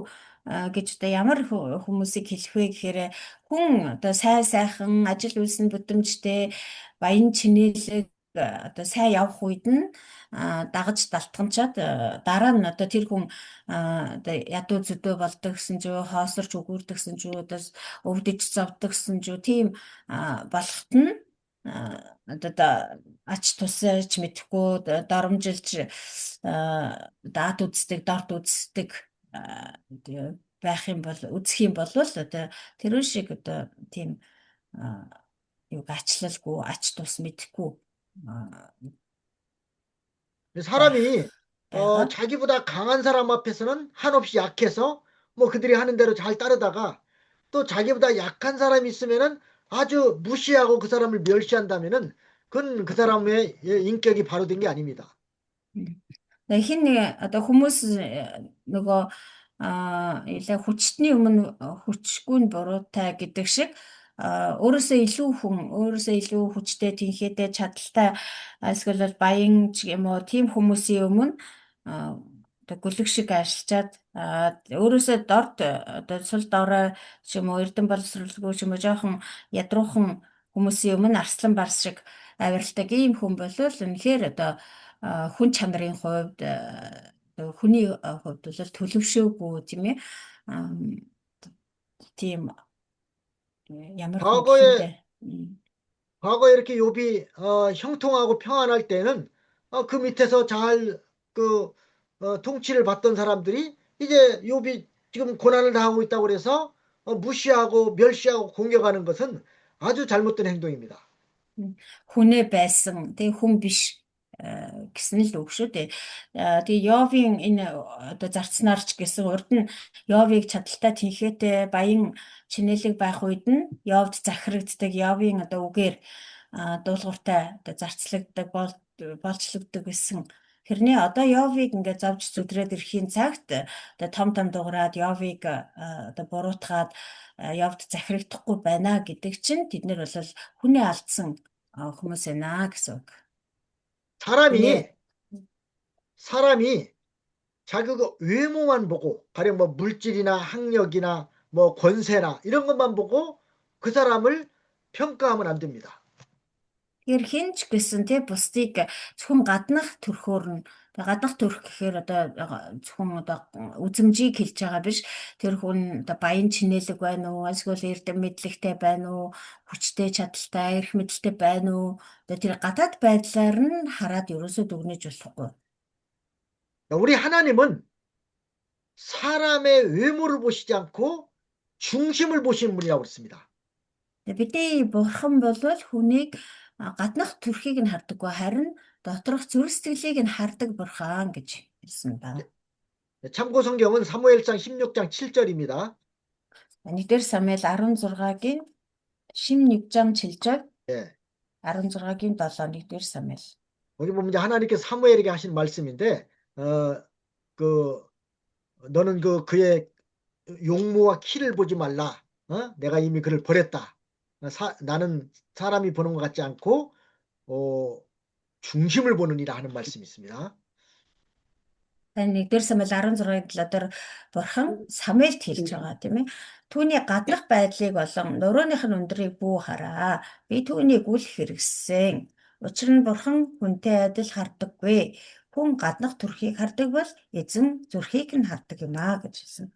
гэж одоо ямар хүмүүсийг хэлэх вэ гэхээр хүн одоо сайхан ажил үйлс нь бүдэмжтэй баян чинэлэг одоо сайн явах үед нь дагаж далтгамчаад дараа нь одоо тэр хүн одоо ядуу зүдөө болдог гэсэн ч хоосорч өгүүрдэг гэсэн ч одоо өвдөж зовдөг гэсэн ч тийм болохт нь одоо ач тусаач мэдэхгүй доромжилж даад үздэг, дорд үздэг байх юм бол үзэх юм бол одоо тэрүүн шиг одоо тийм юг ачлалгүй, ач тус мэдэхгүй байх 사람이 байгаа. 자기보다 강한 사람 앞에서는 한없이 약해서 뭐 그들이 하는 대로 잘 따르다가 또 자기보다 약한 사람이 있으면은 아주 무시하고 그 사람을 멸시한다면은 그건 그 사람의 인격이 바로 된 게 아닙니다. Тэгээ хин нэг одоо хүмүүс нөгөө илээ хүчтний өмнө хүчгүй нь буруутай гэдэг шиг өөрөөсөө илүү хүчтэй тэнхээтэй чадaltaй эсвэл баян ч юм уу тийм хүмүүсийн өмнө одоо гүлэг шиг ажиллаад өөрөөсөө дорд одоо сул дорой ч юм уу эрдэн боловсролгүй ч юм уу жоохон ядруухан хүмүүсийн өмнө арслан барс шиг авиралдаг ийм хүн бол үнэхээр одоо хүн чанарын хувьд хүний хувьд бол төлөвшөөгүй тийм ээ тийм ямар хүн гэх юм бэ? 과거에 이렇게 욥이 형통하고 평안할 때는 그 밑에서 잘 그 통치를 받던 사람들이 이제 욥이 지금 고난을 당하고 있다고 그래서 무시하고 멸시하고 공격하는 것은 아주 잘못된 행동입니다. Хүнээ байсан тэг хүн биш гэсэн л үг шүү дээ. Тэгээ Йовын энэ одоо зарцнаар ч гэсэн урд нь Йовыг чадaltaй тэнхээтэй баян чинэлэг байх үед нь Йовд захирагддаг Йовын одоо үгээр дуулууртай одоо зарцлагддаг болцлогддог гэсэн Тэрний одоо Йовыг ингээд зовж зүдрээд ирэхийн цагт одоо том том дуграад Йовыг одоо буруутгаад Йовд захирагдахгүй байна гэдэг чинь тэд нар бол хүнээ алдсан хүмүүс байна гэсэн үг. Хүнээ 사람이 자기 그 외모만 보고 가령 뭐 물질이나 학력이나 뭐 권세나 이런 것만 보고 그 사람을 평가하면 안 됩니다. Тэгэхээр хэн ч гэсэн те бусдыг зөвхөн гаднах төрхөөр нь гаднах төрх гэхээр одоо зөвхөн одоо үзмжийг хэлж байгаа биш. Тэр хүн одоо баян чинэлэг байна уу? Эсвэл эрдэм мэдлэгтэй байна уу? Хүчтэй чадалтай, эрх мэдэлтэй байна уу? Одоо тэр гадаад байдлаар нь хараад ерөөсөө дүгнэж болохгүй. 우리 하나님은 사람의 외모를 보시지 않고 중심을 보시는 분이라고 했습니다. Бидний бурхан бол хүнийг гаднах төрхийг нь хардаггүй харин доторх зүрх сэтгэлийг нь хардаг бурхан гэж хэлсэн байна. 참고 성경은 사무엘상 16장 7절입니다. 1-р Самуэль 16-гийн 16장 7절, 예. 16-гийн 7, 1-р Самуэль. 여기 보면 이제 하나님께서 사무엘에게 하신 말씀인데, 그 너는 그의 용모와 키를 보지 말라. 내가 이미 그를 버렸다. 나는 사람이 보는 것 같지 않고 중심을 보느니라 하는 말씀이 있습니다. 1-р Самуэль 16-гийн 7-оор бурхан Самуэльд хэлж байгаа тийм ээ. Түүний гаднах байдлыг болон нурууных нь өндрийг бүү хараа. Би түүнийг үл хэрэгссэн. Учир нь бурхан хүнтэй адил хардаггүй. Хүн гаднах төрхийг хардаг бол эзэн зүрхийг нь хардаг юм аа гэж хэлсэн.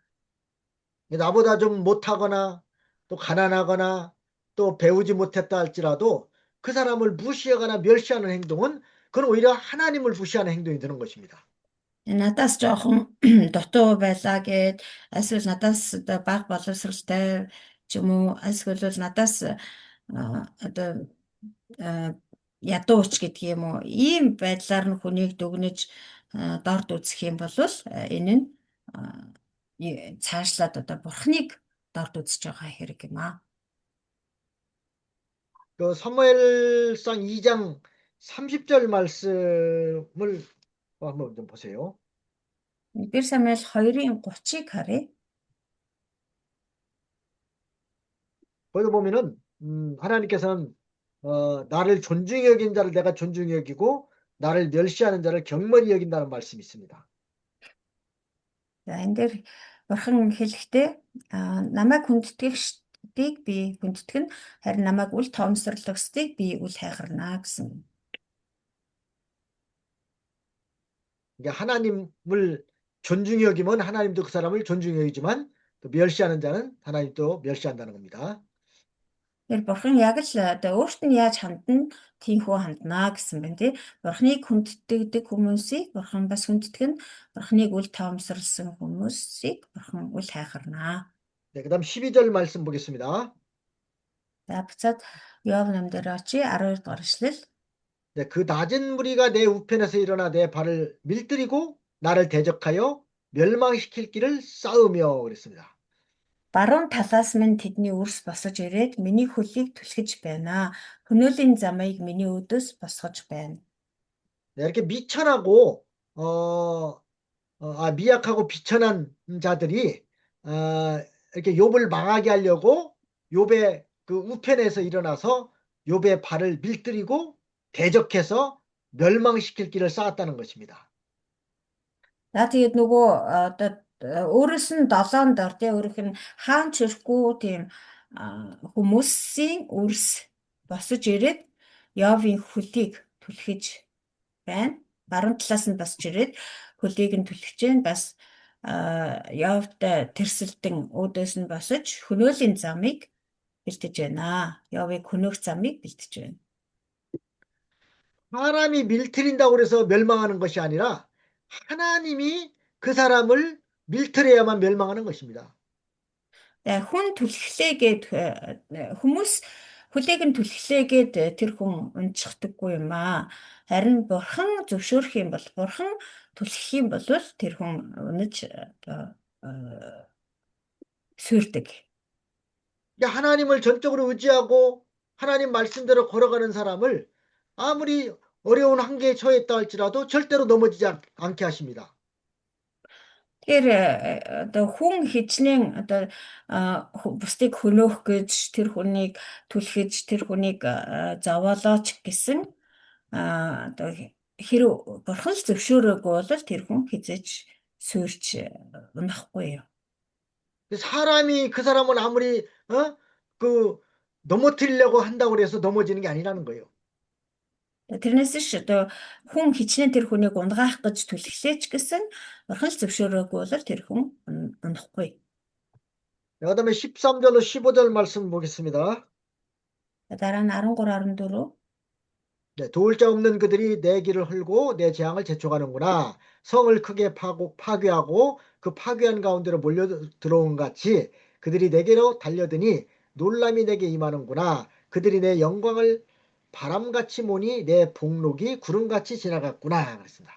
나보다 좀 못하거나 또 가난하거나 또 배우지 못했다 할지라도 그 사람을 무시하거나 멸시하는 행동은 그건 오히려 하나님을 무시하는 행동이 되는 것입니다. Надаас жоохон дутуу байлаа гэд эсвэл надаас одоо бага боловсралтай ч юм уу эсвэл надаас одоо ядууч гэдэг юм уу ийм байдлаар нь хүнийг дүгнэж дорд үзэх юм бол энэ нь цаашлаад одоо бурхныг дорд үзэж байгаа хэрэг юм аа. 그 사무엘상 2장 30절 말씀을 한번 좀 보세요. 1 Самуэль 2-ын 30-ыг харъя. 거기 보면은 하나님께서는 나를 존중히 여긴 자를 내가 존중히 여기고 나를 멸시하는 자를 경멸히 여긴다는 말씀이 있습니다. За энэ дээр бурхан хэлэхдээ намайг хүндэтгийгчдийг би хүндэтгэн харин намайг үл тоомсорлагчдыг би үл хайхарна гэсэн. 그러니까 하나님을 존중히 여기면 하나님도 그 사람을 존중히 여기지만 또 멸시하는 자는 하나님도 멸시한다는 겁니다. Тэр бурхан яг л одоо өөрт нь яаж хандна тийхүү хандна гэсэн байна тий. Бурханыг хүндэтдэг хүмүүсийг бурхан бас хүндэтгэн, бурханыг үл тоомсорлсон хүмүүсийг бурхан үл хайхарна. 네, 그다음 12절 말씀 보겠습니다. За буцаад Йов номдэр очи 12 дугаар эшлэл. 네, 그 낮은 무리가 내 우편에서 일어나 내 발을 밀들이고 나를 대적하여 멸망시킬 길을 쌓으며 그랬습니다. Баруун талаас минь тэдний үрс босож ирээд миний хөлийг түлхэж байна. Хөнөөлийн замыг миний өдөөс босгож байна. 네, 이렇게 미천하고 미약하고 비천한 자들이 이렇게 욥을 망하게 하려고 욥의 그 우편에서 일어나서 욥의 발을 밀들이고 대적해서 멸망시킬 길을 쌓았다는 것입니다. За тэгээд нөгөө одоо өөрөөс нь долоон дор тий өөрийнх нь хаан чирхгүй тийм хүмүүсийн үрс босож ирээд Йовын хөлийг түлхэж байна. Баруун талаас нь босч ирээд хөлийг нь түлхэж байна. Бас Йовд тэрсэлдэн өөдөөс нь босож хөнөөлийн замыг бэлтэж байна. Йовыг хөнөөх замыг бэлтэж байна. 사람이 밀들인다고 그래서 멸망하는 것이 아니라 하나님이 그 사람을 밀들여야만 멸망하는 것입니다. Хүн түлхлээгээд хүмүүс хүлээг нь түлхлээгээд тэр хүн унчихдаггүй юм аа. Харин бурхан зөвшөөрөх юм бол бурхан түлхэх юм бол тэр хүн унаж сүрдэг. 하나님을 전적으로 의지하고 하나님 말씀대로 걸어가는 사람을 아무리 어려운 한계에 처했다 할지라도 절대로 넘어지지 않게 하십니다. Тэгэхээр одоо хүн хичнээн одоо бусдыг хөнөөх гэж тэр хүнийг түлхэж тэр хүнийг зовоолооч гэсэн одоо хэрэг бурхан л зөвшөөрөөгүй бол тэр хүн хизээж суурч унахгүй юу. 사람이 그 사람은 아무리 그 넘어뜨리려고 한다고 해서 넘어지는 게 아니라는 거예요. Тэрнээс ш одоо хүн хичнээн тэр хүнийг унгаах гэж түлхлээч гэсэн бурхан л зөвшөөрөөгүй бол тэр хүн унахгүй. 그다음에 13절로 15절 말씀 보겠습니다. Дараа нь 13, 14. 네, 도울 자 없는 그들이 내 길을 헐고 내 재앙을 재촉하는구나. 성을 크게 파괴하고 그 파괴한 가운데로 몰려 들어온 같이 그들이 내게로 달려드니 놀람이 내게 임하는구나. 그들이 내 영광을 바람같이 모니 내 복록이 구름같이 지나갔구나. 그랬습니다.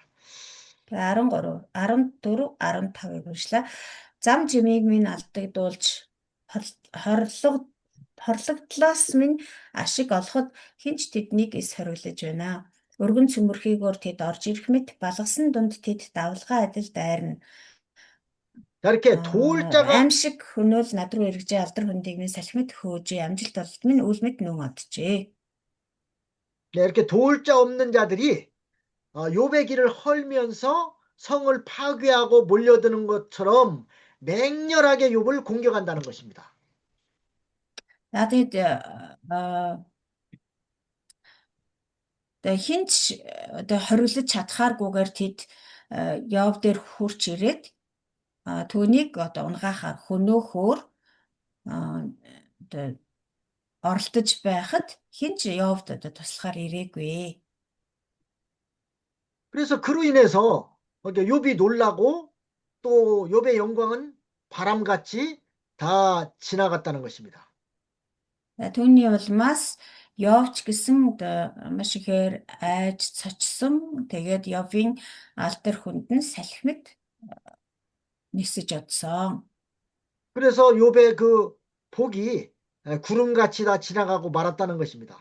13, 14, 15-ыг уншлаа. Зам жимийг минь алдагдуулж хорлогдлоос минь ашиг олоход хинч тэднийг эс хориглож байна. Өргөн цөмөрхийгөөр тэд орж ирэх мэт балгасан дунд тэд давлгаа адил дайрна. 자, 이렇게 도울 자가 Аимшиг хөнөөл над руу эргэжээ алдар хөндийг минь салхимт хөөжээ амжилт олд минь үлмэт нүн оджээ. 네, 이렇게 도울 자 없는 자들이 욥의 길을 헐면서 성을 파괴하고 몰려드는 것처럼 맹렬하게 욥을 공격한다는 것입니다. Тэгээд хинч одоо хориглож чадхааргүйгээр тэд Йов дээр хурч ирээд түүнийг одоо унгаахаар хөнөөхөөр одоо оролдож байхад хинч Йовд одоо туслахаар ирээгүй. 그래서 그로 인해서 욥이 놀라고 또 욥의 영광은 바람같이 다 지나갔다는 것입니다. Түүний улмаас Йовч гэсэн одоо маш ихээр айж цочсон. Тэгээд Йовын алдар хүнд нь салхимд нисэж одсон. 그래서 욥의 그 복이 구름같이 다 지나가고 말았다는 것입니다.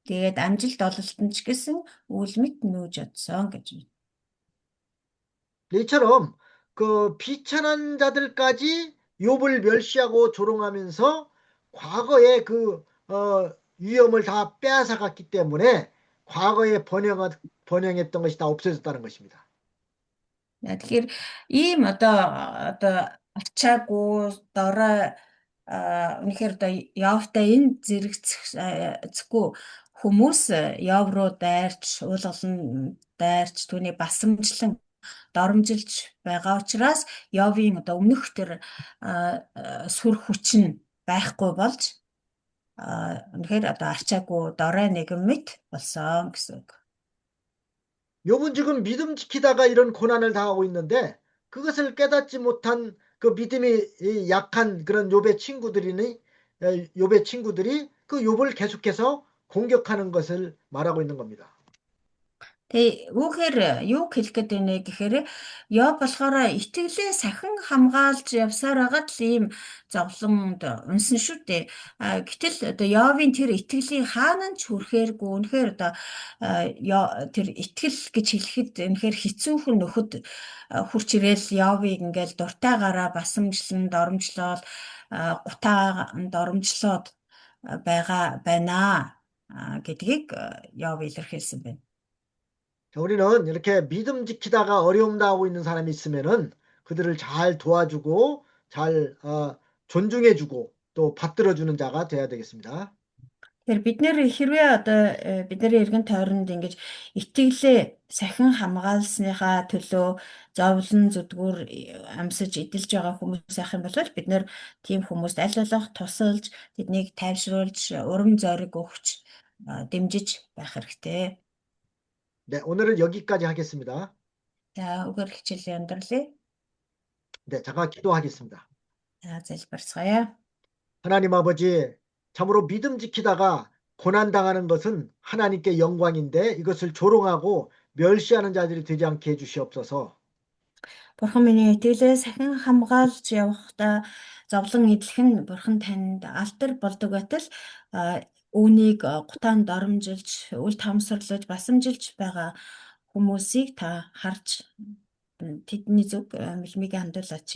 Тэгээд амжилт ололтон ч гэсэн үлмэт нүүж одсон гэж. 이처럼 그 비천한 자들까지 욥을 멸시하고 조롱하면서 과거의 그 위엄을 다 빼앗아갔기 때문에 과거에 번영했던 것이 다 없어졌다는 것입니다. Тэгэхээр ийм одоо ачаагүй дорой үнэхээр одоо Йовтай энэ зэрэгцэхгүй хүмүүс Йов руу дайрч уулгалан дайрч түүний басамжлан доромжилж байгаа учраас Йовын одоо өмнөх тэр сүр хүч нь байхгүй болж үнэхээр одоо ачаагүй дорой нэгэн мэт болсон гэсэн үг. 욥은 지금 믿음 지키다가 이런 고난을 당하고 있는데 그것을 깨닫지 못한 그 믿음이 약한 그런 욥의 친구들이 그 욥을 계속해서 공격하는 것을 말하고 있는 겁니다. Тэгээ үүхээр юу хэлэх гээд байна гэхээр Йов болохоор итгэлээ сахин хамгаалж явсаар байгаа л ийм зовлон унсан шүү дээ. Гэтэл одоо Йовын тэр итгэлийн хаана ч хүрэхээргүй үнэхээр одоо тэр итгэл гэж хэлэхэд үнэхээр хэцүүхэн нөхөд хурч ирээл Йовыг ингээл дуртайгаараа басамжлан доромжлол гутаанд доромжлоод байна гэдгийг Йов илэрхийлсэн байна. 자, 우리는 이렇게 믿음 지키다가 어려움 당하고 있는 사람이 있으면은 그들을 잘 도와주고 잘 존중해주고 또 받들어주는 자가 돼야 되겠습니다. Тэгэхээр бид нэр хэрвээ одоо бидний эргэн тойронд ингэж итгэлээ сахин хамгаалсныхаа төлөө зовлон зүдгүүр амьсаж эдэлж байгаа хүмүүс байх юм бол бид нэр тийм хүмүүст аль болох тусалж тэднийг тайвшруулж урам зориг өгч дэмжиж байх хэрэгтэй. 네, 오늘은 여기까지 하겠습니다. За өгөр хичээлээ өндөрлөе. 네, 잠깐 기도하겠습니다. За залбирцгаая. 하나님 아버지, 참으로 믿음 지키다가 고난 당하는 것은 하나님께 영광인데 이것을 조롱하고 멸시하는 자들이 되지 않게 해주시옵소서. Бурхан миний итгэлээ сахин хамгаалж явахдаа зовлон идэх нь Бурхан танд алдар болдог байтал үүнийг гутаанд доромжилж, үл тамсарлаж, басамжилж байгаа хүмүүсийг та харж тэдний зүг мэлмигээ хандуулаач.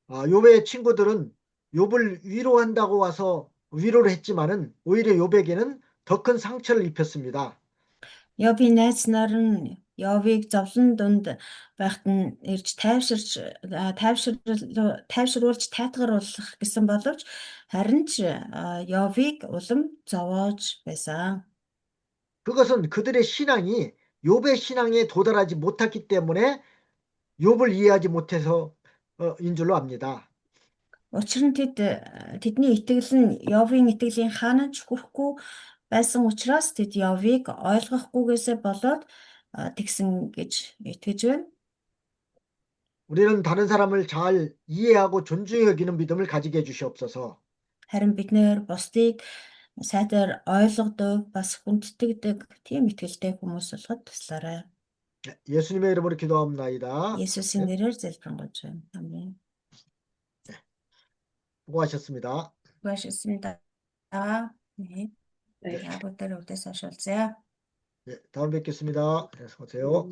욥의 친구들은 욥을 위로한다고 와서 위로를 했지만은 오히려 욥에게는 더 큰 상처를 입혔습니다. Йовын найз нар нь Йовыг зовлон дунд байхад нь ирж тайвшруулж тайтгаруулах гэсэн боловч харин ч Йовыг улам зовоож байсан. 그것은 그들의 신앙이 욥의 신앙에 도달하지 못했기 때문에 욥을 이해하지 못해서 인 줄로 압니다. Учир нь тэдний итгэл нь Йовын итгэлийн хаанч хүрэхгүй байсан учраас тэд Йовыг ойлгохгүйгээсээ болоод тэгсэн гэж итгэж байна. 우리는 다른 사람을 잘 이해하고 존중히 여기는 믿음을 가지게 해주시옵소서. Харин бид нээр бусдыг сайдаар ойлгодог, бас хүндэтгдэг тийм итгэлтэй хүмүүс болоход туслаарай. 예수님의 이름으로 기도합나이다. Есүсийн нэрээр залбирanгуйч байна. Амен. 수고하셨습니다. 수고하셨습니다. 네. 네. 야구대로 어디서 오셨어요? 다음 뵙겠습니다. 수고하세요.